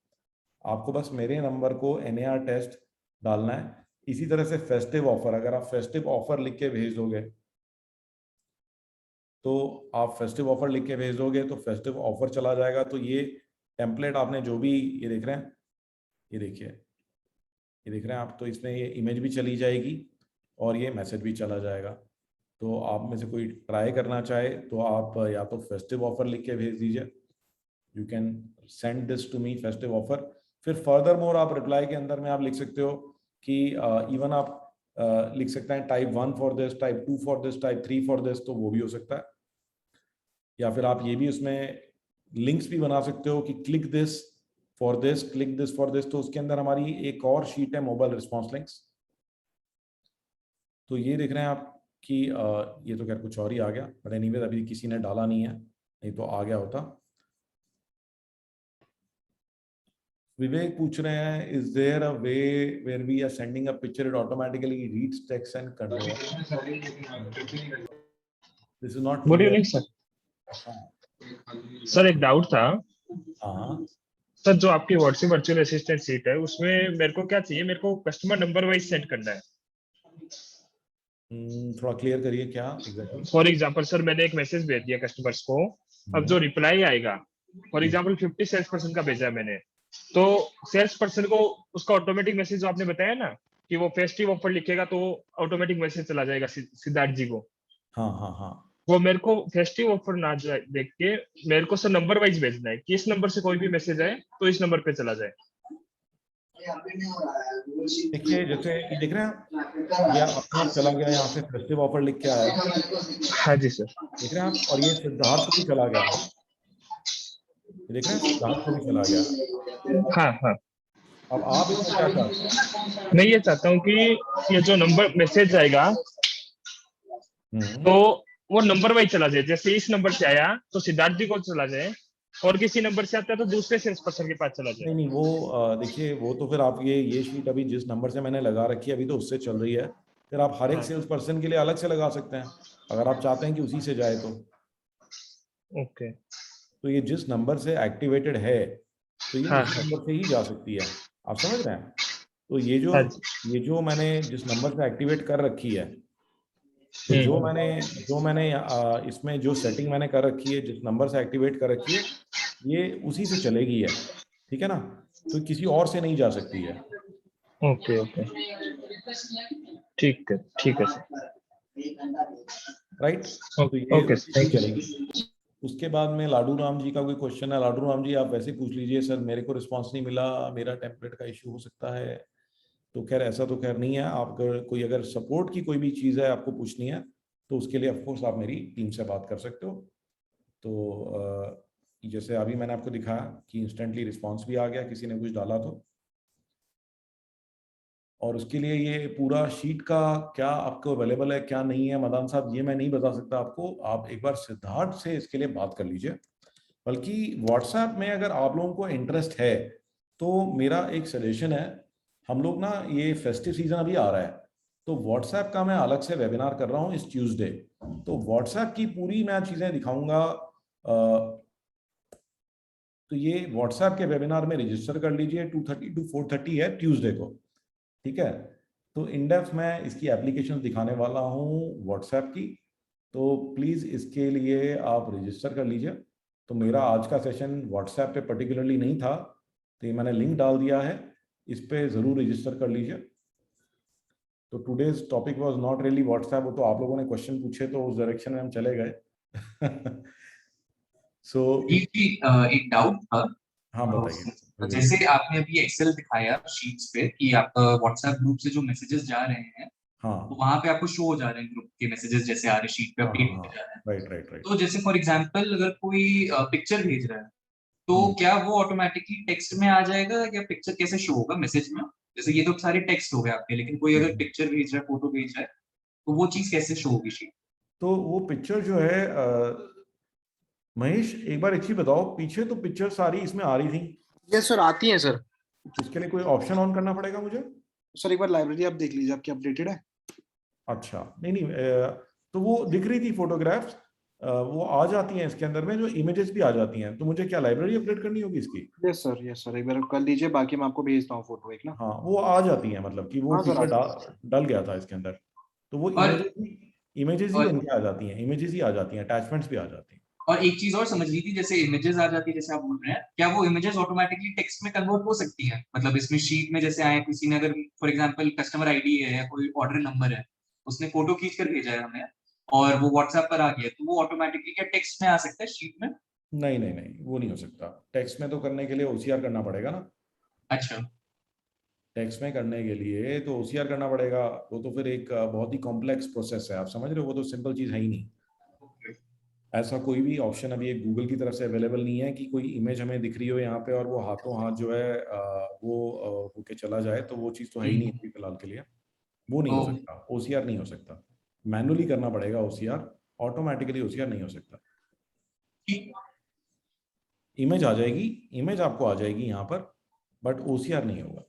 आपको बस मेरे नंबर को NAR टेस्ट डालना है। इसी तरह से फेस्टिव ऑफर, अगर आप फेस्टिव ऑफर लिख के भेज दोगे, तो आप फेस्टिव ऑफर लिख के भेज दोगे तो फेस्टिव ऑफर चला जाएगा। तो ये टेम्पलेट आपने जो भी, ये देख रहे हैं, ये देखिए, ये देख रहे हैं आप, तो इसमें ये इमेज भी चली जाएगी और ये मैसेज भी चला जाएगा। तो आप में से कोई ट्राई करना चाहे तो आप या तो फेस्टिव ऑफर लिख के भेज दीजिए, you can send this to me festive offer. फिर फर्दर मोर आप रिप्लाई के अंदर में आप लिख सकते हो कि इवन आप लिख सकते हैं type 1 for this, type 2 for this, type 3 for this, तो वो भी हो सकता है। या फिर आप ये भी उसमें लिंक्स भी बना सकते हो कि click this for this, click this for this. तो उसके अंदर हमारी एक और शीट है मोबाइल रिस्पॉन्स लिंक्स। तो ये देख रहे हैं आप कि ये तो खैर कुछ और ही आ गया, बट एनीवेज अभी किसी ने डाला नहीं है, नहीं तो आ गया होता। विवेक पूछ रहे हैं, is there a way where we are sending a picture it automatically reads text and convert? This is not good evening sir. Sir एक डाउट था। हाँ सर जो आपकी व्हाट्सएप वर्चुअल असिस्टेंट सीट है उसमें मेरे को क्या चाहिए, मेरे को कस्टमर नंबर वाइज सेंड करना है। थोड़ा क्लियर करिए क्या एग्जैक्टली। फॉर एग्जांपल सर मैंने एक मैसेज भेज दिया कस्टमर्स को, अब जो रिप्लाई आएगा, फॉर एग्जांपल 50 सेल्स पर्सन का भेजा है मैंने, तो सेल्स पर्सन को उसका ऑटोमेटिक मैसेज जो आपने बताया ना कि वो फेस्टिव ऑफर लिखेगा तो ऑटोमेटिक मैसेज चला जाएगा सिद्धार्थ जी को। हाँ हाँ हाँ, वो मेरे को फेस्टिव ऑफर ना देख के मेरे को सर नंबर वाइज भेजना है कि इस नंबर से कोई भी मैसेज आए तो इस नंबर पे चला जाए। देखिए जैसे ये देख रहे हैं, ये अपने आप चला गया, यहाँ से फेस्टिव ऑफर लिख के आया, हाँ जी सर। देख रहे हैं आप, और ये सिद्धार्थ को भी चला गया, देख रहे हैं सिद्धार्थ को भी चला गया। हाँ हाँ, अब आप इसमें क्या चाहते हैं? मैं ये चाहता हूँ कि ये जो नंबर मैसेज आएगा तो वो नंबर वाइज चला जाए, जैसे इस नंबर से आया तो सिद्धार्थ जी को चला जाए, और किसी नंबर से आता है तो दूसरे सेल्स पर्सन के पास चला जाए। नहीं नहीं, वो देखिए वो तो फिर आप ये शीट अभी जिस नंबर से मैंने लगा रखी है अभी तो उससे चल रही है, फिर आप हर एक सेल्स पर्सन के लिए अलग से लगा सकते हैं अगर आप चाहते हैं कि उसी से जाए तो। ओके, तो ये जिस नंबर से एक्टिवेटेड है तो ये हाँ, उस नंबर से ही जा सकती है, आप समझ रहे हैं? तो ये जो मैंने जिस नंबर से एक्टिवेट कर रखी है, तो जो मैंने इसमें जो सेटिंग मैंने कर रखी है, जिस नंबर से एक्टिवेट कर रखी है, ये उसी से चलेगी है, ठीक है ना? तो किसी और से नहीं जा सकती है। ओके ओके, ठीक है सर, राइट? तो ये ओके उसी से चलेगी। उसके बाद में लाडू राम जी का कोई क्वेश्चन है, लाडू राम जी आप वैसे पूछ लीजिए। सर मेरे को रिस्पांस नहीं मिला, मेरा टेम्पलेट का इश्यू हो सकता है। तो खैर ऐसा तो खैर नहीं है, आप अगर सपोर्ट की कोई भी चीज़ है आपको पूछनी है तो उसके लिए ऑफकोर्स आप मेरी टीम से बात कर सकते हो। तो जैसे अभी मैंने आपको दिखाया कि इंस्टेंटली रिस्पांस भी आ गया किसी ने कुछ डाला तो, और उसके लिए ये पूरा शीट का क्या आपको अवेलेबल है क्या नहीं है मदान साहब, ये मैं नहीं बता सकता आपको। आप एक बार सिद्धार्थ से इसके लिए बात कर लीजिए। बल्कि व्हाट्सएप में अगर आप लोगों को इंटरेस्ट है तो मेरा एक सजेशन है, हम लोग ना ये फेस्टिव सीजन अभी आ रहा है तो व्हाट्सएप का मैं अलग से वेबिनार कर रहा हूँ इस ट्यूसडे। तो व्हाट्सएप की पूरी मैं चीज़ें दिखाऊंगा। तो ये व्हाट्सएप के वेबिनार में रजिस्टर कर लीजिए, 2:30 to 4:30 है ट्यूसडे को, ठीक है? तो इन डेप्थ मैं इसकी एप्लीकेशन दिखाने वाला हूँ व्हाट्सएप की, तो प्लीज़ इसके लिए आप रजिस्टर कर लीजिए। तो मेरा आज का सेशन व्हाट्सएप पे पर्टिकुलरली नहीं था, तो ये मैंने लिंक डाल दिया है, इस पे ज़रूर रजिस्टर कर लीजिए। तो today's topic was not really WhatsApp, वो तो आप लोगों ने क्वेश्चन पूछे तो उस डायरेक्शन में हम चले गए। सो एक डाउट था। हाँ बताइए। जैसे आपने अभी एक्सेल दिखाया शीट्स पे कि आप व्हाट्सएप ग्रुप से जो मैसेजेस जा रहे हैं, हाँ, तो वहां पे आपको शो हो जा रहे हैं ग्रुप के मैसेजेस, जैसे आ रहे शीट पे अपडेट होते जा रहे हैं। राइट। तो जैसे फॉर एग्जांपल अगर कोई पिक्चर भेज रहा है तो क्या वो ऑटोमेटिकली टेक्स्ट में आ जाएगा, या पिक्चर कैसे शो होगा मैसेज में? जैसे ये तो सारे टेक्स्ट हो गए आपके, लेकिन कोई अगर पिक्चर भेज रहा है, फोटो भेज रहा है, तो वो चीज कैसे शो होगी शीट? तो वो पिक्चर जो है महेश एक बार एक चीज बताओ, पीछे तो पिक्चर सारी इसमें आ रही थी। यस सर, आती हैं सर। इसके लिए कोई ऑप्शन ऑन करना पड़ेगा मुझे? सर एक बार लाइब्रेरी आप देख लीजिए, आपकी अपडेटेड है? अच्छा, नहीं तो वो दिख रही थी फोटोग्राफ्स, वो आ जाती हैं इसके अंदर में, जो इमेजेस भी आ जाती हैं। तो मुझे क्या लाइब्रेरी अपडेट करनी होगी इसकी? यस सर एक बार कर लीजिए, बाकी मैं आपको भेजता हूँ फोटो एक ना। हाँ वो आ जाती हैं, मतलब कि वो हाँ सर, फीचर डल गया था इसके अंदर, तो वो इमेजेस ही बन के आ जाती हैं, इमेजेस ही आ जाती हैं, अटैचमेंट्स भी आ जाती हैं। और एक चीज और समझ ली थी, जैसे इमेजेस आ जाती है जैसे आप बोल रहे हैं, क्या वो इमेजेस ऑटोमेटिकली टेक्स्ट में कन्वर्ट हो सकती हैं? मतलब इसमें शीट में जैसे आए, किसी ने अगर फॉर एग्जांपल कस्टमर आईडी है या कोई ऑर्डर नंबर है, उसने फोटो खींच कर भेजा है हमें और वो व्हाट्सएप पर आ गया, तो वो ऑटोमेटिकली क्या टेक्स्ट में आ सकता है शीट में? नहीं, वो नहीं हो सकता। टेक्स्ट में तो करने के लिए OCR करना पड़ेगा ना। अच्छा, टेक्स्ट में करने के लिए तो OCR करना पड़ेगा, वो तो फिर एक बहुत ही कॉम्प्लेक्स प्रोसेस है, आप समझ रहे हो? वो तो सिंपल चीज़ है ही नहीं। ऐसा कोई भी ऑप्शन अभी एक गूगल की तरफ से अवेलेबल नहीं है कि कोई इमेज हमें दिख रही हो यहाँ पे और वो हाथों हाथ जो है वो होके चला जाए, तो वो चीज़ तो है ही नहीं अभी फिलहाल के लिए। वो नहीं हो सकता, OCR नहीं हो सकता, मैनुअली करना पड़ेगा OCR, ऑटोमेटिकली OCR नहीं हो सकता। इमेज आ जाएगी, इमेज आपको आ जाएगी यहाँ पर, बट OCR नहीं होगा।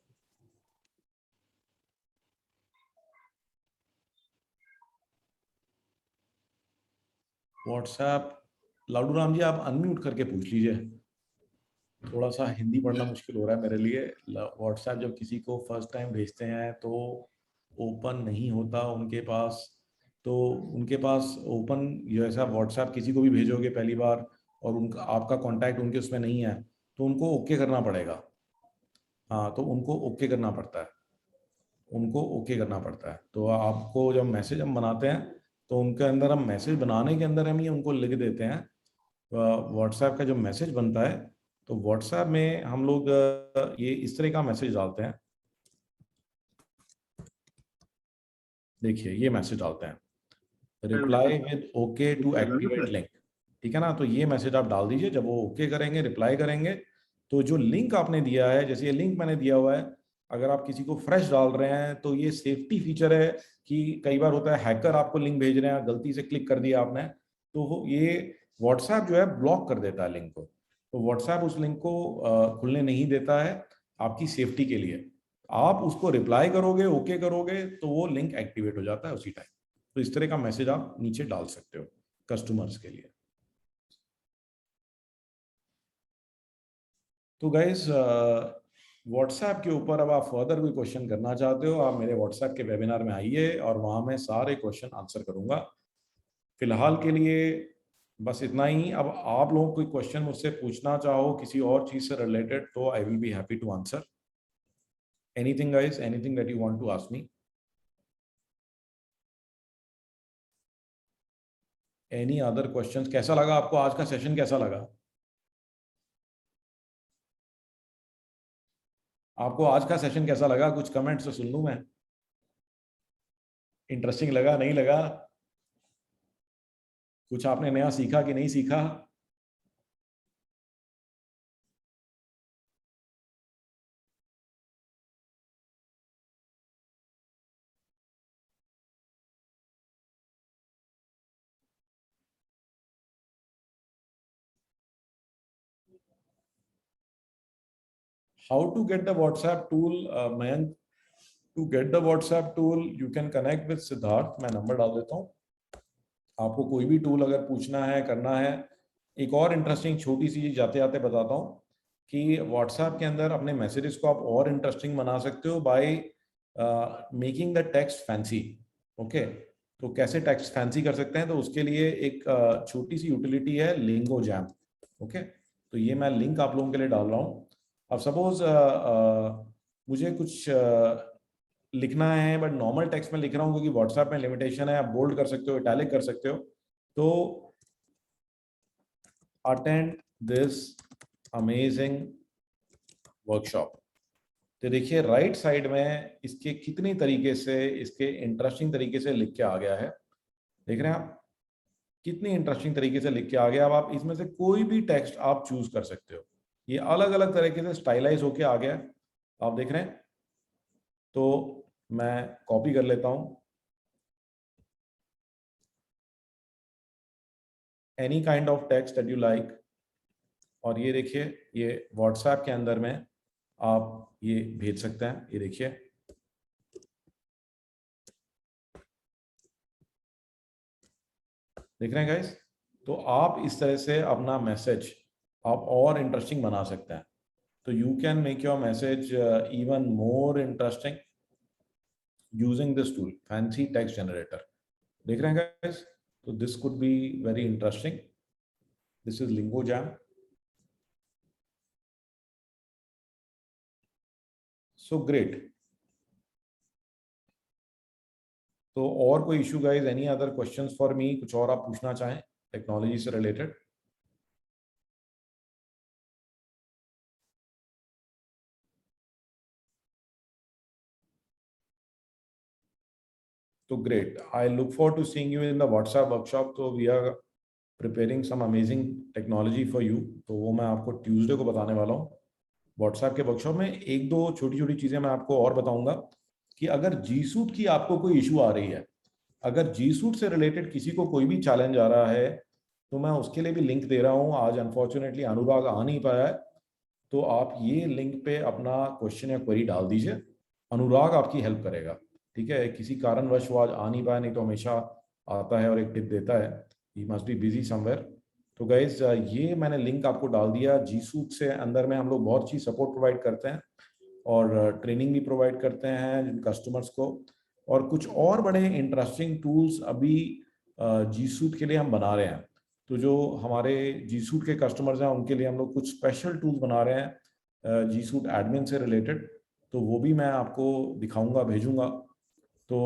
व्हाट्सएप, लाडू राम जी आप अनम्यूट करके पूछ लीजिए, थोड़ा सा हिंदी पढ़ना मुश्किल हो रहा है मेरे लिए। व्हाट्सएप जब किसी को फर्स्ट टाइम भेजते हैं तो ओपन नहीं होता उनके पास, तो उनके पास ओपन जैसा व्हाट्सएप किसी को भी भेजोगे पहली बार और उनका आपका कांटेक्ट उनके उसमें नहीं है तो उनको ओके करना पड़ेगा। हाँ, तो उनको ओके करना पड़ता है। उनको ओके करना पड़ता है। तो आपको जब मैसेज हम बनाते हैं तो उनके अंदर हम मैसेज बनाने के अंदर हम ये उनको लिख देते हैं। व्हाट्सएप का जब मैसेज बनता है तो व्हाट्सएप में हम लोग ये इस तरह का मैसेज डालते हैं। देखिए ये मैसेज डालते हैं, reply with okay to activate link, ठीक है ना। तो ये मैसेज आप डाल दीजिए, जब वो ओके करेंगे, रिप्लाई करेंगे, तो जो लिंक आपने दिया है, जैसे ये लिंक मैंने दिया हुआ है, अगर आप किसी को फ्रेश डाल रहे हैं तो ये सेफ्टी फीचर है कि कई बार होता है हैकर आपको लिंक भेज रहे हैं, गलती से क्लिक कर दिया आपने, तो ये व्हाट्सएप जो है ब्लॉक कर देता है लिंक को। तो व्हाट्सएप उस लिंक को खुलने नहीं देता है आपकी सेफ्टी के लिए। आप उसको रिप्लाई करोगे, ओके करोगे, तो वो लिंक एक्टिवेट हो जाता है उसी टाइम। तो इस तरह का मैसेज आप नीचे डाल सकते हो कस्टमर्स के लिए। तो गाइज व्हाट्सएप के ऊपर अब आप फर्दर भी क्वेश्चन करना चाहते हो, आप मेरे व्हाट्सएप के वेबिनार में आइए और वहां मैं सारे क्वेश्चन आंसर करूंगा। फिलहाल के लिए बस इतना ही। अब आप लोगों कोई क्वेश्चन मुझसे पूछना चाहो किसी और चीज से रिलेटेड, तो I will be happy to answer anything guys, anything that you want to ask me. Any other questions? कैसा लगा आपको आज का सेशन, कैसा लगा आपको आज का सेशन कैसा लगा? कुछ कमेंट से सुन लूं मैं। इंटरेस्टिंग लगा, नहीं लगा? कुछ आपने नया सीखा कि नहीं सीखा? How to get the WhatsApp tool, Mayank? To get the WhatsApp tool, you can connect with Siddharth. मैं नंबर डाल देता हूँ। आपको कोई भी टूल अगर पूछना है, करना है। एक और इंटरेस्टिंग छोटी सी चीज जाते जाते बताता हूँ कि WhatsApp के अंदर अपने मैसेजेस को आप और इंटरेस्टिंग बना सकते हो by making the text fancy. Okay, तो कैसे टेक्स्ट फैंसी कर सकते हैं? तो उसके लिए एक छोटी सी यूटिलिटी है लिंगो जैम। ओके, तो ये मैं लिंक आप लोगों के लिए डाल रहा हूँ। अब सपोज मुझे कुछ लिखना है बट नॉर्मल टेक्स्ट में लिख रहा हूँ क्योंकि व्हाट्सएप में लिमिटेशन है, आप बोल्ड कर सकते हो, इटैलिक कर सकते हो। तो अटेंड दिस अमेजिंग वर्कशॉप। तो देखिए राइट साइड में इसके कितनी तरीके से, इसके इंटरेस्टिंग तरीके से लिख के आ गया है। देख रहे हैं आप कितनी इंटरेस्टिंग तरीके से लिख के आ गया। अब आप इसमें से कोई भी टेक्स्ट आप चूज कर सकते हो। ये अलग अलग तरीके से स्टाइलाइज होके आ गया, आप देख रहे हैं। तो मैं कॉपी कर लेता हूं, any kind of text that you like, और ये देखिए ये व्हाट्सएप के अंदर में आप ये भेज सकते हैं। ये देखिए देख रहे हैं गाइस। तो आप इस तरह से अपना मैसेज आप और इंटरेस्टिंग बना सकते हैं। तो you can make your message even more interesting using this tool, fancy text generator. देख रहे हैं guys? तो this could be very interesting. This is Lingo Jam. So great. तो और कोई issue guys, any other questions for me? कुछ और आप पूछना चाहें टेक्नोलॉजी से रिलेटेड? तो great. I look forward to seeing you in the WhatsApp workshop. तो we are preparing some amazing technology for you. तो वो मैं आपको ट्यूसडे को बताने वाला हूँ WhatsApp के वर्कशॉप में। एक दो छोटी छोटी चीजें मैं आपको और बताऊंगा कि अगर जी सूट की आपको कोई इशू आ रही है, अगर जी सूट से रिलेटेड किसी को कोई भी चैलेंज आ रहा है, तो मैं उसके लिए भी लिंक दे रहा हूँ। आज अनफॉर्चुनेटली अनुराग आ नहीं पाया है, तो आप ये लिंक पे अपना क्वेश्चन या क्वेरी डाल दीजिए, अनुराग आपकी हेल्प करेगा। ठीक है, किसी कारणवश वो आज आ नहीं पाया, नहीं तो हमेशा आता है और एक टिप देता है। He must be busy somewhere. तो गाइज ये मैंने लिंक आपको डाल दिया। जी सूट से अंदर में हम लोग बहुत अच्छी सपोर्ट प्रोवाइड करते हैं और ट्रेनिंग भी प्रोवाइड करते हैं जिन कस्टमर्स को, और कुछ और बड़े इंटरेस्टिंग टूल्स अभी जी सूट के लिए हम बना रहे हैं। तो जो हमारे जी सूट के कस्टमर्स हैं उनके लिए हम लोग कुछ स्पेशल टूल्स बना रहे हैं जी सूट एडमिन से रिलेटेड। तो वो भी मैं आपको दिखाऊंगा, भेजूंगा। तो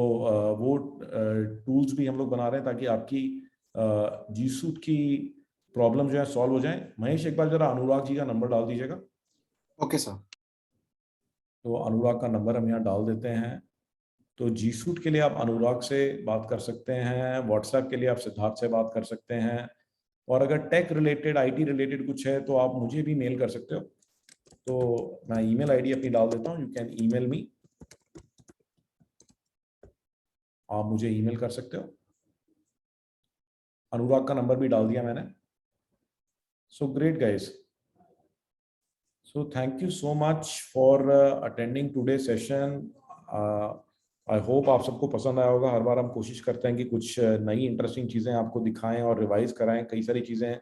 वो टूल्स भी हम लोग बना रहे हैं ताकि आपकी जी सूट की प्रॉब्लम जो है सॉल्व हो जाए। महेश, एक बार जरा अनुराग जी का नंबर डाल दीजिएगा। Okay sir. तो अनुराग का नंबर हम यहाँ डाल देते हैं। तो जी सूट के लिए आप अनुराग से बात कर सकते हैं, व्हाट्सएप के लिए आप सिद्धार्थ से बात कर सकते हैं, और अगर टेक रिलेटेड, आईटी रिलेटेड कुछ है तो आप मुझे भी मेल कर सकते हो। तो मैं ईमेल आईडी अपनी डाल देता हूँ, यू कैन ईमेल मी, आप मुझे ईमेल कर सकते हो। अनुराग का नंबर भी डाल दिया मैंने। So great guys, so thank you so much for attending today's session. I hope आप सबको पसंद आया होगा। हर बार हम कोशिश करते हैं कि कुछ नई इंटरेस्टिंग चीज़ें आपको दिखाएं और रिवाइज कराएं। कई सारी चीज़ें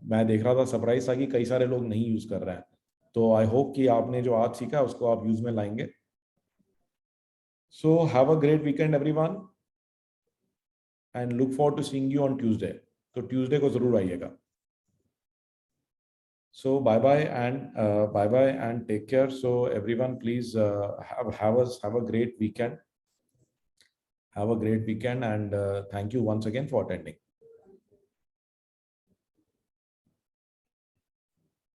मैं देख रहा था, सरप्राइज था कि कई सारे लोग नहीं यूज़ कर रहे हैं। तो आई होप कि आपने जो आज सीखा उसको आप यूज़ में लाएंगे। So have a great weekend everyone and look forward to seeing you on Tuesday. तो ट्यूसडे को ज़रूर आइएगा। So bye bye and take care. So everyone, please have a great weekend. Have a great weekend, and thank you once again for attending.